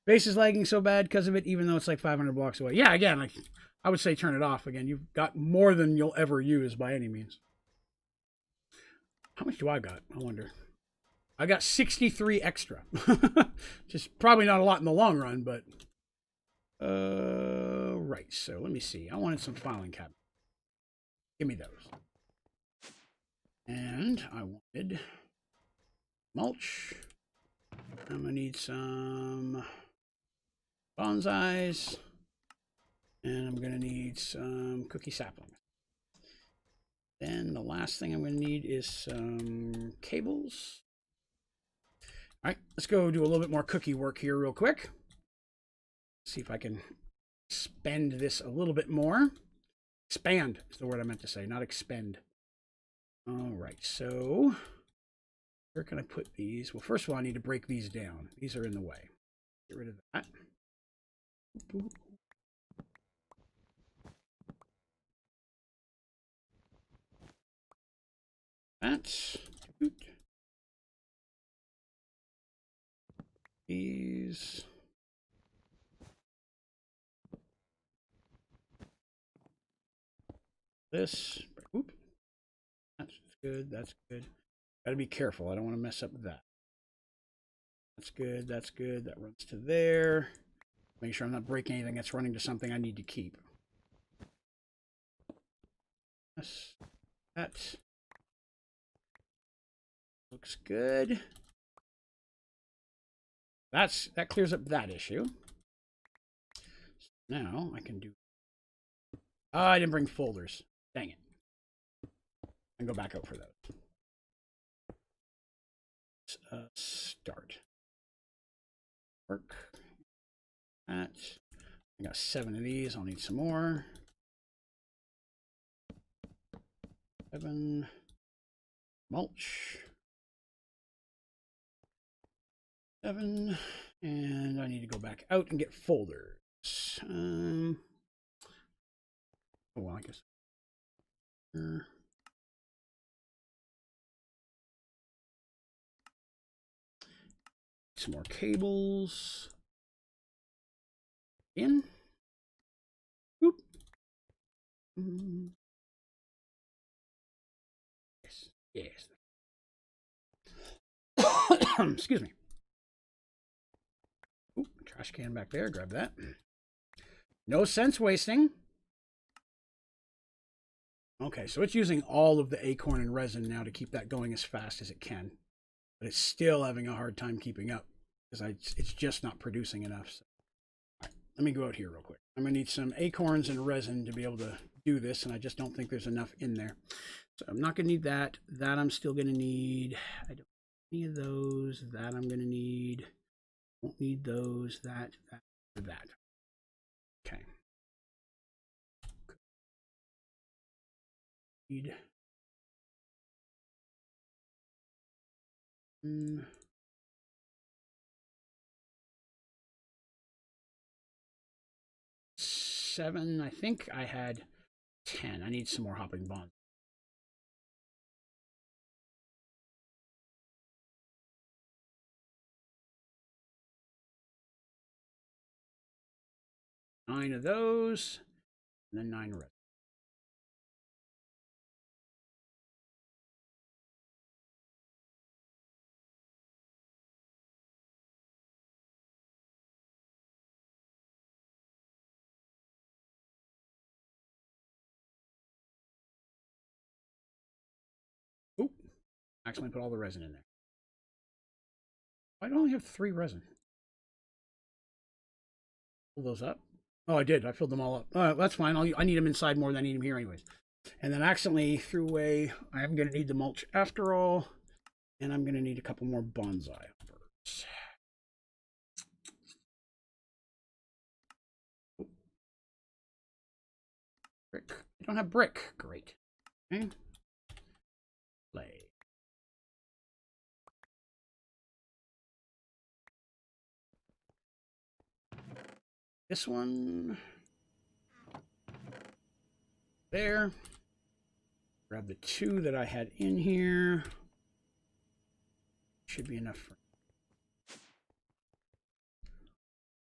Base is lagging so bad because of it, even though it's like 500 blocks away. Yeah, again, I would say turn it off again. You've got more than you'll ever use by any means. How much do I got? I wonder. I got 63 extra. Just probably not a lot in the long run, but right. So let me see. I wanted some filing cabinets. Give me those. And I wanted mulch. I'm gonna need some bonsais, and I'm gonna need some cookie saplings. Then the last thing I'm gonna need is some cables. All right, let's go do a little bit more cookie work here real quick. See if I can spend this a little bit more. Expand is the word I meant to say, not expend. All right, so where can I put these? Well, first of all, I need to break these down. These are in the way. Get rid of that. That. These. This. Oop. That's good. That's good. Got to be careful. I don't want to mess up that. That's good. That's good. That runs to there. Make sure I'm not breaking anything that's running to something I need to keep. Yes. That looks good. That clears up that issue. So now I can do. Oh, I didn't bring folders. Dang it. And go back out for those. Start. Work. That. I got 7 of these. I'll need some more. 7. Mulch. 7. And I need to go back out and get folders. Oh, well, I guess. Some more cables. In. Boop. Yes. Yes. Excuse me. Ooh, trash can back there. Grab that. No sense wasting. Okay, so it's using all of the acorn and resin now to keep that going as fast as it can. But it's still having a hard time keeping up because it's just not producing enough. So. All right, let me go out here real quick. I'm going to need some acorns and resin to be able to do this, and I just don't think there's enough in there. So I'm not going to need that. That I'm still going to need. I don't need any of those. That I'm going to need. Won't need those. That. Okay. Need. 7. I think I had 10. I need some more hopping bonds. Nine of those, and then 9 red. Oop, accidentally put all the resin in there. Why do I only have 3 resin? Pull those up. Oh, I did. I filled them all up. That's fine. I need them inside more than I need them here anyways. And then accidentally threw away. I am going to need the mulch after all. And I'm going to need a couple more bonsai first. Brick. I don't have brick. Great. Okay. Play. This one. There. Grab the 2 that I had in here. Should be enough for.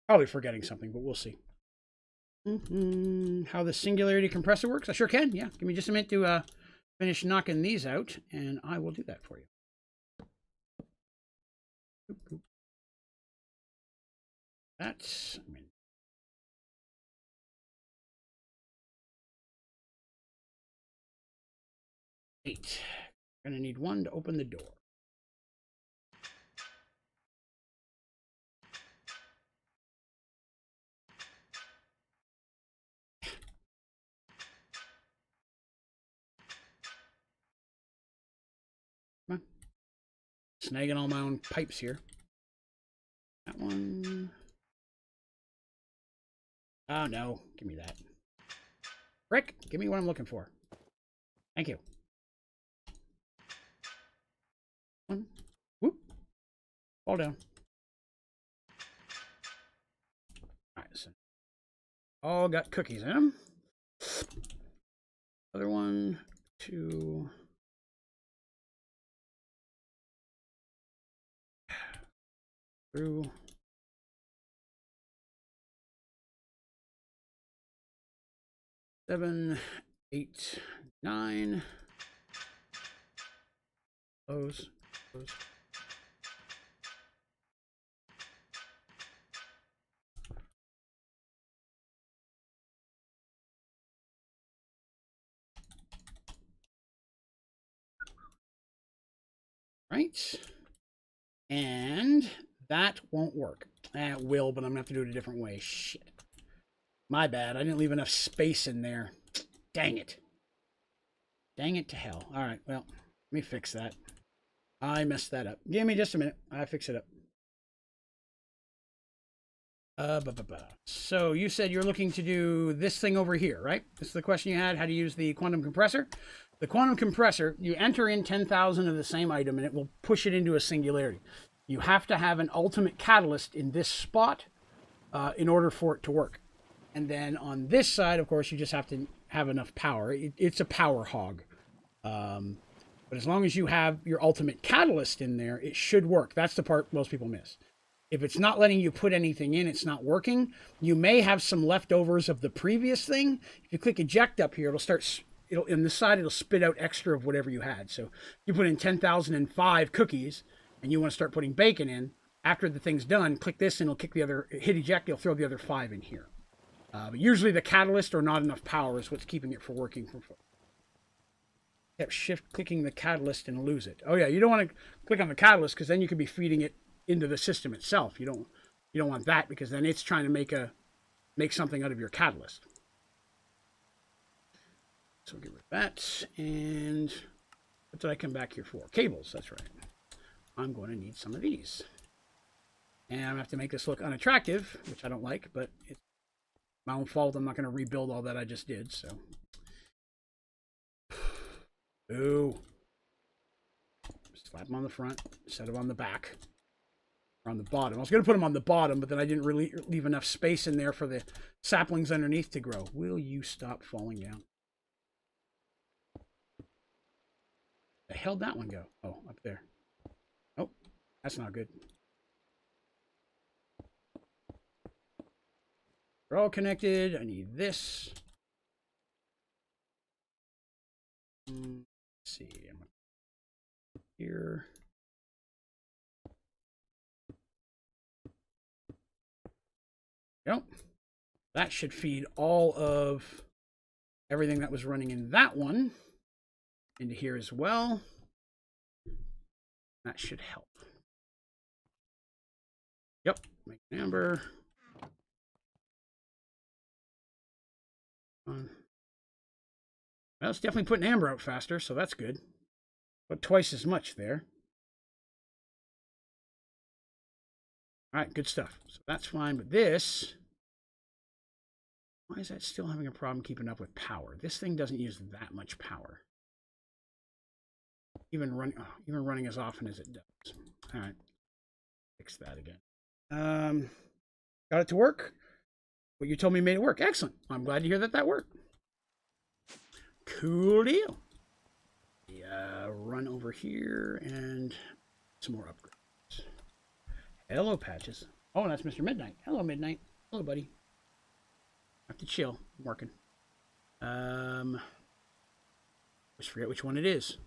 Probably forgetting something, but we'll see. How the Singularity compressor works? I sure can. Yeah, give me just a minute to finish knocking these out, and I will do that for you. That's... 8. Gonna need 1 to open the door. Come on. Snagging all my own pipes here. That one. Oh no, give me that. Frick, give me what I'm looking for. Thank you. One. Whoop. Fall down. Alright, so all got cookies in them. Other 1, 2. Through. 7, 8, 9. Close. Right. And that won't work. It will, but I'm going to have to do it a different way. Shit. My bad. I didn't leave enough space in there. Dang it. Dang it to hell. All right, well, let me fix that. I messed that up. Give me just a minute. I fix it up. So you said you're looking to do this thing over here, right? This is the question you had, how to use the quantum compressor. The quantum compressor, you enter in 10,000 of the same item and it will push it into a singularity. You have to have an ultimate catalyst in this spot in order for it to work. And then on this side, of course, you just have to have enough power. It's a power hog. But as long as you have your ultimate catalyst in there, it should work. That's the part most people miss. If it's not letting you put anything in, it's not working. You may have some leftovers of the previous thing. If you click eject up here, it'll in the side, it'll spit out extra of whatever you had. So you put in 10,005 cookies and you want to start putting bacon in. After the thing's done, click this and it'll kick the other, hit eject, it'll throw the other 5 in here. But usually the catalyst or not enough power is what's keeping it from working. Yep, shift clicking the catalyst and lose it. Oh yeah, you don't want to click on the catalyst because then you could be feeding it into the system itself. You don't want that because then it's trying to make something out of your catalyst. So get rid of that. And what did I come back here for? Cables, that's right. I'm going to need some of these. And I'm going to have to make this look unattractive, which I don't like, but it's my own fault. I'm not going to rebuild all that I just did, so. Ooh. Slap them on the front, set them on the back. Or on the bottom. I was going to put them on the bottom, but then I didn't really leave enough space in there for the saplings underneath to grow. Will you stop falling down? The hell did that one go? Oh, up there. Oh, that's not good. They're all connected. I need this. Let's see. Here. Yep. That should feed all of everything that was running in that one into here as well. That should help. Yep. Make an amber. Well, it's definitely putting amber out faster, so that's good. But twice as much there. All right, good stuff. So that's fine, but this, why is that still having a problem keeping up with power? This thing doesn't use that much power. Even running as often as it does. All right, fix that again. Got it to work? What you told me made it work. Excellent. I'm glad to hear that that worked. Cool deal. Yeah, run over here and some more upgrades. Hello, Patches. Oh, that's Mr. Midnight. Hello, Midnight. Hello, buddy. Have to chill. I'm working. Just forget which one it is.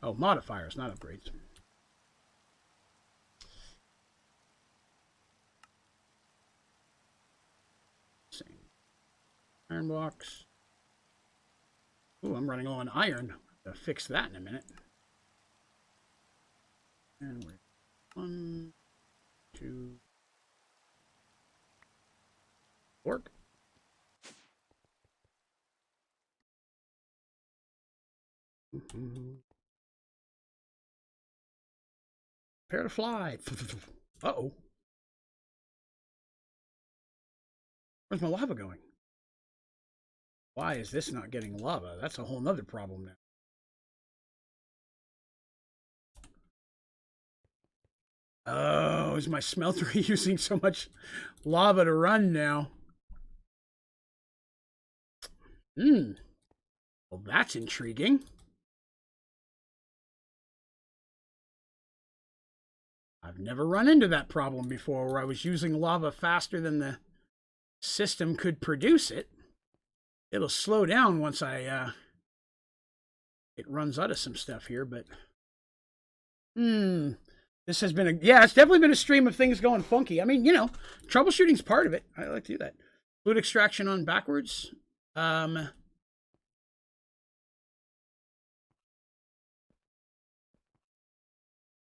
Oh, modifiers, not upgrades. Same. Iron box. Ooh, I'm running low on iron. I'll fix that in a minute. And we're 1, 2, work. Prepare to fly. Uh-oh. Where's my lava going? Why is this not getting lava? That's a whole nother problem now. Oh, is my smeltery using so much lava to run now? Well, that's intriguing. I've never run into that problem before where I was using lava faster than the system could produce it. It'll slow down once it runs out of some stuff here, but this has been yeah, it's definitely been a stream of things going funky. I mean, you know, troubleshooting's part of it. I like to do that. Fluid extraction on backwards.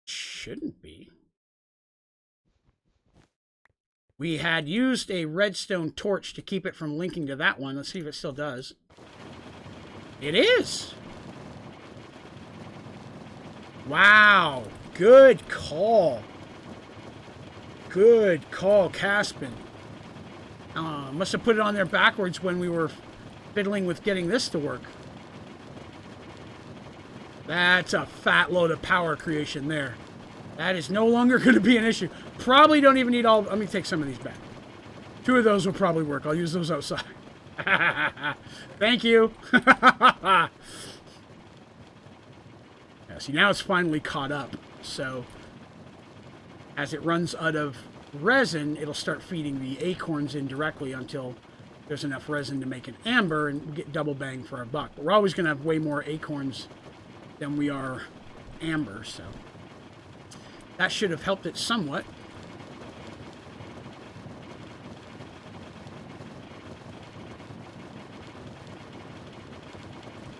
Shouldn't be. We had used a redstone torch to keep it from linking to that one. Let's see if it still does. It is. Wow. Good call. Good call, Caspin. Must have put it on there backwards when we were fiddling with getting this to work. That's a fat load of power creation there. That is no longer going to be an issue. Probably don't even need all... Let me take some of these back. 2 of those will probably work. I'll use those outside. Thank you. Yeah, see, now it's finally caught up. So, as it runs out of resin, it'll start feeding the acorns in directly until there's enough resin to make an amber and get double bang for our buck. But we're always going to have way more acorns than we are amber, so... That should have helped it somewhat.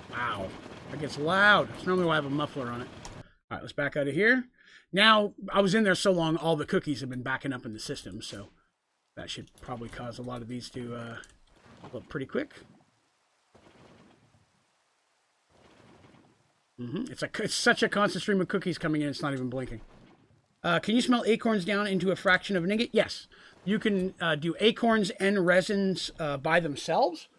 Wow. That gets loud. It's normally why I have a muffler on it. All right, let's back out of here. Now, I was in there so long, all the cookies have been backing up in the system, so that should probably cause a lot of these to look pretty quick. It's such a constant stream of cookies coming in, it's not even blinking. Can you smelt acorns down into a fraction of an ingot? Yes. You can do acorns and resins by themselves.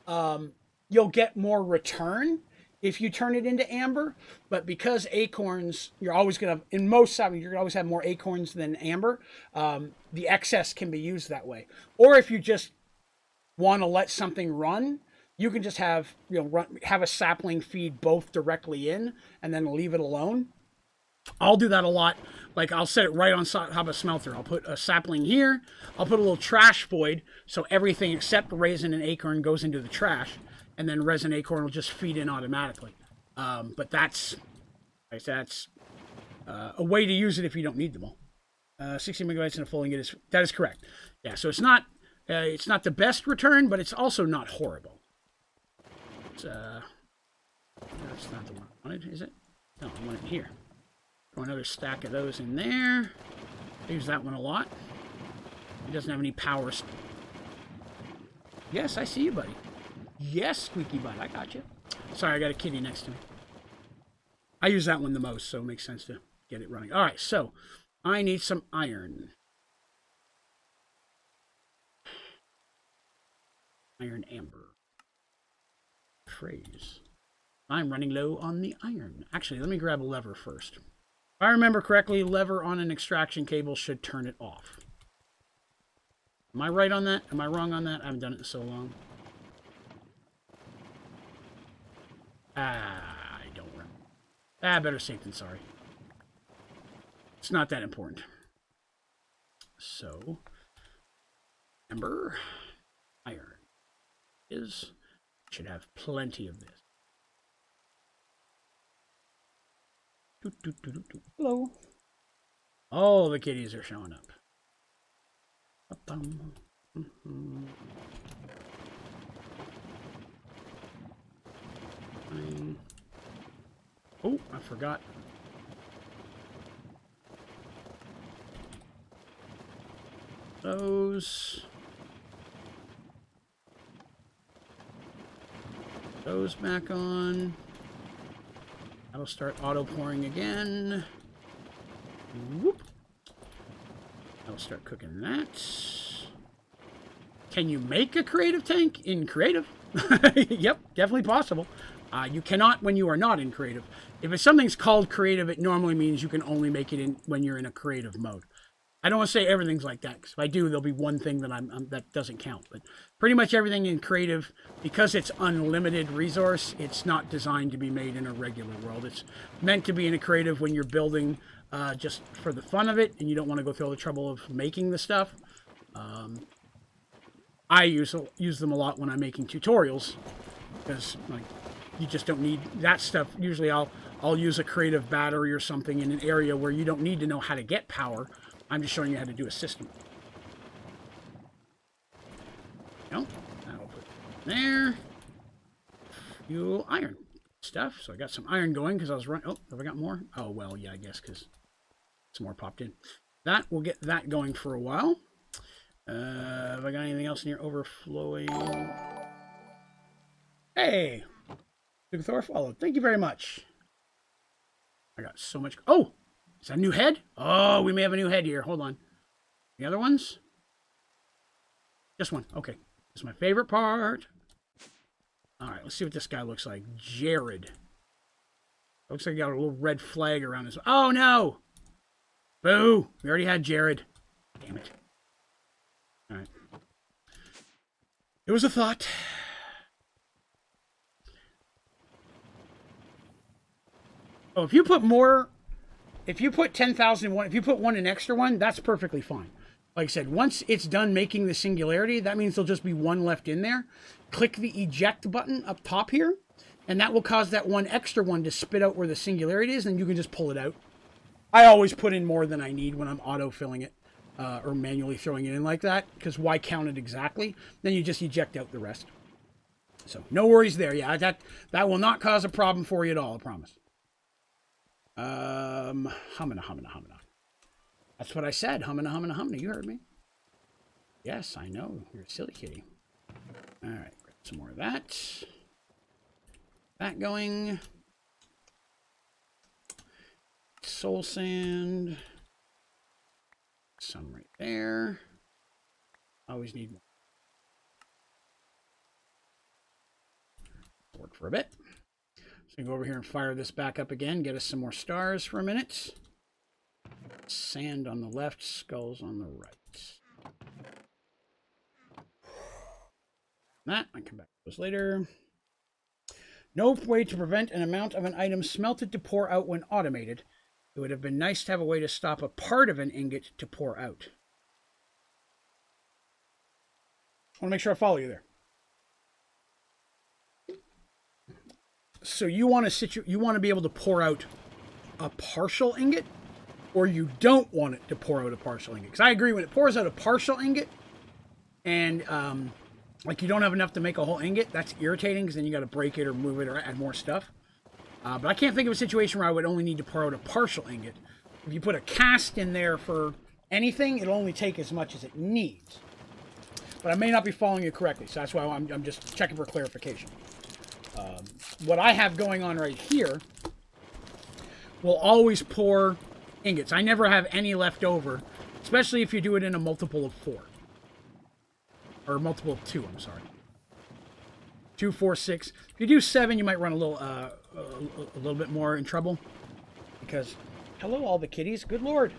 You'll get more return if you turn it into amber. But because acorns, you're always going to, in most settings, you're going to always have more acorns than amber. The excess can be used that way. Or if you just want to let something run, you can just have, have a sapling feed both directly in and then leave it alone. I'll do that a lot. Like, I'll set it right on top of a smelter. I'll put a sapling here. I'll put a little trash void so everything except resin and acorn goes into the trash. And then resin acorn will just feed in automatically. But that's a way to use it if you don't need them all. 60 megabytes in a full ingot that is correct. Yeah, so it's not the best return, but it's also not horrible. That's not the one I wanted, is it? No, I want it here. Throw another stack of those in there. I use that one a lot. It doesn't have any power. Yes, I see you, buddy. Yes, squeaky butt, I got you. Sorry, I got a kitty next to me. I use that one the most, so it makes sense to get it running. All right, so I need some iron. Iron amber. Phrase. I'm running low on the iron. Actually, let me grab a lever first. If I remember correctly, lever on an extraction cable should turn it off. Am I right on that? Am I wrong on that? I haven't done it in so long. I don't remember. Better safe than sorry. It's not that important. So, Amber. Iron. Should have plenty of this. Hello. All the kitties are showing up. Oh, I forgot. Those back on. That'll start auto pouring again. Whoop. That'll start cooking that. Can you make a creative tank in creative? Yep, definitely possible. You cannot when you are not in creative. If something's called creative, it normally means you can only make it in when you're in a creative mode. I don't want to say everything's like that, because if I do, there'll be one thing that that doesn't count. But pretty much everything in creative, because it's unlimited resource, it's not designed to be made in a regular world. It's meant to be in a creative when you're building just for the fun of it, and you don't want to go through all the trouble of making the stuff. I use them a lot when I'm making tutorials, because like you just don't need that stuff. Usually I'll use a creative battery or something in an area where you don't need to know how to get power. I'm just showing you how to do a system. Nope. That'll put it there. Fuel iron stuff. So I got some iron going because I was running. Oh, have I got more? Oh, well, yeah, I guess because some more popped in. That will get that going for a while. Have I got anything else in here overflowing? Hey! Thor followed. Thank you very much. I got so much. Oh! Is that a new head? Oh, we may have a new head here. Hold on. The other ones? Just one. Okay. This is my favorite part. All right, let's see what this guy looks like. Jared. Looks like he got a little red flag around his... Oh, no! Boo! We already had Jared. Damn it. All right. It was a thought. Oh, if you put more... If you put 10,000 in one, if you put an extra one, that's perfectly fine. Like I said, once it's done making the Singularity, that means there'll just be one left in there. Click the eject button up top here, and that will cause that one extra one to spit out where the Singularity is, and you can just pull it out. I always put in more than I need when I'm auto-filling it, or manually throwing it in like that, because why count it exactly? Then you just eject out the rest. So, no worries there. Yeah, that will not cause a problem for you at all, I promise. Humana. That's what I said. Humana. You heard me. Yes, I know. You're a silly kitty. All right, grab some more of that. That going. Soul sand. Some right there. Always need more. Work for a bit. So go over here and fire this back up again. Get us some more stars for a minute. Sand on the left, skulls on the right. That, I come back to those later. No way to prevent an amount of an item smelted to pour out when automated. It would have been nice to have a way to stop a part of an ingot to pour out. I want to make sure I follow you there. So you want to be able to pour out a partial ingot, or you don't want it to pour out a partial ingot? Because I agree, when it pours out a partial ingot, and like you don't have enough to make a whole ingot, that's irritating, because then you got to break it or move it or add more stuff. But I can't think of a situation where I would only need to pour out a partial ingot. If you put a cast in there for anything, it'll only take as much as it needs. But I may not be following you correctly, so that's why I'm just checking for clarification. What I have going on right here will always pour ingots. I never have any left over, especially if you do it in a multiple of 4. Or multiple of 2, I'm sorry. 2, 4, 6. If you do 7, you might run a little bit more in trouble. Because, hello all the kitties. Good lord.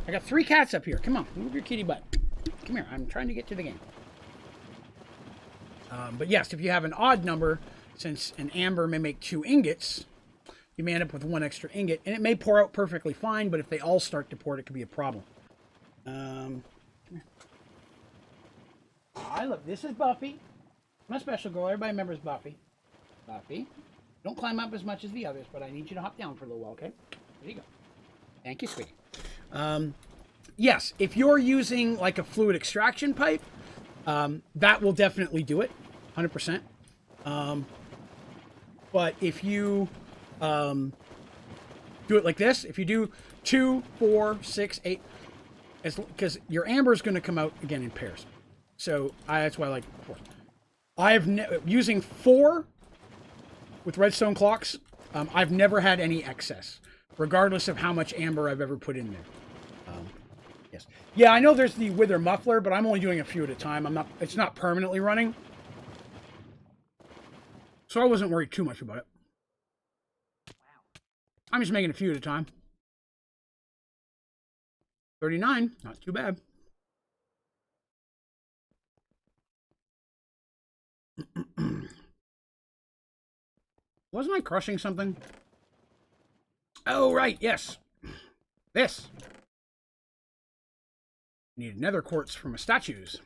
I got 3 cats up here. Come on, move your kitty butt. Come here, I'm trying to get to the game. But yes, if you have an odd number, since an amber may make 2 ingots, you may end up with 1 extra ingot, and it may pour out perfectly fine, but if they all start to pour, it could be a problem. Hi, look, this is Buffy. I'm a special girl. Everybody remembers Buffy. Buffy. Don't climb up as much as the others, but I need you to hop down for a little while, okay? There you go. Thank you, sweetie. Yes, if you're using like a fluid extraction pipe, that will definitely do it, 100%. But if you do it like this, if you do 2, 4, 6, 8, because your amber is going to come out again in pairs. So that's why I like 4. Using 4 with redstone clocks, I've never had any excess, regardless of how much amber I've ever put in there. Yes. Yeah, I know there's the wither muffler, but I'm only doing a few at a time. It's not permanently running. So I wasn't worried too much about it. I'm just making a few at a time. 39, not too bad. Wasn't I crushing something? Oh, right, yes. This. Need nether quartz for my statues.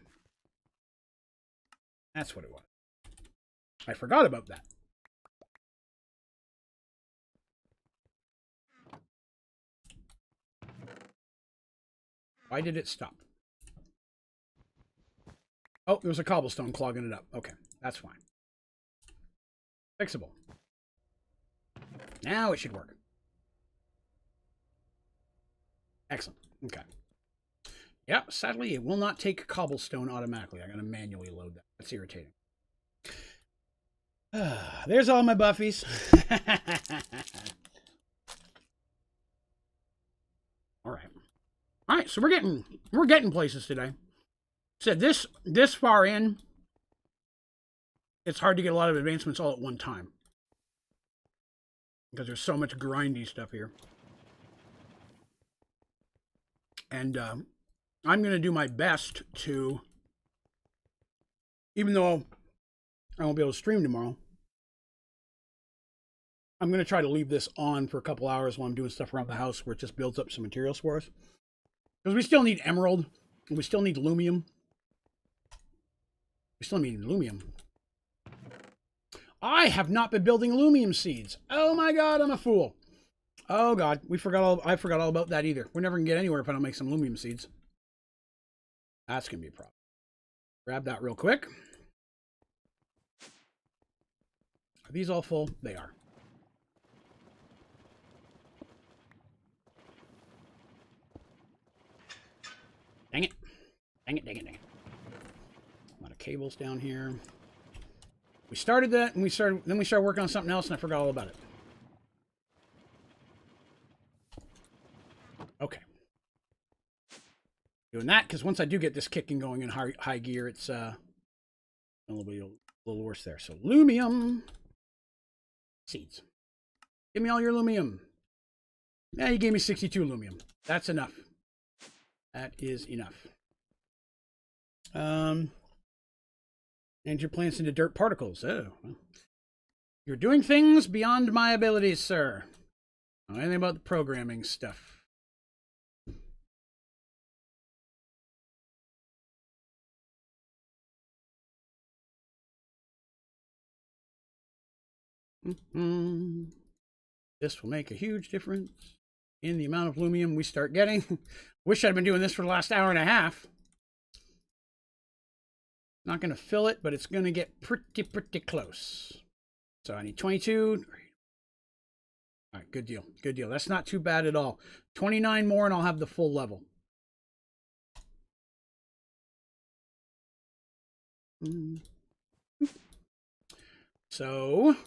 That's what it was. I forgot about that. Why did it stop? Oh, there was a cobblestone clogging it up. Okay, that's fine. Fixable. Now it should work. Excellent. Okay. Yeah, sadly, it will not take cobblestone automatically. I gotta manually load that. That's irritating. There's all my buffies. All right. All right, so we're getting places today. Said this far in, it's hard to get a lot of advancements all at one time because there's so much grindy stuff here. And I'm going to do my best to, even though I won't be able to stream tomorrow, I'm going to try to leave this on for a couple hours while I'm doing stuff around the house where it just builds up some materials for us. Because we still need emerald, and we still need lumium. We still need lumium. I have not been building lumium seeds. Oh my god, I'm a fool. Oh god, I forgot all about that either. We're never going to get anywhere if I don't make some lumium seeds. That's going to be a problem. Grab that real quick. Are these all full? They are. Dang it. Dang it, dang it, dang it. A lot of cables down here. We started that, and then we started working on something else, and I forgot all about it. Okay. Doing that, because once I do get this kicking going in high gear, it's a little worse there. So, lumium. Seeds. Give me all your lumium. Yeah, you gave me 62 lumium. That's enough. That is enough. And your plants into dirt particles. Oh. You're doing things beyond my abilities, sir. I don't know anything about the programming stuff. This will make a huge difference in the amount of lumium we start getting. Wish I'd been doing this for the last hour and a half. Not going to fill it, but it's going to get pretty close. So I need 22. All right, good deal. Good deal. That's not too bad at all. 29 more and I'll have the full level. So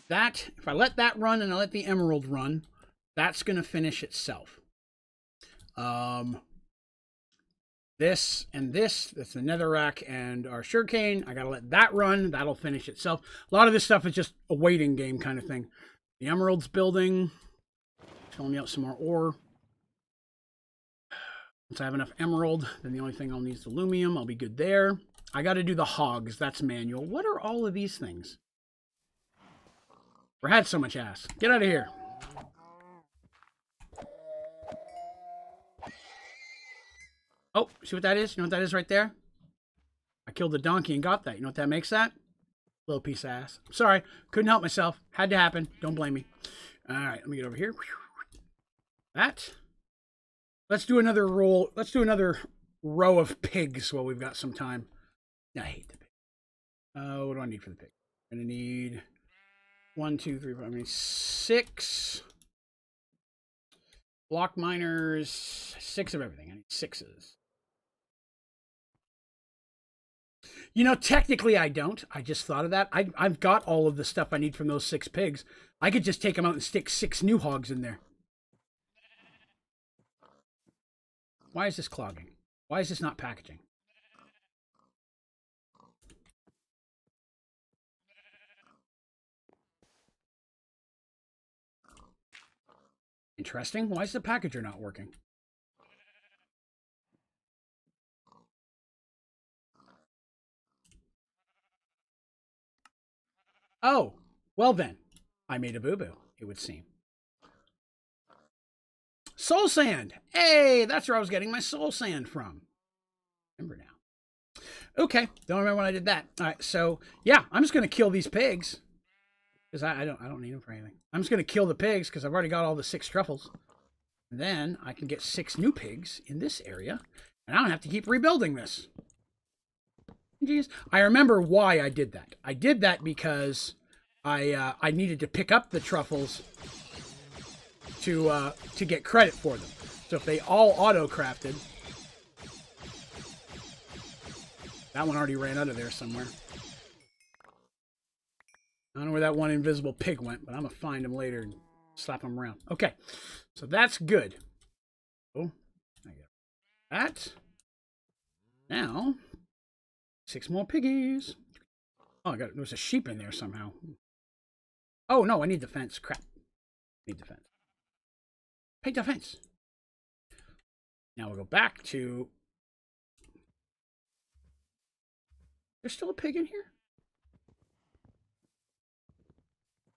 that, if I let that run and I let the emerald run, that's going to finish itself. This and this, that's the netherrack and our sugarcane. I got to let that run. That'll finish itself. A lot of this stuff is just a waiting game kind of thing. The emerald's building. Filling me out some more ore. Once I have enough emerald, then the only thing I'll need is the lumium. I'll be good there. I got to do the hogs. That's manual. What are all of these things? We had so much ass. Get out of here. Oh, see what that is? You know what that is right there? I killed the donkey and got that. You know what that makes that? Little piece of ass. Sorry, couldn't help myself. Had to happen. Don't blame me. All right, let me get over here. That. Let's do another roll. Let's do another row of pigs while we've got some time. I hate the pig. What do I need for the pig? I'm gonna need 1, 2, 3, 4. I mean 6 block miners. 6 of everything. I need 6s. You know, technically I don't. I just thought of that. I've got all of the stuff I need from those 6 pigs. I could just take them out and stick 6 new hogs in there. Why is this clogging? Why is this not packaging? Interesting. Why is the packager not working? Oh, well then. I made a boo-boo, it would seem. Soul sand. Hey, that's where I was getting my soul sand from. Remember now. Okay, don't remember when I did that. All right, so yeah, I'm just gonna kill these pigs because I don't need them for anything. I'm just gonna kill the pigs because I've already got all the 6 truffles. And then I can get 6 new pigs in this area, and I don't have to keep rebuilding this. Jeez. I remember why I did that. I did that because I needed to pick up the truffles to get credit for them. So if they all auto-crafted, that one already ran out of there somewhere. I don't know where that one invisible pig went, but I'm gonna find him later and slap him around. Okay, so that's good. Oh, I got that. Now, 6 more piggies. Oh, there's a sheep in there somehow. Oh no, I need the fence. Crap. Need the fence. Paint the fence. Now we'll go back to... There's still a pig in here?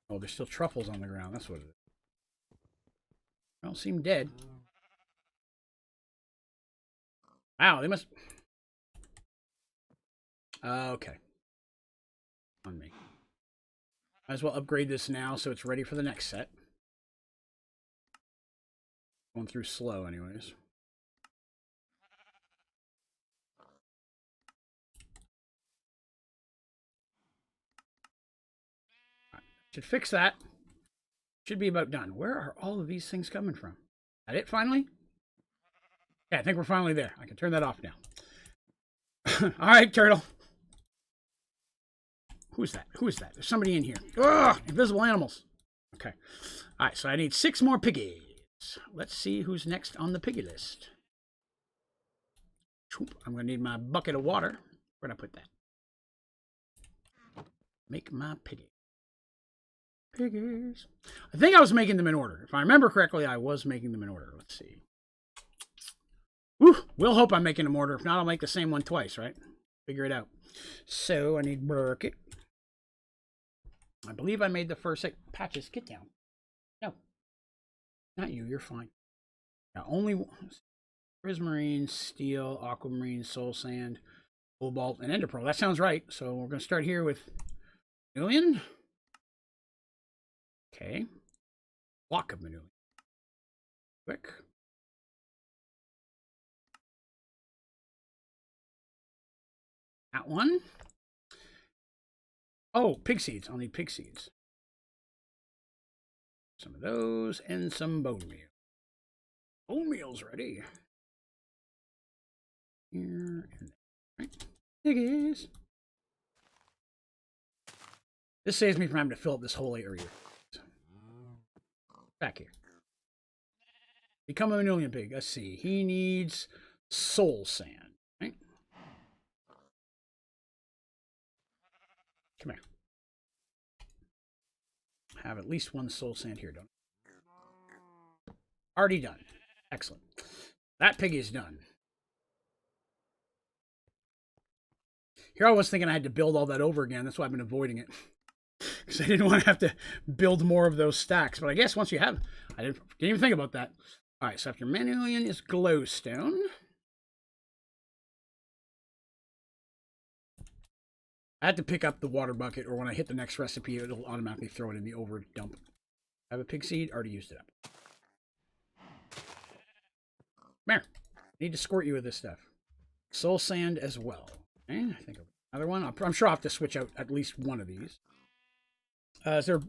Oh, there's still truffles on the ground. That's what it is. They don't seem dead. Wow, they must... Okay. On me. Might as well upgrade this now so it's ready for the next set. Going through slow anyways. Right. Should fix that. Should be about done. Where are all of these things coming from? Is that it finally? Yeah, I think we're finally there. I can turn that off now. All right, turtle. Who's that? Who is that? There's somebody in here. Ugh! Invisible animals. Okay. All right, so I need 6 more piggies. Let's see who's next on the piggy list. I'm going to need my bucket of water. Where'd I put that? Make my piggy. Piggies. I think I was making them in order. If I remember correctly, I was making them in order. Let's see. Woo! We'll hope I'm making them in order. If not, I'll make the same one twice, right? Figure it out. So I need bucket. I believe I made the first patches. Get down. No. Not you. You're fine. Now, only prismarine, steel, aquamarine, soul sand, cobalt, and ender pearl. That sounds right. So we're going to start here with million. Okay. Block of manure. Quick. That one. Oh, pig seeds. I'll need pig seeds. Some of those and some bone meal. Bone meal's ready. Here and there. Right. Piggies. This saves me from having to fill up this whole area. Back here. Become a Lumium pig. Let's see. He needs soul sand. Right? Come here. Have at least 1 soul sand here, don't I? Already done. Excellent. That pig is done. Here I was thinking I had to build all that over again. That's why I've been avoiding it. Because I didn't want to have to build more of those stacks. But I guess once you have... I didn't even think about that. All right, so after Manualian is glowstone. I had to pick up the water bucket, or when I hit the next recipe, it'll automatically throw it in the over dump. I have a pig seed, already used it up. Come here. Need to squirt you with this stuff. Soul sand as well. Okay, I think another one. I'm sure I'll have to switch out at least one of these.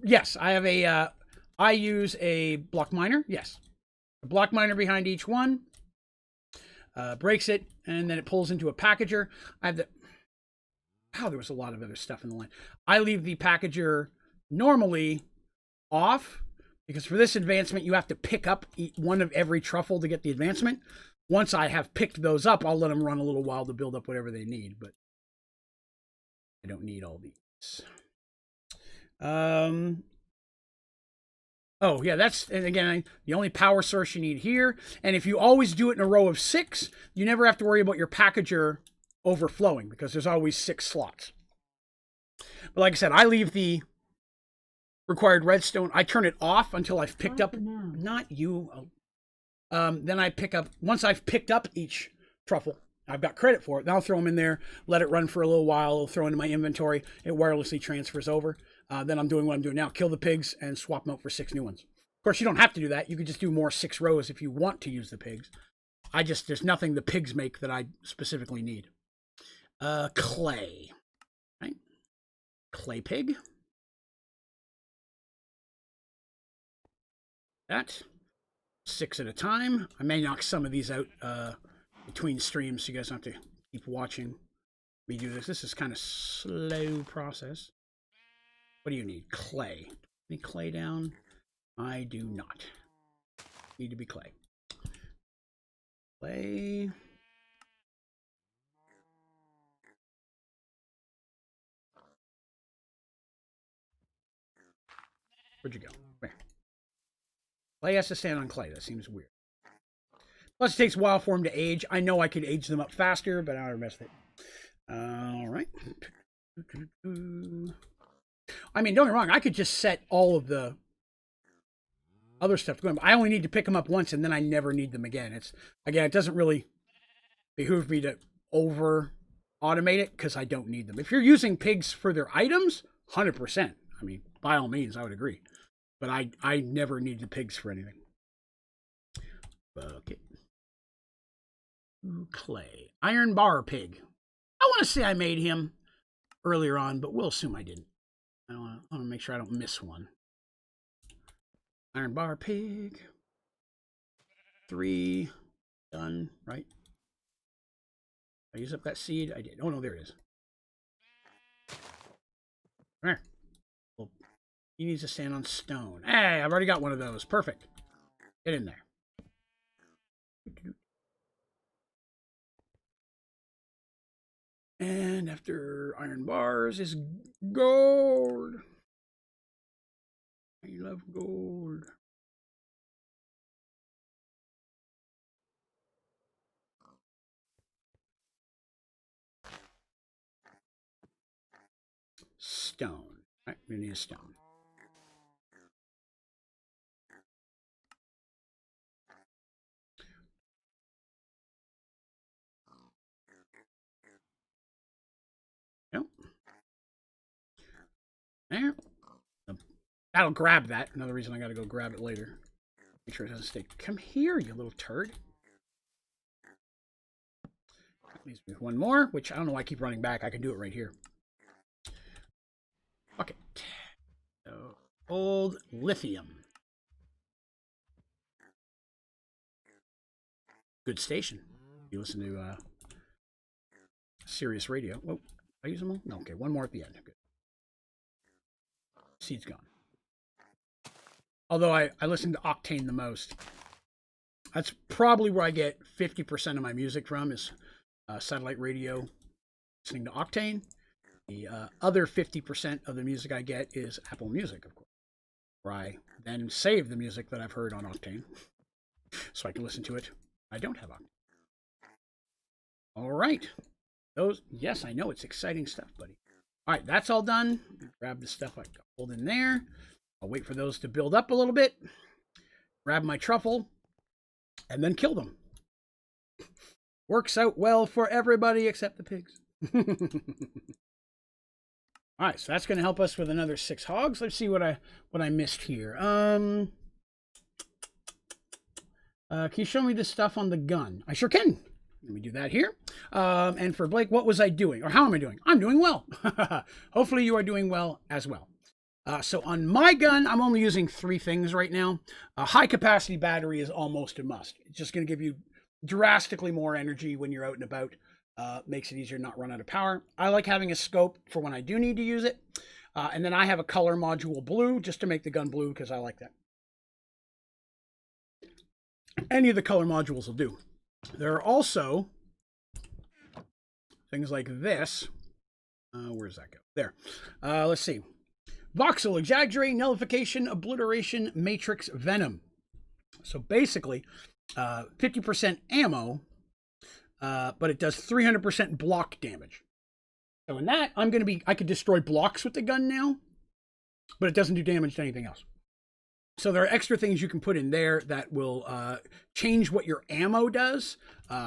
Yes, I have a. I use a block miner. Yes, a block miner behind each one. Breaks it, and then it pulls into a packager. I have the. Wow, there was a lot of other stuff in the line. I leave the packager normally off because for this advancement, you have to pick up one of every truffle to get the advancement. Once I have picked those up, I'll let them run a little while to build up whatever they need, but I don't need all these. Oh, yeah, and again, the only power source you need here. And if you always do it in a row of 6, you never have to worry about your packager overflowing because there's always 6 slots. But like I said, I leave the required redstone. I turn it off until I've picked up. Not you. Then I pick up, once I've picked up each truffle, I've got credit for it. Then I'll throw them in there, let it run for a little while. It'll throw into my inventory. It wirelessly transfers over. Then I'm doing what I'm doing now. Kill the pigs and swap them out for 6 new ones. Of course, you don't have to do that. You could just do more 6 rows if you want to use the pigs. There's nothing the pigs make that I specifically need. Clay. Right? Clay pig. That. 6 at a time. I may knock some of these out between streams so you guys don't have to keep watching me do this. This is kind of slow process. What do you need? Clay. Need clay down? I do not. Need to be clay. Clay. Where'd you go? Where? Clay has to stand on clay. That seems weird. Plus, it takes a while for them to age. I know I could age them up faster, but I don't mess with it. All right. I mean, don't get me wrong. I could just set all of the other stuff going. I only need to pick them up once, and then I never need them again. It doesn't really behoove me to over automate it because I don't need them. If you're using pigs for their items, 100%. I mean, by all means, I would agree. But I never need the pigs for anything. Bucket. Clay. Iron bar pig. I want to say I made him earlier on, but we'll assume I didn't. I want to make sure I don't miss one. Iron bar pig. 3. Done, right? I use up that seed? I did. Oh, no, there it is. There. Well, he needs to stand on stone. Hey, I've already got one of those. Perfect. Get in there. And after iron bars is gold. I love gold. Stone. All right, we need a stone. Nope. There. That'll grab that. Another reason I got to go grab it later. Make sure it doesn't stay. Come here, you little turd. That leaves me with one more, which I don't know why I keep running back. I can do it right here. Bucket. So, old lithium. Good station. You listen to Sirius Radio. Oh, I use them all? No, okay. One more at the end. Good. Seed's gone. Although I listen to Octane the most. That's probably where I get 50% of my music from is satellite radio, listening to Octane. The other 50% of the music I get is Apple Music, of course, where I then save the music that I've heard on Octane so I can listen to it. I don't have Octane. All right. Yes, I know it's exciting stuff, buddy. All right, that's all done. Grab the stuff I pulled in there. I'll wait for those to build up a little bit. Grab my truffle and then kill them. Works out well for everybody except the pigs. All right, so that's going to help us with another 6 hogs. Let's see what I missed here. Can you show me this stuff on the gun? I sure can. Let me do that here. And for Blake, what was I doing? Or how am I doing? I'm doing well. Hopefully you are doing well as well. So on my gun, I'm only using 3 things right now. A high capacity battery is almost a must. It's just going to give you drastically more energy when you're out and about. Makes it easier to not run out of power. I like having a scope for when I do need to use it. And then I have a color module blue just to make the gun blue because I like that. Any of the color modules will do. There are also things like this. Where's that go? There. Let's see. Voxel, Exaggerate, Nullification, Obliteration, Matrix, Venom. So basically, 50% ammo, but it does 300% block damage. So in that, I could destroy blocks with the gun now, but it doesn't do damage to anything else. So there are extra things you can put in there that will change what your ammo does.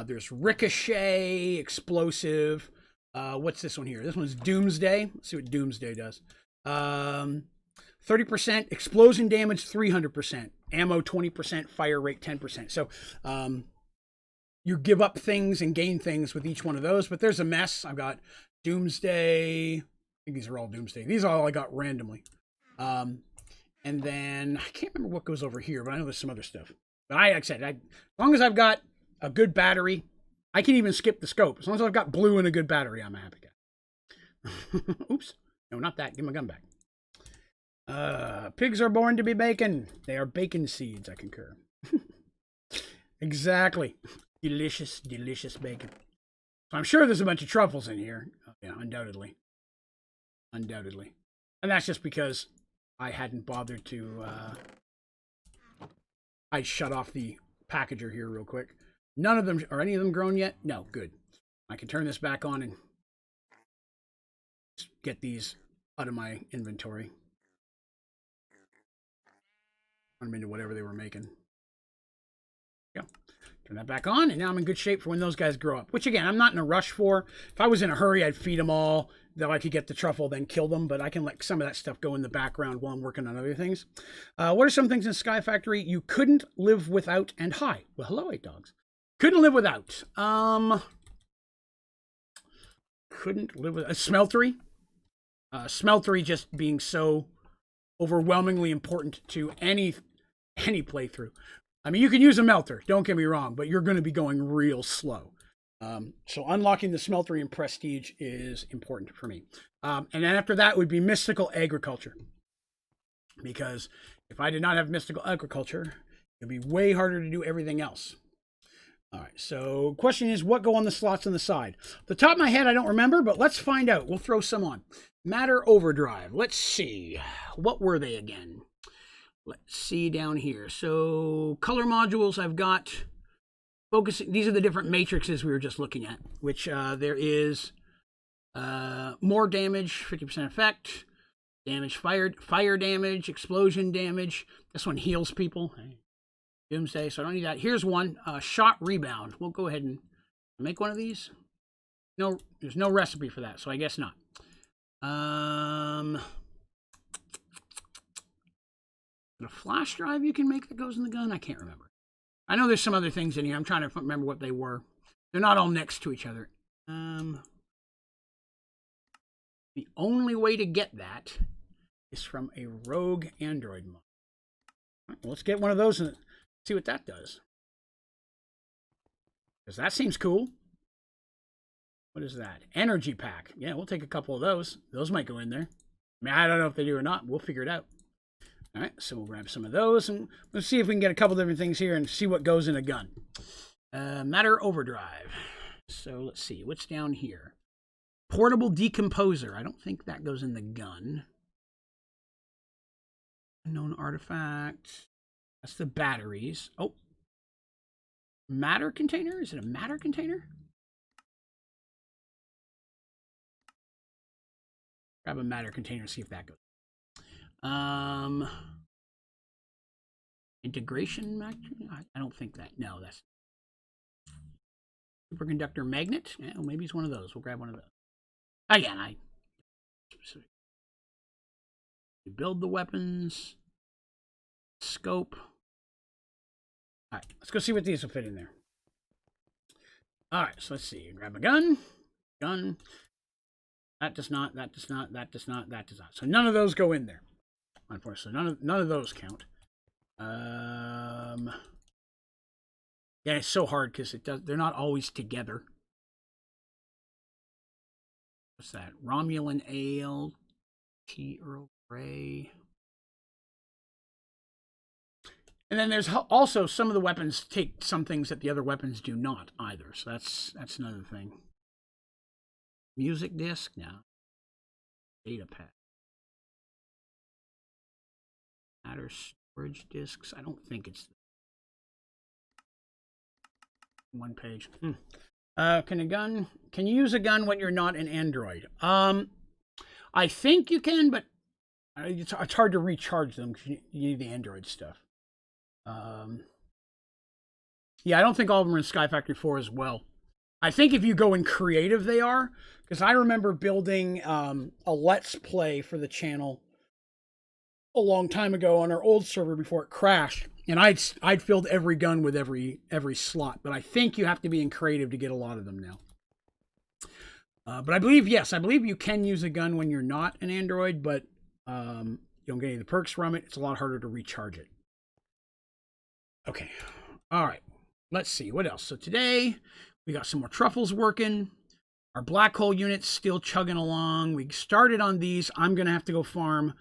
There's Ricochet, Explosive. What's this one here? This one's Doomsday. Let's see what Doomsday does. 30% explosion damage, 300%. Ammo, 20%. Fire rate, 10%. So you give up things and gain things with each one of those. But there's a mess. I've got Doomsday. I think these are all Doomsday. These are all I got randomly. And then I can't remember what goes over here, but I know there's some other stuff. But like I said, as long as I've got a good battery, I can even skip the scope. As long as I've got blue and a good battery, I'm a happy guy. Oops. No, not that. Give my gun back. Pigs are born to be bacon. They are bacon seeds. I concur. Exactly. Delicious, delicious bacon. So I'm sure there's a bunch of truffles in here. Oh, yeah, undoubtedly. Undoubtedly. And that's just because I hadn't bothered to, I shut off the packager here real quick. None of them, are any of them grown yet? No, good. I can turn this back on and get these out of my inventory. Turn them into whatever they were making. Yeah. Turn that back on, and now I'm in good shape for when those guys grow up. Which, again, I'm not in a rush for. If I was in a hurry, I'd feed them all. That I could get the truffle, then kill them. But I can let some of that stuff go in the background while I'm working on other things. What are some things in Sky Factory you couldn't live without? And hi. Well, hello, 8 dogs. Couldn't live without. Couldn't live without. Smeltery. Smeltery just being so overwhelmingly important to any playthrough. I mean, you can use a melter, don't get me wrong, but you're going to be going real slow. So unlocking the Smeltery and Prestige is important for me. And then after that would be Mystical Agriculture. Because if I did not have Mystical Agriculture, it'd be way harder to do everything else. All right, so question is, what go on the slots on the side? The top of my head, I don't remember, but let's find out. We'll throw some on. Matter Overdrive. Let's see. What were they again? Let's see down here. So color modules, I've got focusing. These are the different matrices we were just looking at, which there is more damage, 50% effect, damage fired, fire damage, explosion damage. This one heals people. Doomsday, so I don't need that. Here's one, shot rebound. We'll go ahead and make one of these. No, there's no recipe for that, so I guess not. A flash drive you can make that goes in the gun? I can't remember. I know there's some other things in here. I'm trying to remember what they were. They're not all next to each other. The only way to get that is from a rogue Android mod. Right, well, let's get one of those and see what that does. Because that seems cool. What is that? Energy pack. Yeah, we'll take a couple of those. Those might go in there. I mean, I don't know if they do or not. We'll figure it out. All right, so we'll grab some of those, and let's see if we can get a couple different things here and see what goes in a gun. Matter Overdrive. So let's see, what's down here? Portable Decomposer. I don't think that goes in the gun. Unknown Artifact. That's the batteries. Oh. Matter Container? Is it a Matter Container? Grab a Matter Container and see if that goes. Integration, I don't think that. No, that's superconductor magnet. Yeah, well, maybe it's one of those. We'll grab one of those. Again, build the weapons. Scope. All right, let's go see what these will fit in there. All right, so let's see. Grab a gun. Gun. That does not, that does not, that does not, that does not. So none of those go in there. Unfortunately, none of those count. Yeah, it's so hard because they're not always together. What's that? Romulan Ale, Tea Earl Grey. And then there's also some of the weapons take some things that the other weapons do not either. So that's another thing. Music disc? No. Data pad. Matter storage discs? I don't think it's one page. Can you use a gun when you're not an Android? I think you can, but it's hard to recharge them because you need the Android stuff. Yeah, I don't think all of them are in Sky Factory 4 as well. I think if you go in creative, they are. Because I remember building a Let's Play for the channel a long time ago on our old server before it crashed. And I'd filled every gun with every slot. But I think you have to be in creative to get a lot of them now. But I believe, yes, I believe you can use a gun when you're not an Android. But you don't get any of the perks from it. It's a lot harder to recharge it. Okay. All right. Let's see. What else? So today, we got some more truffles working. Our black hole unit's still chugging along. We started on these. I'm going to have to go farm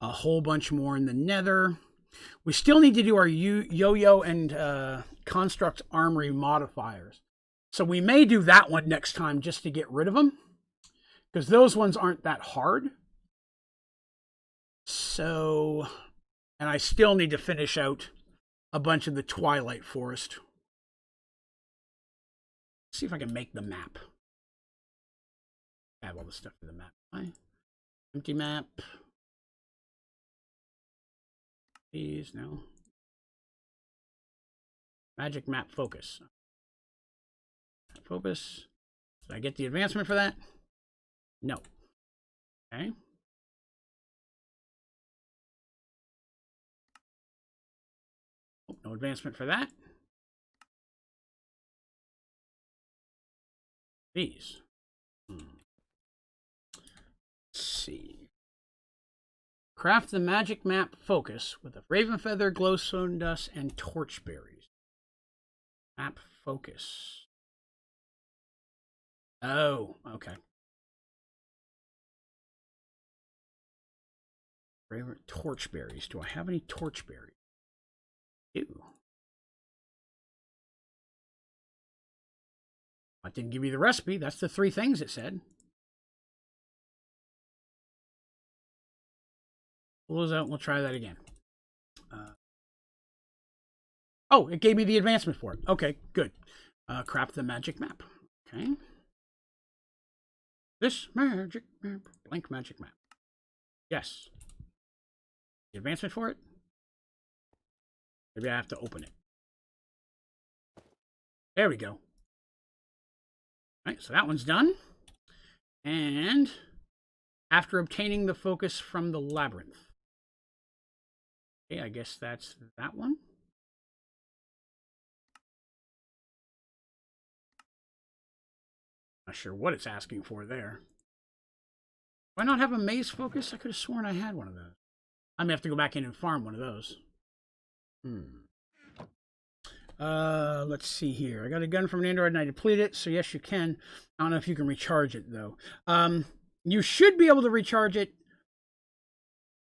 a whole bunch more in the nether. We still need to do our yo-yo and construct armory modifiers. So we may do that one next time just to get rid of them. Because those ones aren't that hard. So, and I still need to finish out a bunch of the Twilight Forest. See if I can make the map. I have all the stuff for the map. Empty map. Please, no. Magic map focus. Focus. Did I get the advancement for that? No. Okay. Oh, no advancement for that. These. Let's see. Craft the magic map focus with a raven feather, glowstone dust, and torch berries. Map focus. Oh, okay. Raven torch berries. Do I have any torch berries? Ew. I didn't give you the recipe. That's the 3 things it said. Pull those out and we'll try that again. Oh, it gave me the advancement for it. Okay, good. Craft the magic map. Okay. This magic map. Blank magic map. Yes. The advancement for it? Maybe I have to open it. There we go. All right, so that one's done. And after obtaining the focus from the labyrinth. Okay, I guess that's that one. Not sure what it's asking for there. Do I not have a maze focus? I could have sworn I had one of those. I may have to go back in and farm one of those. Let's see here. I got a gun from an Android and I depleted it, so yes, you can. I don't know if you can recharge it, though. You should be able to recharge it.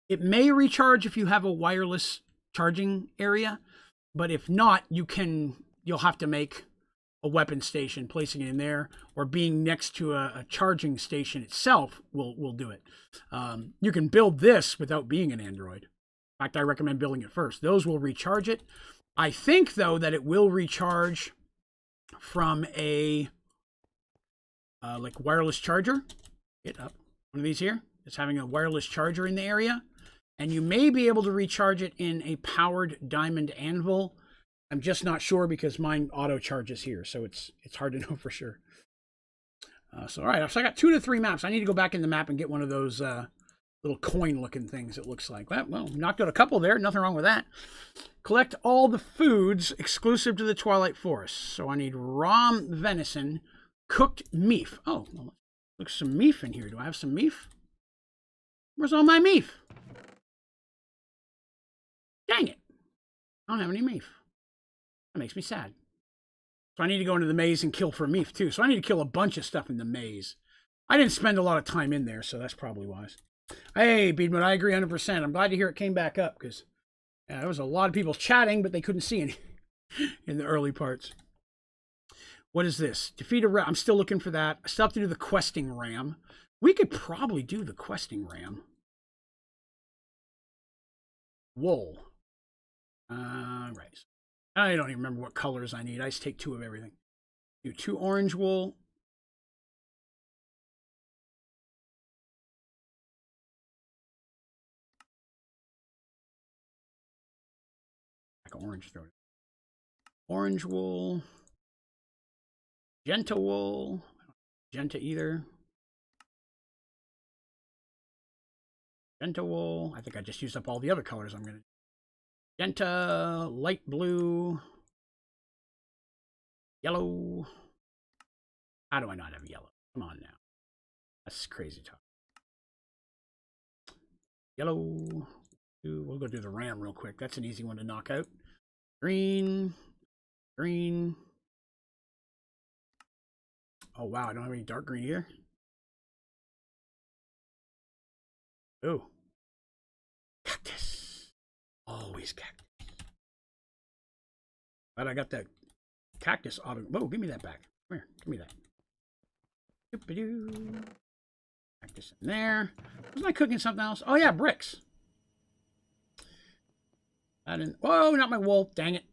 It may recharge if you have a wireless charging area, but if not, you'll have to make a weapon station, placing it in there, or being next to a charging station itself will do it. You can build this without being an Android. In fact, I recommend building it first. Those will recharge it. I think, though, that it will recharge from a like wireless charger. Get up. One of these here. It's having a wireless charger in the area. And you may be able to recharge it in a powered diamond anvil. I'm just not sure because mine auto charges here, so it's hard to know for sure. So all right, so I got 2 to 3 maps. I need to go back in the map and get one of those little coin looking things, it looks like. Well, knocked out a couple there. Nothing wrong with that. Collect all the foods exclusive to the Twilight Forest. So I need raw venison, cooked meat. Oh, well, looks some meat in here. Do I have some meat? Where's all my meat? Dang it. I don't have any meat. That makes me sad. So I need to go into the maze and kill for meat too. So I need to kill a bunch of stuff in the maze. I didn't spend a lot of time in there, so that's probably wise. Hey, Beedman, I agree 100%. I'm glad to hear it came back up because there was a lot of people chatting, but they couldn't see any in the early parts. What is this? Defeat a ram. I'm still looking for that. I still have to do the questing ram. We could probably do the questing ram. Wool. Right. I don't even remember what colors I need. I just take 2 of everything. Do 2 orange wool. Like orange throw. Orange wool. Magenta wool. Magenta either. Magenta wool. I think I just used up all the other colors I'm going to do. Magenta, light blue, yellow. How do I not have yellow? Come on now. That's crazy talk. Yellow. We'll go do the ram real quick. That's an easy one to knock out. Green. Green. Oh, wow. I don't have any dark green either. Oh. Cactus. Always cactus. But I got that cactus auto. Whoa, give me that back. Come here. Give me that. Doop-a-doo. Cactus in there. Wasn't I cooking something else? Oh, yeah, bricks. I didn't. Whoa, not my wool. Dang it.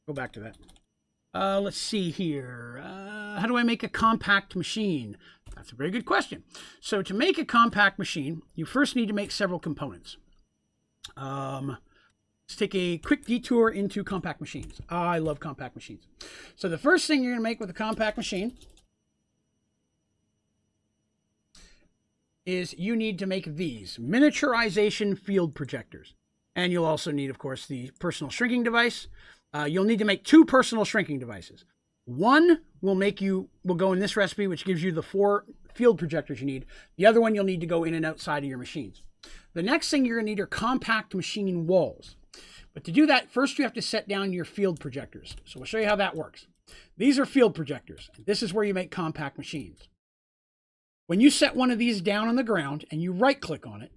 Go back to that. Let's see here. How do I make a compact machine? That's a very good question. So to make a compact machine, you first need to make several components. Let's take a quick detour into compact machines. I love compact machines. So the first thing you're going to make with a compact machine is you need to make these miniaturization field projectors. And you'll also need, of course, the personal shrinking device. You'll need to make 2 personal shrinking devices. One will go in this recipe, which gives you the 4 field projectors you need. The other one you'll need to go in and outside of your machines. The next thing you're going to need are compact machine walls. But to do that, first you have to set down your field projectors. So we'll show you how that works. These are field projectors. This is where you make compact machines. When you set one of these down on the ground and you right-click on it,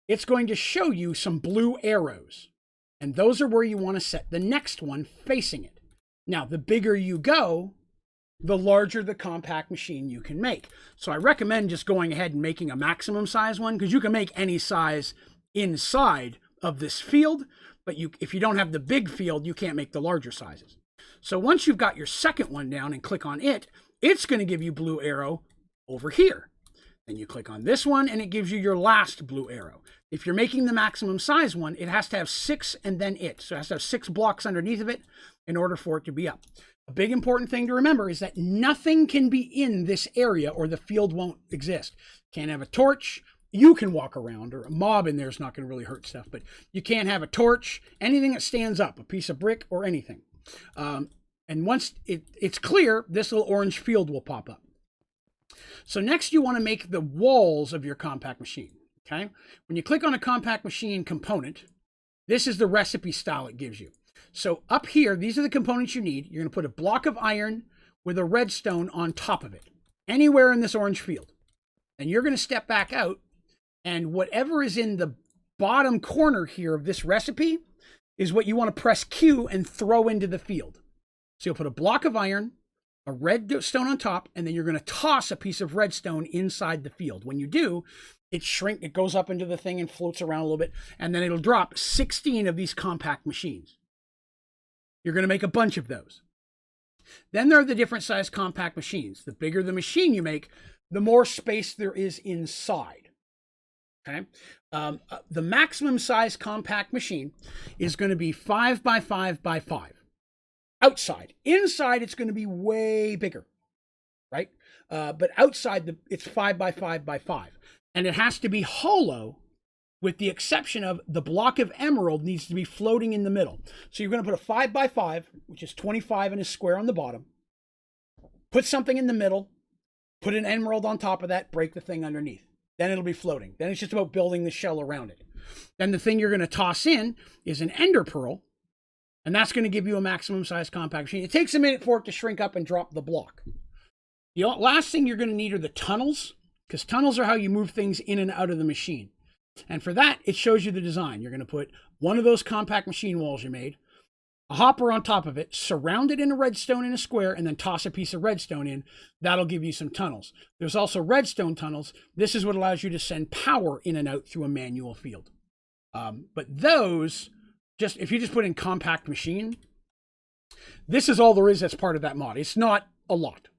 it's going to show you some blue arrows. And those are where you want to set the next one facing it. Now, the bigger you go, the larger the compact machine you can make. So I recommend just going ahead and making a maximum size one, because you can make any size inside of this field, but if you don't have the big field, you can't make the larger sizes. So once you've got your second one down and click on it, it's going to give you blue arrow over here. Then you click on this one and it gives you your last blue arrow. If you're making the maximum size one, it has to have 6 and then it. So it has to have 6 blocks underneath of it in order for it to be up. A big important thing to remember is that nothing can be in this area or the field won't exist. Can't have a torch. You can walk around, or a mob in there is not going to really hurt stuff, but you can't have a torch, anything that stands up, a piece of brick or anything. And once it's clear, this little orange field will pop up. So next you want to make the walls of your compact machine. Okay. When you click on a compact machine component, this is the recipe style it gives you. So up here, these are the components you need. You're going to put a block of iron with a redstone on top of it, anywhere in this orange field. And you're going to step back out, and whatever is in the bottom corner here of this recipe is what you want to press Q and throw into the field. So you'll put a block of iron, a redstone on top, and then you're going to toss a piece of redstone inside the field. When you do, it goes up into the thing and floats around a little bit, and then it'll drop 16 of these compact machines. You're going to make a bunch of those. Then there are the different size compact machines. The bigger the machine you make, the more space there is inside. Okay. The maximum size compact machine is going to be 5 by 5 by 5. Outside. Inside, it's going to be way bigger, right? But outside, it's 5 by 5 by 5. And it has to be hollow, with the exception of the block of emerald needs to be floating in the middle. So you're going to put a 5x5, which is 25 in a square on the bottom. Put something in the middle. Put an emerald on top of that. Break the thing underneath. Then it'll be floating. Then it's just about building the shell around it. Then the thing you're going to toss in is an ender pearl. And that's going to give you a maximum size compact machine. It takes a minute for it to shrink up and drop the block. The last thing you're going to need are the tunnels, because tunnels are how you move things in and out of the machine. And for that, it shows you the design. You're going to put one of those compact machine walls you made, a hopper on top of it, surround it in a redstone in a square, and then toss a piece of redstone in. That'll give you some tunnels. There's also redstone tunnels. This is what allows you to send power in and out through a manual field. But those, if you just put in compact machine, this is all there is that's part of that mod. It's not a lot.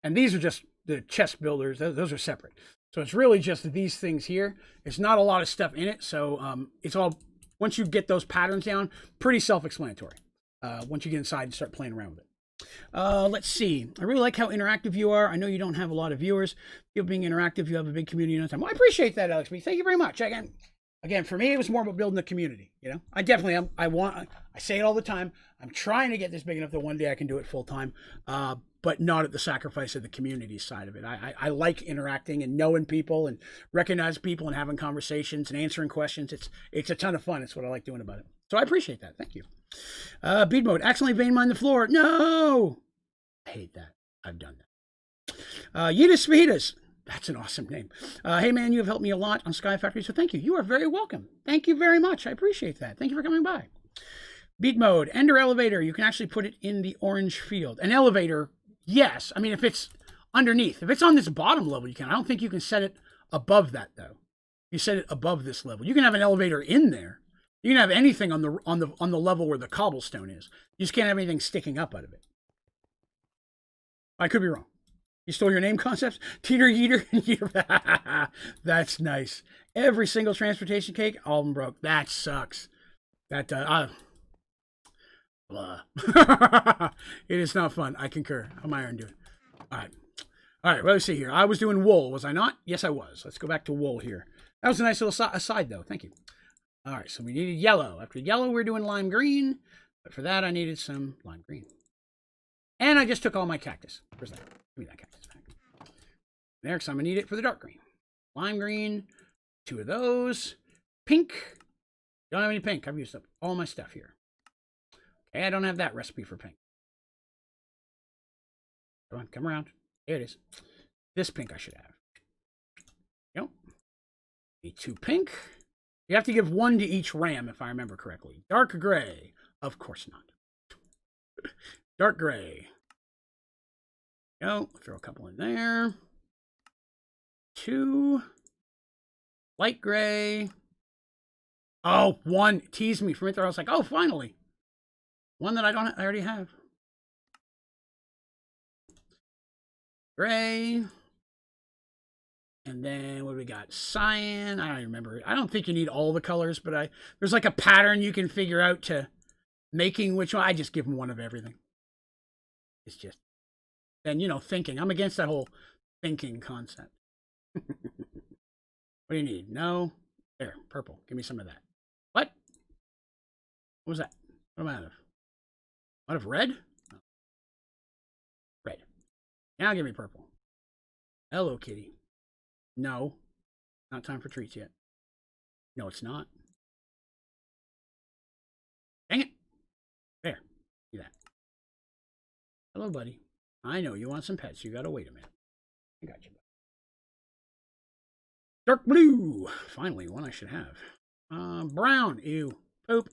And these are just the chest builders. Those are separate. So it's really just these things here. It's not a lot of stuff in it. So it's all, once you get those patterns down, pretty self-explanatory. Once you get inside and start playing around with it. Let's see. I really like how interactive you are. I know you don't have a lot of viewers. You're being interactive. You have a big community in time. Well, I appreciate that, Alex B. Thank you very much. Again, for me, it was more about building the community. You know, I definitely am. I say it all the time. I'm trying to get this big enough that one day I can do it full time, but not at the sacrifice of the community side of it. I like interacting and knowing people and recognizing people and having conversations and answering questions. It's a ton of fun. It's what I like doing about it. So I appreciate that. Thank you. Bead mode. Accidentally vein mine the floor. No, I hate that. I've done that. Yeetus Fajitas. That's an awesome name. Hey, man, you have helped me a lot on Sky Factory, so thank you. You are very welcome. Thank you very much. I appreciate that. Thank you for coming by. Beat mode. Ender elevator. You can actually put it in the orange field. An elevator, yes. I mean, if it's underneath. If it's on this bottom level, you can. I don't think you can set it above that, though. You set it above this level. You can have an elevator in there. You can have anything on the level where the cobblestone is. You just can't have anything sticking up out of it. I could be wrong. You stole your name concepts? Teeter Yeeter. That's nice. Every single transportation cake, all of them broke. That sucks. That, blah. It is not fun. I concur. How am I doing? All right. All right, let's see here. I was doing wool, was I not? Yes, I was. Let's go back to wool here. That was a nice little aside, though. Thank you. All right, so we needed yellow. After yellow, we're doing lime green. But for that, I needed some lime green. And I just took all my cactus. Where's that? Give me that cactus back. There, because I'm going to need it for the dark green. Lime green. 2 of those. Pink. Don't have any pink. I've used up all my stuff here. Okay, I don't have that recipe for pink. Come on, come around. There it is. This pink I should have. Nope. Need 2 pink. You have to give 1 to each ram, if I remember correctly. Dark gray. Of course not. Dark gray. Go. Throw a couple in there. 2. Light gray. Oh, 1 teased me from it there. I was like, oh, finally. 1 that I already have. Gray. And then what do we got? Cyan. I don't even remember. I don't think you need all the colors, but there's like a pattern you can figure out to making which one. I just give them 1 of everything. It's just, and you know, thinking. I'm against that whole thinking concept. What do you need? No. There, purple. Give me some of that. What? What was that? What am I out of? Out of red? Oh. Red. Now give me purple. Hello, kitty. No. Not time for treats yet. No, it's not. Dang it. There. See that. Hello, buddy. I know you want some pets. You gotta wait a minute. I got you. Dark blue. Finally, one I should have. Brown. Ew. Poop.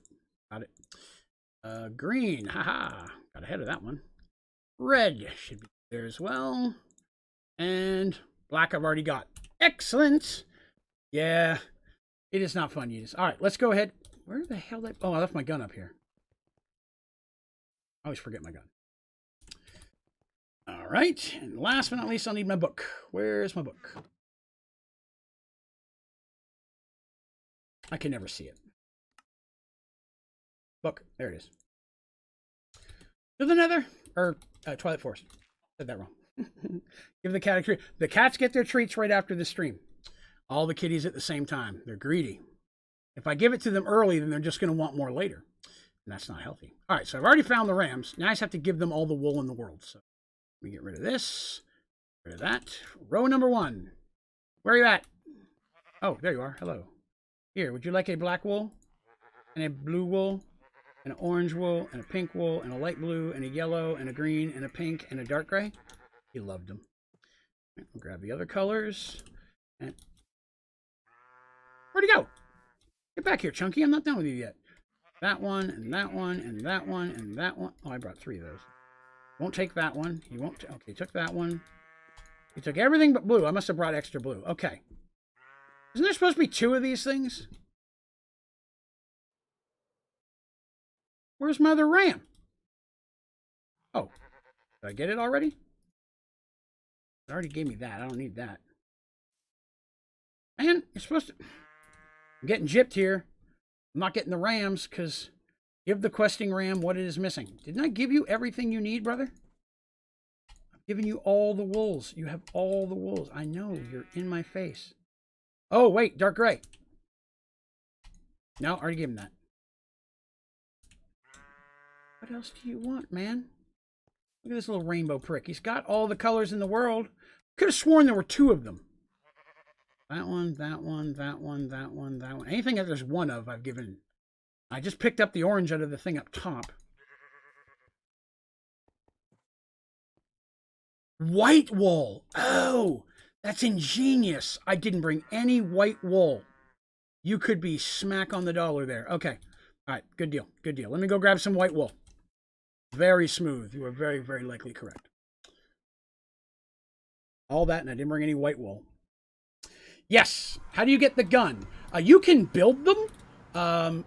Got it. Green. Haha. Got ahead of that one. Red should be there as well. And black I've already got. Excellent. Yeah. It is not fun to use. All right, let's go ahead. Where the hell did I left my gun up here. I always forget my gun. All right. And last but not least, I'll need my book. Where's my book? I can never see it. Book. There it is. To the Nether. Or Twilight Forest. Said that wrong. Give the cat a treat. The cats get their treats right after the stream. All the kitties at the same time. They're greedy. If I give it to them early, then they're just going to want more later. And that's not healthy. All right, so I've already found the rams. Now I just have to give them all the wool in the world. So let me get rid of this. Rid of that. Row number 1. Where are you at? Oh, there you are. Hello. Here, would you like a black wool? And a blue wool? And an orange wool? And a pink wool? And a light blue? And a yellow? And a green? And a pink? And a dark gray? He loved them. I'll grab the other colors. And where'd he go? Get back here, Chunky. I'm not done with you yet. That one, and that one, and that one, and that one. Oh, I brought 3 of those. Won't take that one. He won't. Okay, he took that one. He took everything but blue. I must have brought extra blue. Okay. Isn't there supposed to be 2 of these things? Where's my other ram? Oh. Did I get it already? It already gave me that. I don't need that. Man, you're supposed to... I'm getting gypped here. I'm not getting the rams because give the questing ram what it is missing. Didn't I give you everything you need, brother? I've given you all the wools. You have all the wools. I know. You're in my face. Oh, wait. Dark gray. No, I already gave him that. What else do you want, man? Look at this little rainbow prick. He's got all the colors in the world. Could have sworn there were 2 of them. That one, that one, that one, that one, that one. Anything that there's 1 of, I've given. I just picked up the orange out of the thing up top. White wool. Oh, that's ingenious. I didn't bring any white wool. You could be smack on the dollar there. Okay. All right. Good deal. Good deal. Let me go grab some white wool. Very smooth. You are very, very likely correct. All that, and I didn't bring any white wool. Yes. How do you get the gun? You can build them,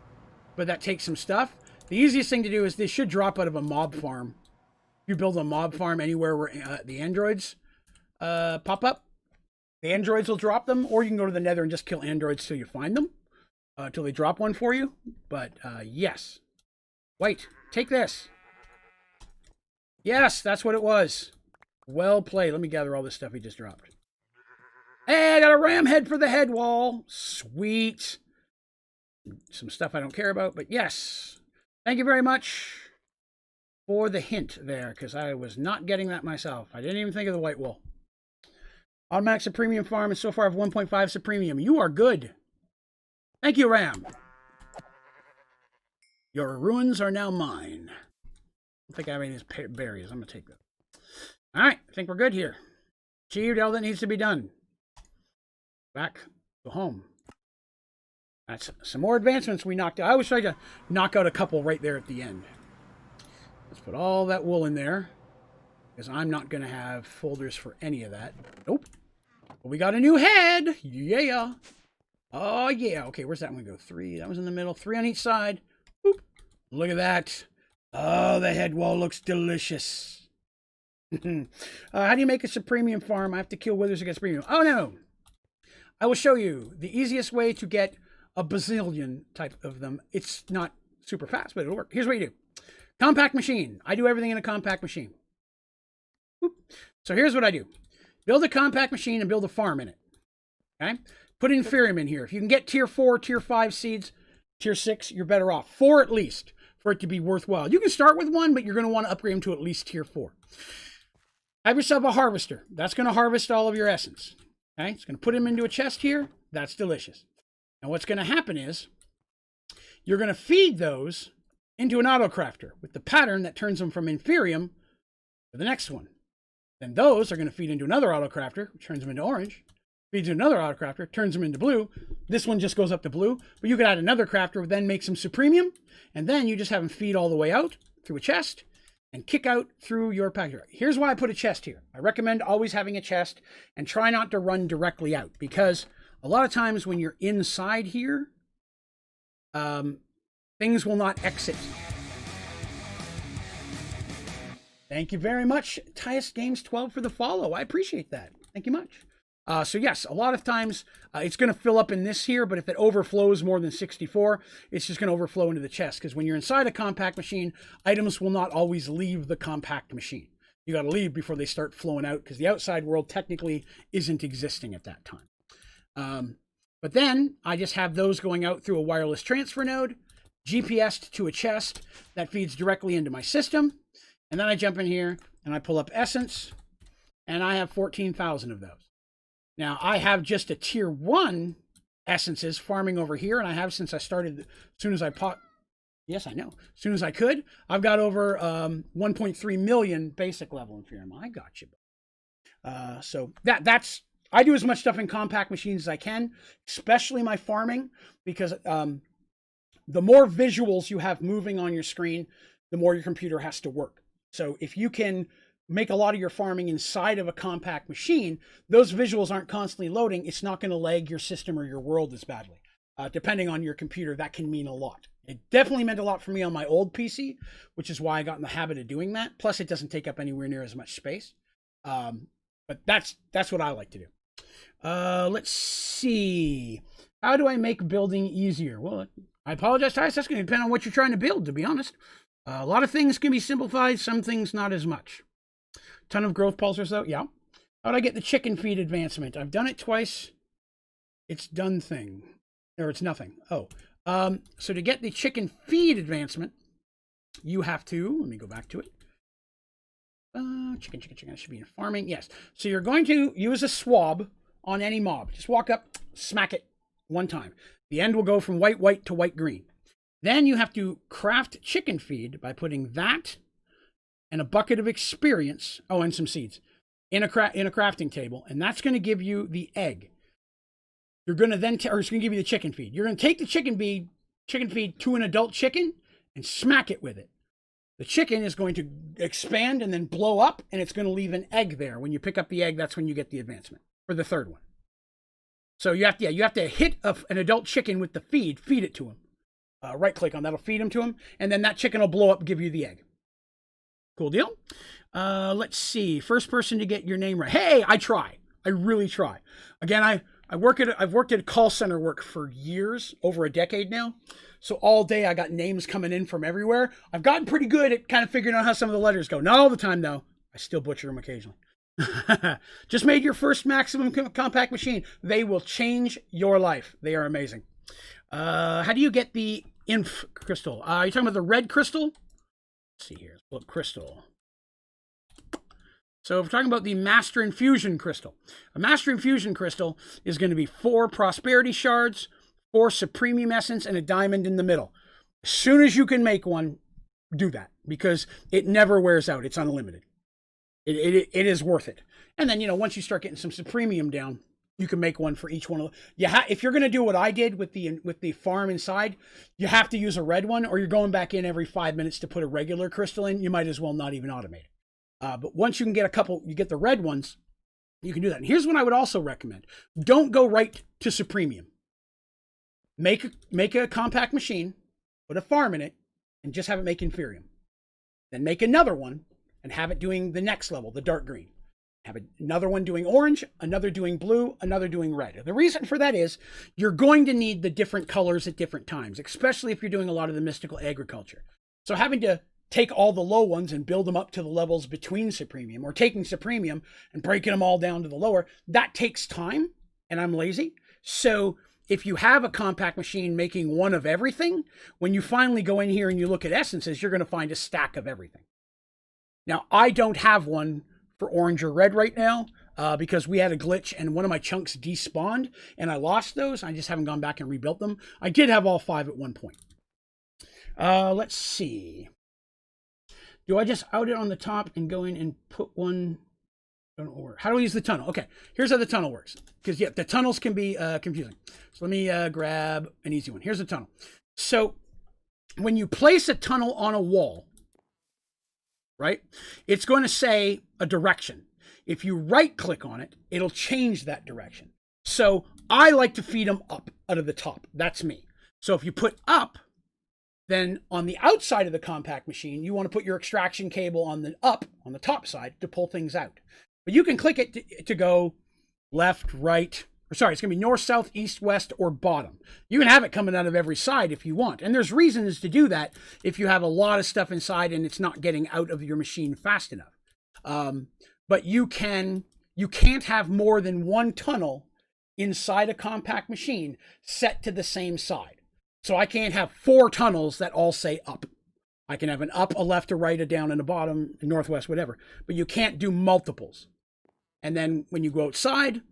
but that takes some stuff. The easiest thing to do is they should drop out of a mob farm. You build a mob farm anywhere where the androids pop up. The androids will drop them, or you can go to the nether and just kill androids till you find them, till they drop one for you. But yes. Wait, take this. Yes, that's what it was. Well played. Let me gather all this stuff he just dropped. Hey, I got a ram head for the head wall. Sweet. Some stuff I don't care about, but yes. Thank you very much for the hint there, because I was not getting that myself. I didn't even think of the white wool. Automatic Supremium farm, and so far I have 1.5 Supremium. You are good. Thank you, Ram. Your ruins are now mine. I don't think I have any of these berries. I'm going to take them. All right, I think we're good here. Achieved all that needs to be done. Back to home. That's some more advancements we knocked out. I always try to knock out a couple right there at the end. Let's put all that wool in there, because I'm not going to have folders for any of that. Nope. But we got a new head. Yeah. Oh, yeah. Okay, where's that one go? 3. That was in the middle. 3 on each side. Boop. Look at that. Oh, the head wall looks delicious. How do you make a Supremium farm? I have to kill withers against premium. Oh, no. I will show you the easiest way to get a bazillion type of them. It's not super fast, but it'll work. Here's what you do. Compact machine. I do everything in a compact machine. Boop. So here's what I do. Build a compact machine and build a farm in it. Okay? Put Inferium in here. If you can get tier 4, tier 5 seeds, tier 6, you're better off. 4 at least for it to be worthwhile. You can start with 1, but you're going to want to upgrade them to at least tier 4. Have yourself a harvester. That's going to harvest all of your essence. Okay? It's going to put them into a chest here. That's delicious. And what's going to happen is you're going to feed those into an auto-crafter with the pattern that turns them from Inferium to the next one. Then those are going to feed into another auto-crafter, which turns them into orange. Feeds into another auto-crafter, turns them into blue. This one just goes up to blue. But you could add another crafter, then make some Supremium. And then you just have them feed all the way out through a chest and kick out through your package. Here's why I put a chest here. I recommend always having a chest and try not to run directly out, because a lot of times when you're inside here, things will not exit. Thank you very much, Tyus Games 12, for the follow. I appreciate that. Thank you much. So yes, a lot of times it's going to fill up in this here, but if it overflows more than 64, it's just going to overflow into the chest, because when you're inside a compact machine, items will not always leave the compact machine. You got to leave before they start flowing out, because the outside world technically isn't existing at that time. But then I just have those going out through a wireless transfer node, GPS to a chest that feeds directly into my system. And then I jump in here and I pull up Essence, and I have 14,000 of those. Now I have just a tier 1 essences farming over here, and I have since I started, as soon as I pot. Yes, I know. As soon as I could, I've got over 1.3 million basic level Inferium. I got you. So that's, I do as much stuff in compact machines as I can, especially my farming, because the more visuals you have moving on your screen, the more your computer has to work. So if you can make a lot of your farming inside of a compact machine, those visuals aren't constantly loading. It's not going to lag your system or your world as badly. Depending on your computer, that can mean a lot. It definitely meant a lot for me on my old PC, which is why I got in the habit of doing that. Plus, it doesn't take up anywhere near as much space. But that's what I like to do. Let's see. How do I make building easier? Well, I apologize, Tyus. That's going to depend on what you're trying to build, to be honest. A lot of things can be simplified. Some things not as much. Ton of growth pulsars, though. Yeah. How do I get the chicken feed advancement? I've done it twice. It's done thing. Or it's nothing. Oh. So to get the chicken feed advancement, you have to, let me go back to it. Chicken. I should be in farming. Yes. So you're going to use a swab on any mob. Just walk up, smack it one time. The end will go from white to white-green. Then you have to craft chicken feed by putting that and a bucket of experience, oh, and some seeds, in a crafting table. And that's going to give you the egg. You're going to then, or it's going to give you the chicken feed. You're going to take the chicken feed to an adult chicken and smack it with it. The chicken is going to expand and then blow up, and it's going to leave an egg there. When you pick up the egg, that's when you get the advancement for the third one. So you have to hit an adult chicken with the feed it to him. Right click on that'll feed him to him, and then that chicken will blow up and give you the egg. Cool deal. Let's see. First person to get your name right. Hey, I try. I really try. Again, I've worked at call center work for years, over a decade now. So all day I got names coming in from everywhere. I've gotten pretty good at kind of figuring out how some of the letters go. Not all the time, though. I still butcher them occasionally. Just made your first maximum compact machine. They will change your life. They are amazing. How do you get the inf crystal? You're talking about the red crystal? Let's see here. Let's pull up crystal. So if we're talking about the Master Infusion Crystal. A Master Infusion Crystal is going to be 4 Prosperity Shards, 4 Supremium Essence, and a diamond in the middle. As soon as you can make one, do that, because it never wears out. It's unlimited. It is worth it. And then, once you start getting some Supremium down, you can make one for each one of them. If you're going to do what I did with the farm inside, you have to use a red one, or you're going back in every 5 minutes to put a regular crystal in. You might as well not even automate it. But once you can get you get the red ones, you can do that. And here's what I would also recommend. Don't go right to Supremium. Make a compact machine, put a farm in it, and just have it make Inferium. Then make another one and have it doing the next level, the dark green. Have another one doing orange, another doing blue, another doing red. The reason for that is you're going to need the different colors at different times, especially if you're doing a lot of the mystical agriculture. So having to take all the low ones and build them up to the levels between Supremium, or taking Supremium and breaking them all down to the lower, that takes time, and I'm lazy. So if you have a compact machine making one of everything, when you finally go in here and you look at essences, you're going to find a stack of everything. Now, I don't have one for orange or red right now because we had a glitch and one of my chunks despawned and I lost those. I just haven't gone back and rebuilt them. I did have all 5 at one point. Let's see. Do I just out it on the top and go in and put one? How do we use the tunnel? Okay, here's how the tunnel works. Because, the tunnels can be confusing. So let me grab an easy one. Here's a tunnel. So when you place a tunnel on a wall, right, it's going to say a direction. If you right-click on it, it'll change that direction. So I like to feed them up out of the top. That's me. So if you put up, then on the outside of the compact machine, you want to put your extraction cable on the top side to pull things out. But you can click it to go left, right, it's going to be north, south, east, west, or bottom. You can have it coming out of every side if you want. And there's reasons to do that if you have a lot of stuff inside and it's not getting out of your machine fast enough. But you can't have more than one tunnel inside a compact machine set to the same side. So I can't have 4 tunnels that all say up. I can have an up, a left, a right, a down, and a bottom, a northwest, whatever. But you can't do multiples. And then when you go outside,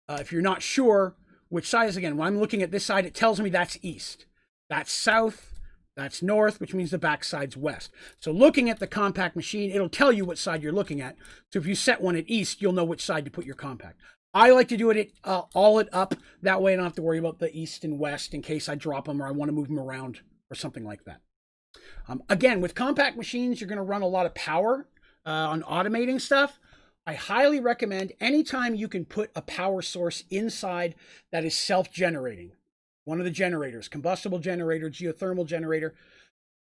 if you're not sure which side is, again, when I'm looking at this side, it tells me that's east. That's south. That's north, which means the back side's west. So looking at the compact machine, it'll tell you what side you're looking at. So if you set one at east, you'll know which side to put your compact. I like to do it all it up. That way I don't have to worry about the east and west in case I drop them or I want to move them around or something like that. Again, with compact machines, you're going to run a lot of power on automating stuff. I highly recommend anytime you can put a power source inside that is self-generating. One of the generators, combustible generator, geothermal generator.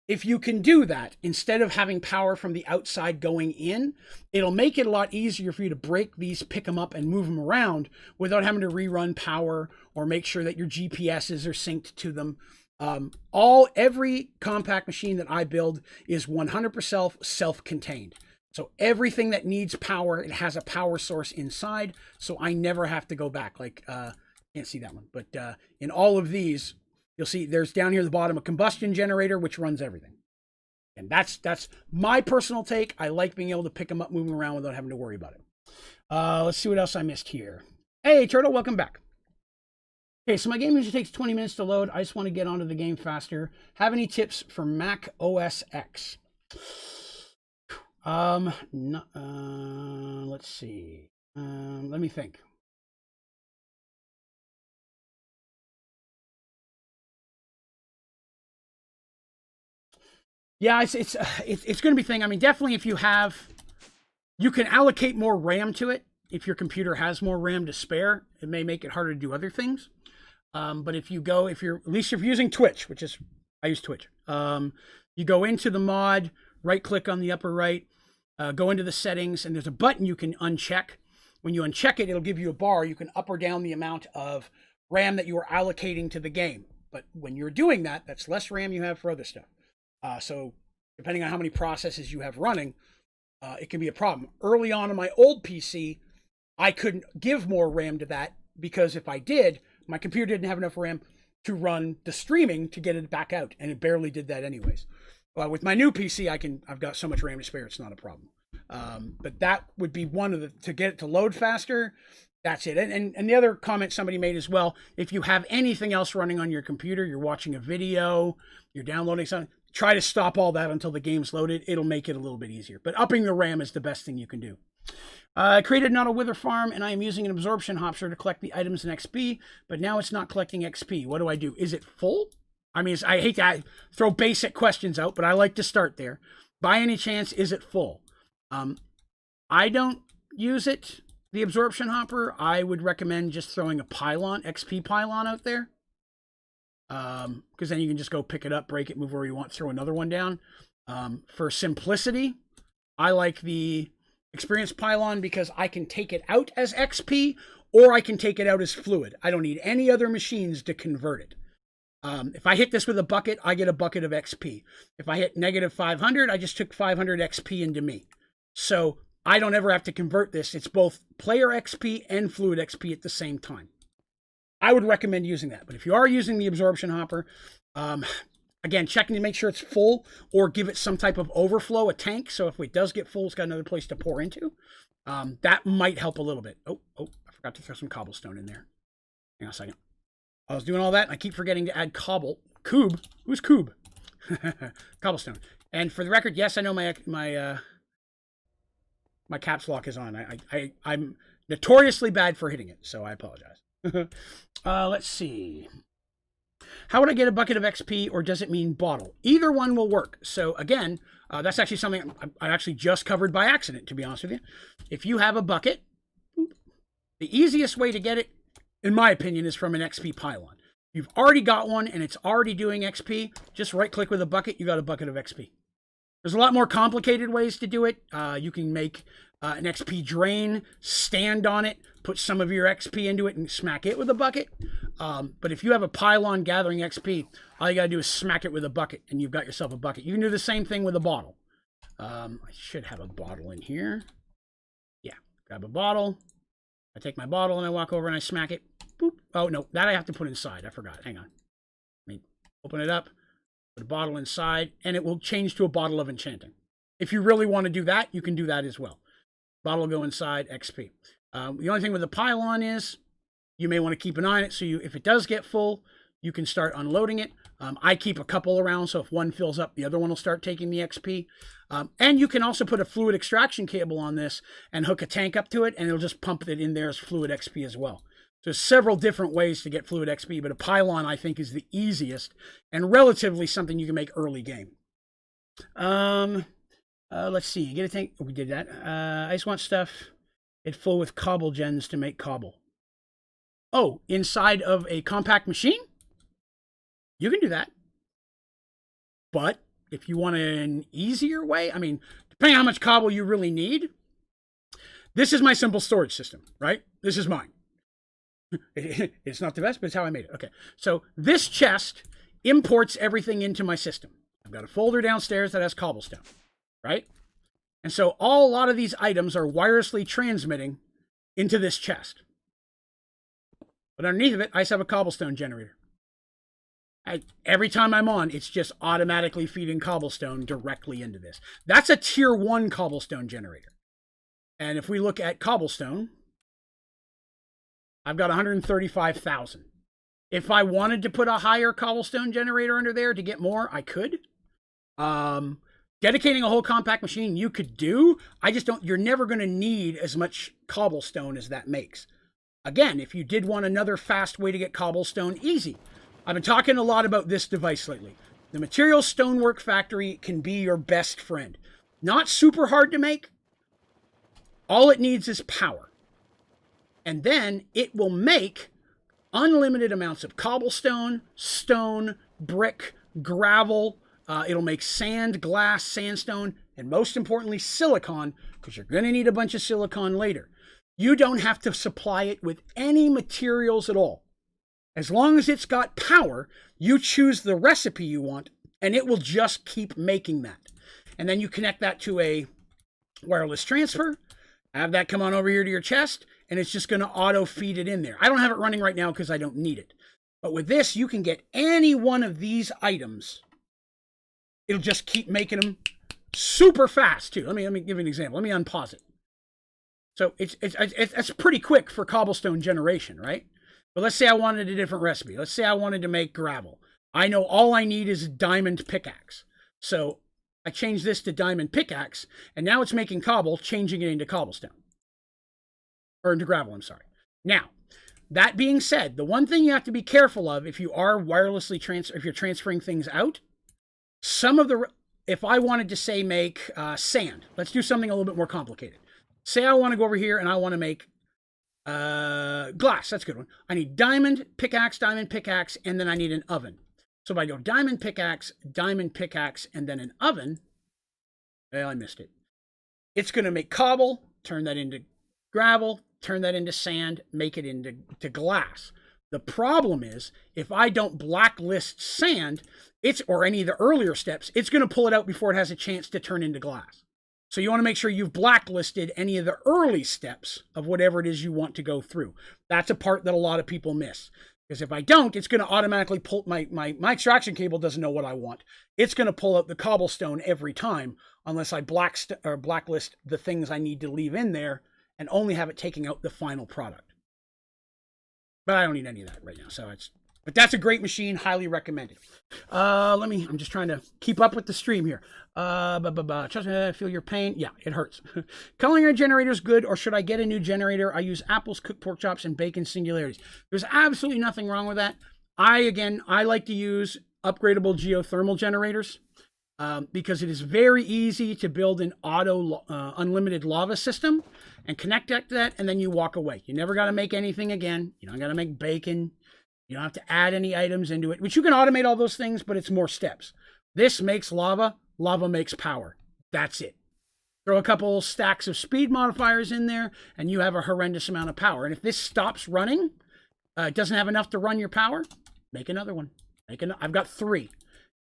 If you can do that, instead of having power from the outside going in, it'll make it a lot easier for you to break these, pick them up, and move them around without having to rerun power or make sure that your GPSs are synced to them. Every compact machine that I build is 100% self-contained. So everything that needs power, it has a power source inside, so I never have to go back. Like, can't see that one, but in all of these, you'll see there's down here at the bottom a combustion generator, which runs everything. And that's my personal take. I like being able to pick them up, move them around without having to worry about it. Let's see what else I missed here. Hey, Turtle, welcome back. Okay, so my game usually takes 20 minutes to load. I just want to get onto the game faster. Have any tips for Mac OS X? Let's see. Let me think. Yeah, it's going to be thing. I mean, definitely if you can allocate more RAM to it. If your computer has more RAM to spare, it may make it harder to do other things. But at least if you're using Twitch, I use Twitch. You go into the mod, right click on the upper right, go into the settings, and there's a button you can uncheck. When you uncheck it, it'll give you a bar. You can up or down the amount of RAM that you are allocating to the game. But when you're doing that, that's less RAM you have for other stuff. So depending on how many processes you have running, it can be a problem. Early on in my old PC, I couldn't give more RAM to that because if I did, my computer didn't have enough RAM to run the streaming to get it back out, and it barely did that anyways. With my new PC, I've got so much RAM to spare, it's not a problem. But that would be one of the, to get it to load faster, that's it. And the other comment somebody made as well, if you have anything else running on your computer, you're watching a video, you're downloading something, try to stop all that until the game's loaded. It'll make it a little bit easier. But upping the RAM is the best thing you can do. I created not a wither farm, and I am using an absorption hopster to collect the items in XP, but now it's not collecting XP. What do I do? Is it full? I mean, I hate to throw basic questions out, but I like to start there. By any chance, is it full? I don't use it, the absorption hopper. I would recommend just throwing a pylon, XP pylon out there. Because then you can just go pick it up, break it, move where you want, throw another one down. For simplicity, I like the experience pylon because I can take it out as XP or I can take it out as fluid. I don't need any other machines to convert it. If I hit this with a bucket, I get a bucket of XP. If I hit negative 500, I just took 500 XP into me. So I don't ever have to convert this. It's both player XP and fluid XP at the same time. I would recommend using that. But if you are using the absorption hopper, again, checking to make sure it's full or give it some type of overflow, a tank. So if it does get full, it's got another place to pour into. That might help a little bit. Oh, I forgot to throw some cobblestone in there. Hang on a second. I was doing all that, and I keep forgetting to add coob. Who's coob? Cobblestone. And for the record, yes, I know my caps lock is on. I'm notoriously bad for hitting it, so I apologize. Let's see. How would I get a bucket of XP, or does it mean bottle? Either one will work. So again, that's actually something I actually just covered by accident, to be honest with you. If you have a bucket, the easiest way to get it, in my opinion, is from an XP pylon. You've already got one and it's already doing XP. Just right click with a bucket, you got a bucket of XP. There's a lot more complicated ways to do it. You can make an XP drain, stand on it, put some of your XP into it and smack it with a bucket. But if you have a pylon gathering XP, all you gotta do is smack it with a bucket and you've got yourself a bucket. You can do the same thing with a bottle. I should have a bottle in here. Yeah, grab a bottle. I take my bottle and I walk over and I smack it. Boop. Oh, no, that I have to put inside. I forgot. Hang on. Let me open it up, put a bottle inside, and it will change to a bottle of enchanting. If you really want to do that, you can do that as well. Bottle will go inside, XP. The only thing with the pylon is you may want to keep an eye on it. So if it does get full, you can start unloading it. I keep a couple around, so if one fills up, the other one will start taking the XP. And you can also put a fluid extraction cable on this and hook a tank up to it, and it'll just pump it in there as fluid XP as well. So there's several different ways to get fluid XP, but a pylon, I think, is the easiest and relatively something you can make early game. Let's see. Get a tank. Oh, we did that. I just want stuff. It's full with cobble gens to make cobble. Oh, inside of a compact machine? You can do that. But if you want an easier way, I mean, depending on how much cobble you really need, this is my simple storage system, right? This is mine. It's not the best, but it's how I made it. Okay, so this chest imports everything into my system. I've got a folder downstairs that has cobblestone, right? And so a lot of these items are wirelessly transmitting into this chest. But underneath of it, I just have a cobblestone generator. Every time I'm on, it's just automatically feeding cobblestone directly into this. That's a tier 1 cobblestone generator. And if we look at cobblestone, I've got 135,000. If I wanted to put a higher cobblestone generator under there to get more, I could. Dedicating a whole compact machine, you could do. I just don't, you're never going to need as much cobblestone as that makes. Again, if you did want another fast way to get cobblestone, easy. I've been talking a lot about this device lately. The Material Stonework Factory can be your best friend. Not super hard to make. All it needs is power. And then it will make unlimited amounts of cobblestone, stone, brick, gravel. It'll make sand, glass, sandstone, and most importantly, silicon, because you're going to need a bunch of silicon later. You don't have to supply it with any materials at all. As long as it's got power, you choose the recipe you want, and it will just keep making that. And then you connect that to a wireless transfer, have that come on over here to your chest, and it's just going to auto feed it in there. I don't have it running right now because I don't need it. But with this, you can get any one of these items. It'll just keep making them super fast, too. Let me give you an example. Let me unpause it. So it's pretty quick for cobblestone generation, right? But let's say I wanted a different recipe. Let's say I wanted to make gravel. I know all I need is a diamond pickaxe. So I change this to diamond pickaxe, and now it's making cobble, changing it into cobblestone. Or into gravel, I'm sorry. Now, that being said, the one thing you have to be careful of if you are wirelessly if you're transferring things out, if I wanted to say make sand, let's do something a little bit more complicated. Say I want to go over here and I want to make glass. That's a good one. I need diamond pickaxe, and then I need an oven. So if I go diamond pickaxe, and then an oven, well, I missed it. It's going to make cobble, turn that into gravel, turn that into sand, make it into glass. The problem is, if I don't blacklist sand, or any of the earlier steps, it's going to pull it out before it has a chance to turn into glass. So you want to make sure you've blacklisted any of the early steps of whatever it is you want to go through. That's a part that a lot of people miss. Because if I don't, it's going to automatically pull, my extraction cable doesn't know what I want. It's going to pull out the cobblestone every time, unless I blacklist the things I need to leave in there and only have it taking out the final product. But I don't need any of that right now. But that's a great machine, highly recommended. I'm just trying to keep up with the stream here. Trust me, I feel your pain. Yeah, it hurts. Culinary generator is good, or should I get a new generator? I use apples, cooked pork chops, and bacon singularities. There's absolutely nothing wrong with that. I like to use upgradable geothermal generators because it is very easy to build an auto unlimited lava system and connect to that, and then you walk away. You never got to make anything again. You don't got to make bacon. You don't have to add any items into it, which you can automate all those things, but it's more steps. This makes lava. Lava makes power. That's it. Throw a couple stacks of speed modifiers in there, and you have a horrendous amount of power. And if this stops running, it doesn't have enough to run your power, make another one. I've got 3.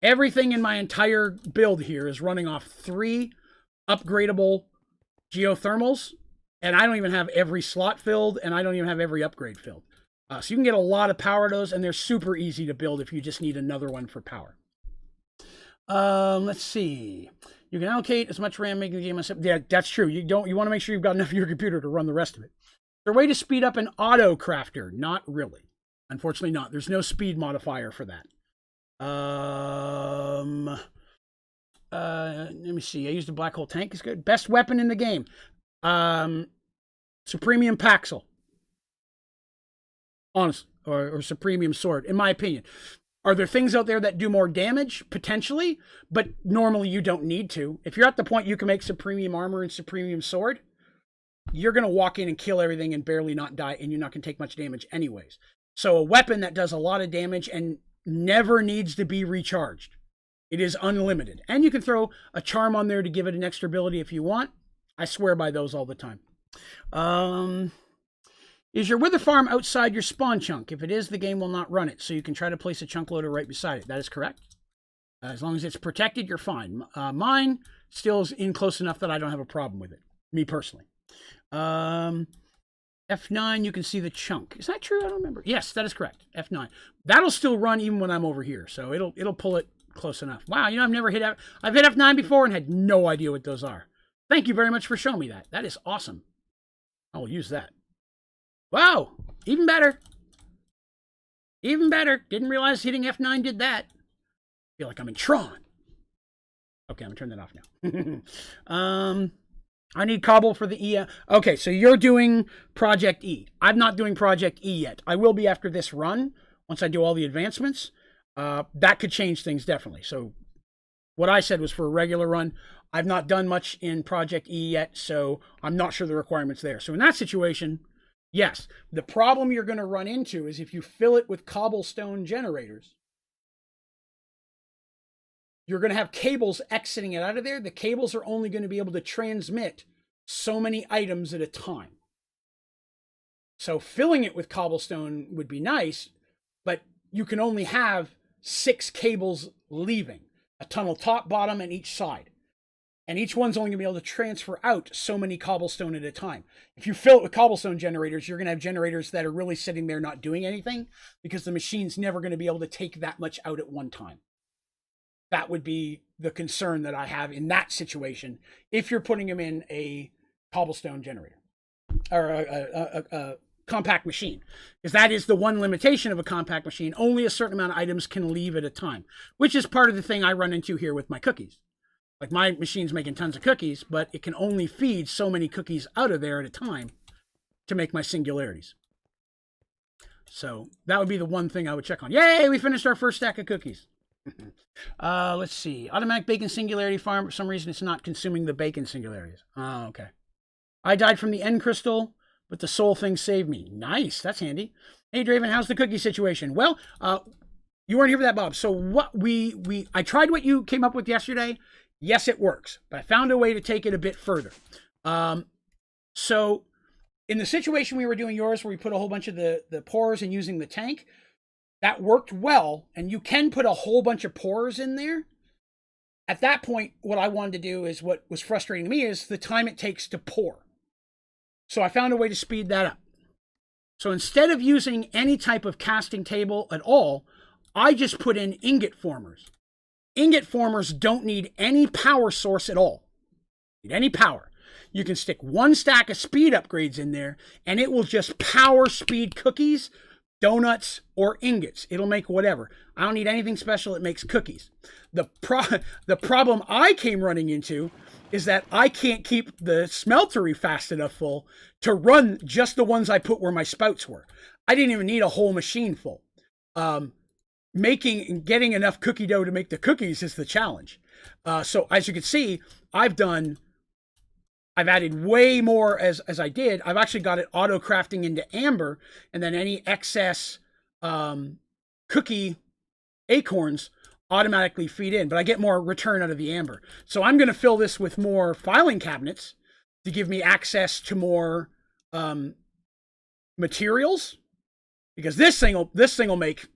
Everything in my entire build here is running off 3 upgradable geothermals, and I don't even have every slot filled, and I don't even have every upgrade filled. So you can get a lot of power of those, and they're super easy to build if you just need another one for power. Let's see. You can allocate as much RAM making the game. Yeah, that's true. You want to make sure you've got enough of your computer to run the rest of it. Is there a way to speed up an auto crafter? Not really. Unfortunately not. There's no speed modifier for that. Let me see. I used a black hole tank. It's good. Best weapon in the game. Supremium Paxel. Honestly. Or Supremium Sword, in my opinion. Are there things out there that do more damage? Potentially, but normally you don't need to. If you're at the point you can make Supremium Armor and Supremium Sword, you're going to walk in and kill everything and barely not die, and you're not going to take much damage anyways. So a weapon that does a lot of damage and never needs to be recharged. It is unlimited. And you can throw a charm on there to give it an extra ability if you want. I swear by those all the time. Is your wither farm outside your spawn chunk? If it is, the game will not run it, so you can try to place a chunk loader right beside it. That is correct. As long as it's protected, you're fine. Mine still is in close enough that I don't have a problem with it, me personally. F9, you can see the chunk. Is that true? I don't remember. Yes, that is correct. F9. That'll still run even when I'm over here, so it'll pull it close enough. Wow, you know, I've hit F9 before and had no idea what those are. Thank you very much for showing me that. That is awesome. I will use that. Wow, even better. Even better. Didn't realize hitting F9 did that. Feel like I'm in Tron. Okay, I'm gonna turn that off now. I need cobble for the E. Okay, so you're doing Project E. I'm not doing Project E yet. I will be after this run, once I do all the advancements. That could change things definitely. So what I said was for a regular run. I've not done much in Project E yet, so I'm not sure the requirements there. So in that situation, yes, the problem you're going to run into is if you fill it with cobblestone generators, you're going to have cables exiting it out of there. The cables are only going to be able to transmit so many items at a time. So filling it with cobblestone would be nice, but you can only have 6 cables leaving, a tunnel top, bottom, and each side. And each one's only going to be able to transfer out so many cobblestone at a time. If you fill it with cobblestone generators, you're going to have generators that are really sitting there not doing anything because the machine's never going to be able to take that much out at one time. That would be the concern that I have in that situation if you're putting them in a cobblestone generator or a compact machine, because that is the one limitation of a compact machine. Only a certain amount of items can leave at a time, which is part of the thing I run into here with my cookies. Like my machine's making tons of cookies, but it can only feed so many cookies out of there at a time to make my singularities. So that would be the one thing I would check on. Yay, we finished our first stack of cookies. Let's see. Automatic bacon singularity farm. For some reason, it's not consuming the bacon singularities. Oh, okay. I died from the end crystal, but the soul thing saved me. Nice. That's handy. Hey, Draven, how's the cookie situation? Well, you weren't here for that, Bob. So what I tried what you came up with yesterday. Yes, it works, but I found a way to take it a bit further. So in the situation we were doing yours, where we put a whole bunch of the pores and using the tank, that worked well, and you can put a whole bunch of pores in there. At that point, what I wanted to do is what was frustrating to me is the time it takes to pour. So I found a way to speed that up. So instead of using any type of casting table at all, I just put in ingot formers. Ingot formers don't need any power source at all. Need any power. You can stick one stack of speed upgrades in there, and it will just power speed cookies, donuts, or ingots. It'll make whatever. I don't need anything special. It makes cookies. The problem I came running into is that I can't keep the smeltery fast enough full to run just the ones I put where my spouts were. I didn't even need a whole machine full. Making and getting enough cookie dough to make the cookies is the challenge. So as you can see, I've added way more as I did. I've actually got it auto crafting into amber, and then any excess cookie acorns automatically feed in, but I get more return out of the amber. So I'm going to fill this with more filing cabinets to give me access to more materials, because this thing will make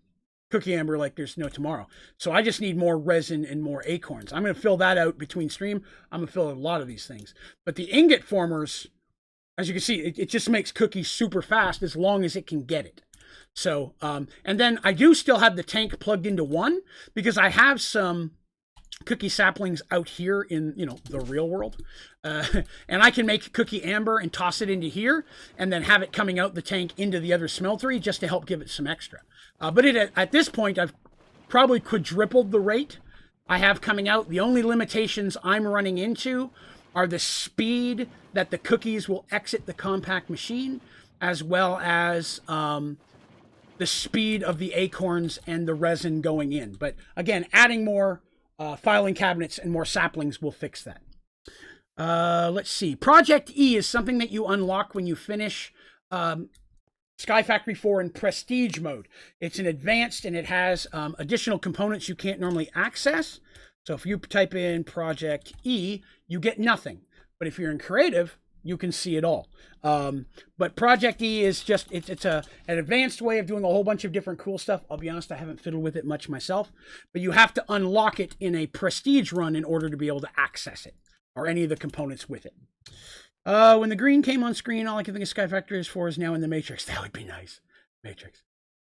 cookie amber like there's no tomorrow. So I just need more resin and more acorns. I'm going to fill that out between stream. I'm going to fill out a lot of these things. But the ingot formers, as you can see, it just makes cookies super fast as long as it can get it. So, and then I do still have the tank plugged into one because I have some cookie saplings out here in, you know, the real world. And I can make cookie amber and toss it into here and then have it coming out the tank into the other smeltery just to help give it some extra. But at this point, I've probably quadrupled the rate I have coming out. The only limitations I'm running into are the speed that the cookies will exit the compact machine, as well as the speed of the acorns and the resin going in. But again, adding more filing cabinets and more saplings will fix that. Let's see. Project E is something that you unlock when you finish Sky Factory 4 in Prestige mode. It's an advanced and it has additional components you can't normally access. So if you type in Project E, you get nothing. But if you're in Creative, you can see it all. But Project E is just, it's an advanced way of doing a whole bunch of different cool stuff. I'll be honest, I haven't fiddled with it much myself. But you have to unlock it in a Prestige run in order to be able to access it, or any of the components with it. When the green came on screen, all I can think of Sky Factory 4 is now in the Matrix. That would be nice. Matrix.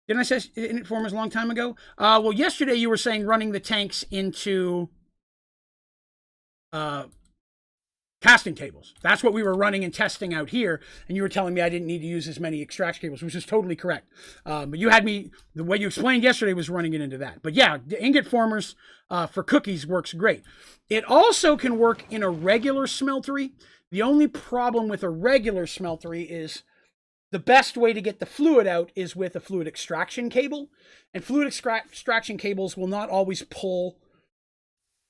Didn't I say Init Formers a long time ago? Well, yesterday you were saying running the tanks into casting tables. That's what we were running and testing out here, and you were telling me I didn't need to use as many extraction cables, which is totally correct. But you had me, the way you explained yesterday was running it into that. But yeah, the ingot formers for cookies works great. It also can work in a regular smeltery. The only problem with a regular smeltery is the best way to get the fluid out is with a fluid extraction cable. And fluid extraction cables will not always pull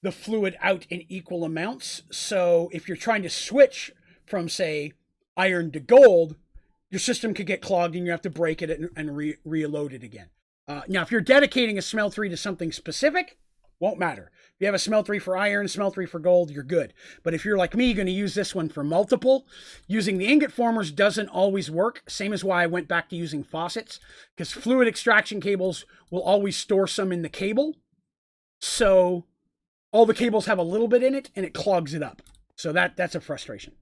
the fluid out in equal amounts. So if you're trying to switch from, say, iron to gold, your system could get clogged and you have to break it and reload it again. Now, if you're dedicating a smeltery to something specific, won't matter. If you have a smeltery for iron, smeltery for gold, you're good. But if you're like me, going to use this one for multiple, using the ingot formers doesn't always work. Same as why I went back to using faucets, because fluid extraction cables will always store some in the cable. So all the cables have a little bit in it and it clogs it up. So that's a frustration.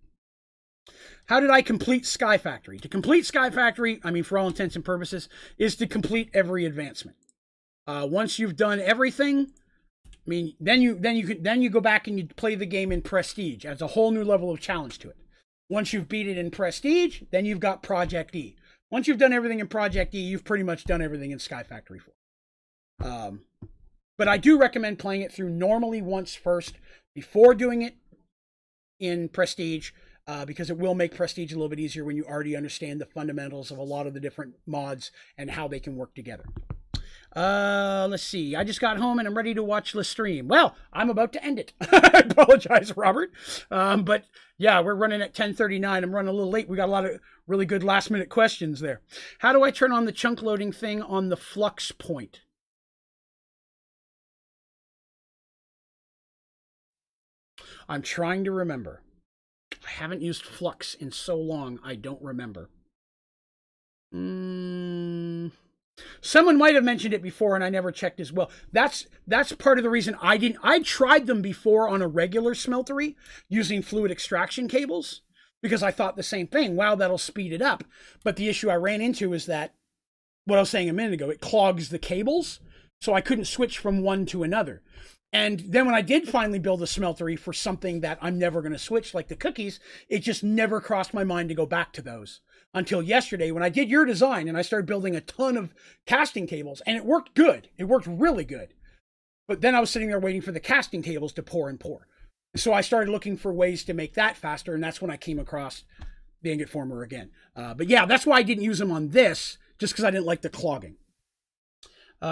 How did I complete Sky Factory? To complete Sky Factory, I mean, for all intents and purposes, is to complete every advancement. Once you've done everything, I mean, then you go back and you play the game in Prestige. Adds a whole new level of challenge to it. Once you've beat it in Prestige, then you've got Project E. Once you've done everything in Project E, you've pretty much done everything in Sky Factory 4. But I do recommend playing it through normally once first before doing it in Prestige, because it will make Prestige a little bit easier when you already understand the fundamentals of a lot of the different mods and how they can work together. Let's see. I just got home and I'm ready to watch the stream. Well, I'm about to end it. I apologize, Robert. But yeah, we're running at 10:39. I'm running a little late. We got a lot of really good last minute questions there. How do I turn on the chunk loading thing on the flux point? I'm trying to remember. I haven't used flux in so long, I don't remember. Someone might have mentioned it before and I never checked as well. That's part of the reason I didn't. I tried them before on a regular smeltery using fluid extraction cables because I thought the same thing. Wow, that'll speed it up. But the issue I ran into is that, what I was saying a minute ago, it clogs the cables. So I couldn't switch from one to another. And then when I did finally build a smeltery for something that I'm never going to switch, like the cookies, it just never crossed my mind to go back to those. Until yesterday when I did your design and I started building a ton of casting tables, and it worked good. It worked really good. But then I was sitting there waiting for the casting tables to pour and pour. So I started looking for ways to make that faster, and that's when I came across the ingot former again. But yeah, that's why I didn't use them on this, just because I didn't like the clogging.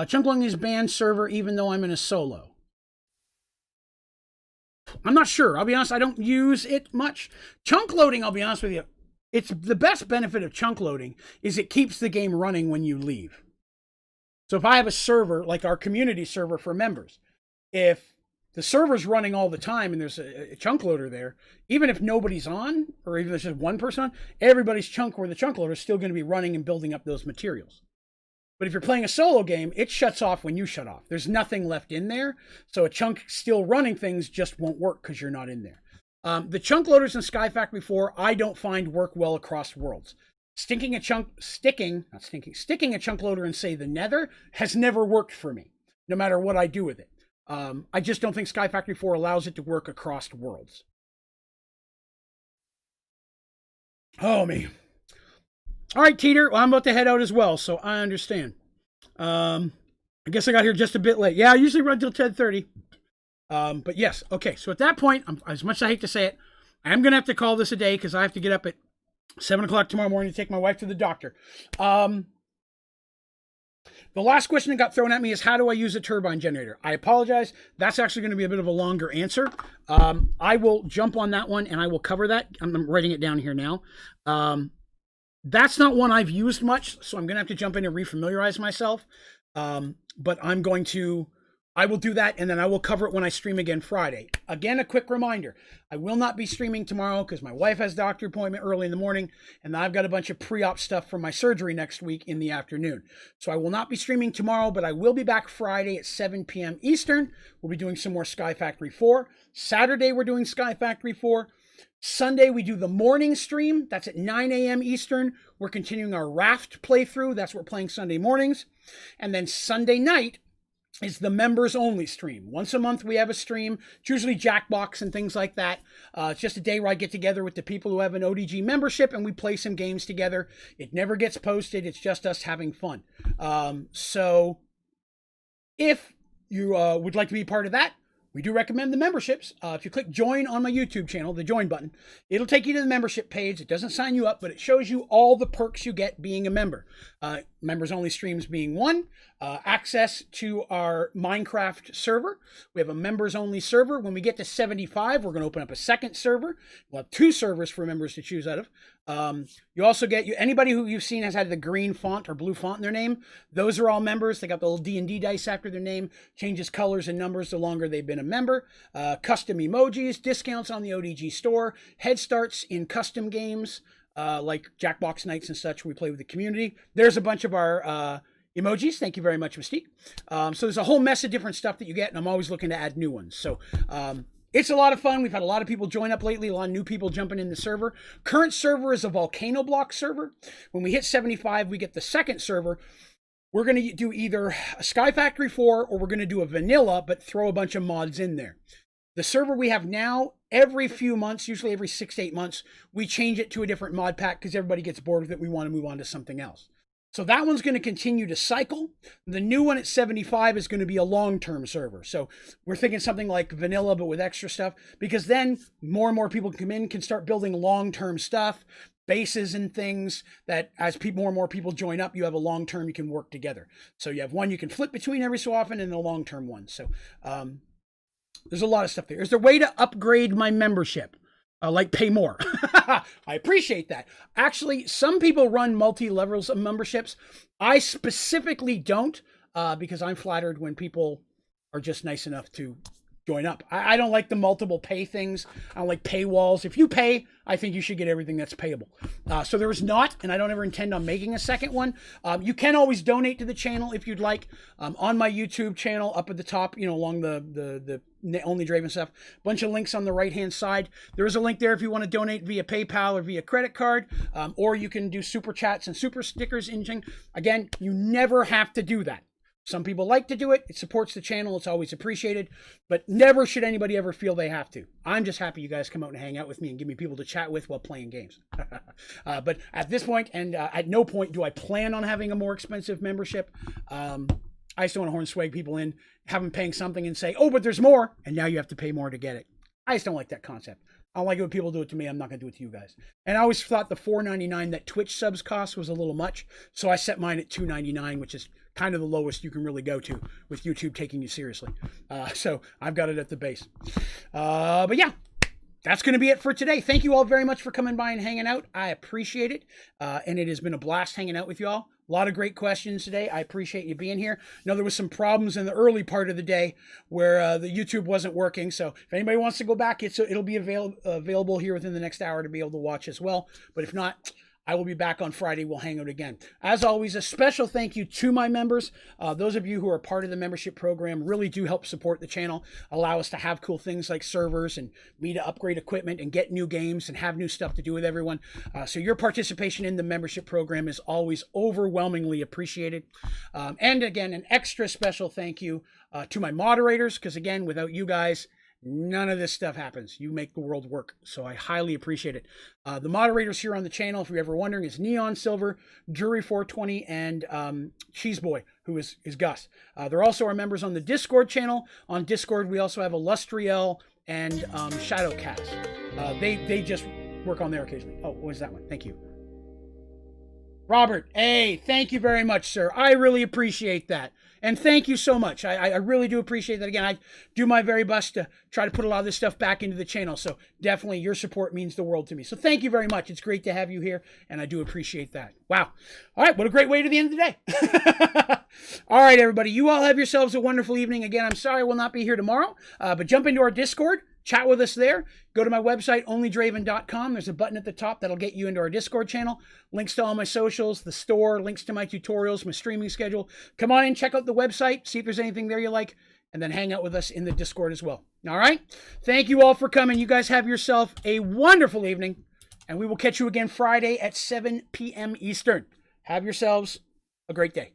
Chunk loading is banned server even though I'm in a solo. I'm not sure. I'll be honest, I don't use it much. Chunk loading, I'll be honest with you, it's the best benefit of chunk loading is it keeps the game running when you leave. So if I have a server, like our community server for members, if the server's running all the time and there's a chunk loader there, even if nobody's on, or even if there's just one person on, everybody's chunk where the chunk loader is still going to be running and building up those materials. But if you're playing a solo game, it shuts off when you shut off. There's nothing left in there. So a chunk still running things just won't work because you're not in there. The chunk loaders in Sky Factory 4, I don't find work well across worlds. Sticking a chunk loader in, say, the Nether has never worked for me, no matter what I do with it. I just don't think Sky Factory 4 allows it to work across worlds. Oh, me. All right, Teeter. Well, I'm about to head out as well, so I understand. I guess I got here just a bit late. Yeah, I usually run till 10:30. But yes, okay. So at that point, as much as I hate to say it, I am going to have to call this a day because I have to get up at 7 o'clock tomorrow morning to take my wife to the doctor. The last question that got thrown at me is, how do I use a turbine generator? I apologize. That's actually going to be a bit of a longer answer. I will jump on that one and I will cover that. I'm writing it down here now. That's not one I've used much, so I'm going to have to jump in and refamiliarize myself. But I will do that, and then I will cover it when I stream again Friday. Again, a quick reminder, I will not be streaming tomorrow because my wife has a doctor appointment early in the morning, and I've got a bunch of pre-op stuff for my surgery next week in the afternoon. So I will not be streaming tomorrow, but I will be back Friday at 7 p.m. Eastern. We'll be doing some more Sky Factory 4. Saturday, we're doing Sky Factory 4. Sunday, we do the morning stream. That's at 9 a.m. Eastern. We're continuing our Raft playthrough. That's what we're playing Sunday mornings. And then Sunday night is the members only stream. Once a month, we have a stream. It's usually Jackbox and things like that. It's just a day where I get together with the people who have an ODG membership and we play some games together. It never gets posted. It's just us having fun. So if you would like to be part of that, we do recommend the memberships. If you click join on my YouTube channel, the join button, it'll take you to the membership page. It doesn't sign you up, but it shows you all the perks you get being a member. Members only streams being one, access to our Minecraft server. We have a members only server. When we get to 75, we're going to open up a second server. We'll have 2 servers for members to choose out of. You also get anybody who you've seen has had the green font or blue font in their name. Those are all members. They got the little D&D dice after their name, changes colors and numbers the longer they've been a member. Custom emojis, discounts on the ODG store, head starts in custom games like Jackbox Nights and such. We play with the community. There's a bunch of our emojis. Thank you very much, Mystique. So there's a whole mess of different stuff that you get, and I'm always looking to add new ones. So it's a lot of fun. We've had a lot of people join up lately, a lot of new people jumping in the server. Current server is a volcano block server. When we hit 75, we get the second server. We're going to do either a Sky Factory 4 or we're going to do a vanilla, but throw a bunch of mods in there. The server we have now, every few months, usually every 6 to 8 months, we change it to a different mod pack because everybody gets bored with it. We want to move on to something else. So that one's going to continue to cycle. The new one at 75 is going to be a long-term server. So we're thinking something like vanilla, but with extra stuff, because then more and more people come in, can start building long-term stuff, bases and things that as more and more people join up, you have a long-term you can work together. So you have one you can flip between every so often and a long-term one. So there's a lot of stuff there. Is there a way to upgrade my membership? Like pay more. I appreciate that. Actually, some people run multi-levels of memberships. I specifically don't because I'm flattered when people are just nice enough to join up. I don't like the multiple pay things. I don't like paywalls. If you pay, I think you should get everything that's payable. So there is not, and I don't ever intend on making a second one. You can always donate to the channel if you'd like. On my YouTube channel, up at the top, along the Only Draven stuff, bunch of links on the right-hand side. There is a link there if you want to donate via PayPal or via credit card, or you can do super chats and super stickers. Again, you never have to do that. Some people like to do it. It supports the channel. It's always appreciated. But never should anybody ever feel they have to. I'm just happy you guys come out and hang out with me and give me people to chat with while playing games. But at this point, and at no point do I plan on having a more expensive membership. I just don't want to hornswag people in, have them paying something and say, oh, but there's more. And now you have to pay more to get it. I just don't like that concept. I don't like it when people do it to me. I'm not going to do it to you guys. And I always thought the $4.99 that Twitch subs cost was a little much. So I set mine at $2.99, which is kind of the lowest you can really go to with YouTube taking you seriously. So I've got it at the base. But yeah, that's going to be it for today. Thank you all very much for coming by and hanging out. I appreciate it. And it has been a blast hanging out with you all. A lot of great questions today. I appreciate you being here. I know there was some problems in the early part of the day where the YouTube wasn't working. So if anybody wants to go back, it'll be available here within the next hour to be able to watch as well. But if not, I will be back on Friday. We'll hang out again. As always, a special thank you to my members. Those of you who are part of the membership program really do help support the channel, allow us to have cool things like servers and me to upgrade equipment and get new games and have new stuff to do with everyone. So your participation in the membership program is always overwhelmingly appreciated. And again, an extra special thank you to my moderators, because again, without you guys, none of this stuff happens. You make the world work, so I highly appreciate it. The moderators here on the channel, if you're ever wondering, is Neon Silver, Jury420, and Cheeseboy, who is Gus. They're also our members on the Discord channel. On Discord, we also have Illustriel and Shadowcast. They just work on there occasionally. Oh, what was that one? Thank you. Robert, hey, thank you very much, sir. I really appreciate that. And thank you so much. I really do appreciate that. Again, I do my very best to try to put a lot of this stuff back into the channel. So definitely your support means the world to me. So thank you very much. It's great to have you here, and I do appreciate that. Wow. All right, what a great way to the end of the day. All right, everybody. You all have yourselves a wonderful evening. Again, I'm sorry I will not be here tomorrow, but jump into our Discord. Chat with us there. Go to my website, onlydraven.com. There's a button at the top that'll get you into our Discord channel. Links to all my socials, the store, links to my tutorials, my streaming schedule. Come on in, check out the website, see if there's anything there you like, and then hang out with us in the Discord as well. All right? Thank you all for coming. You guys have yourself a wonderful evening, and we will catch you again Friday at 7 p.m. Eastern. Have yourselves a great day.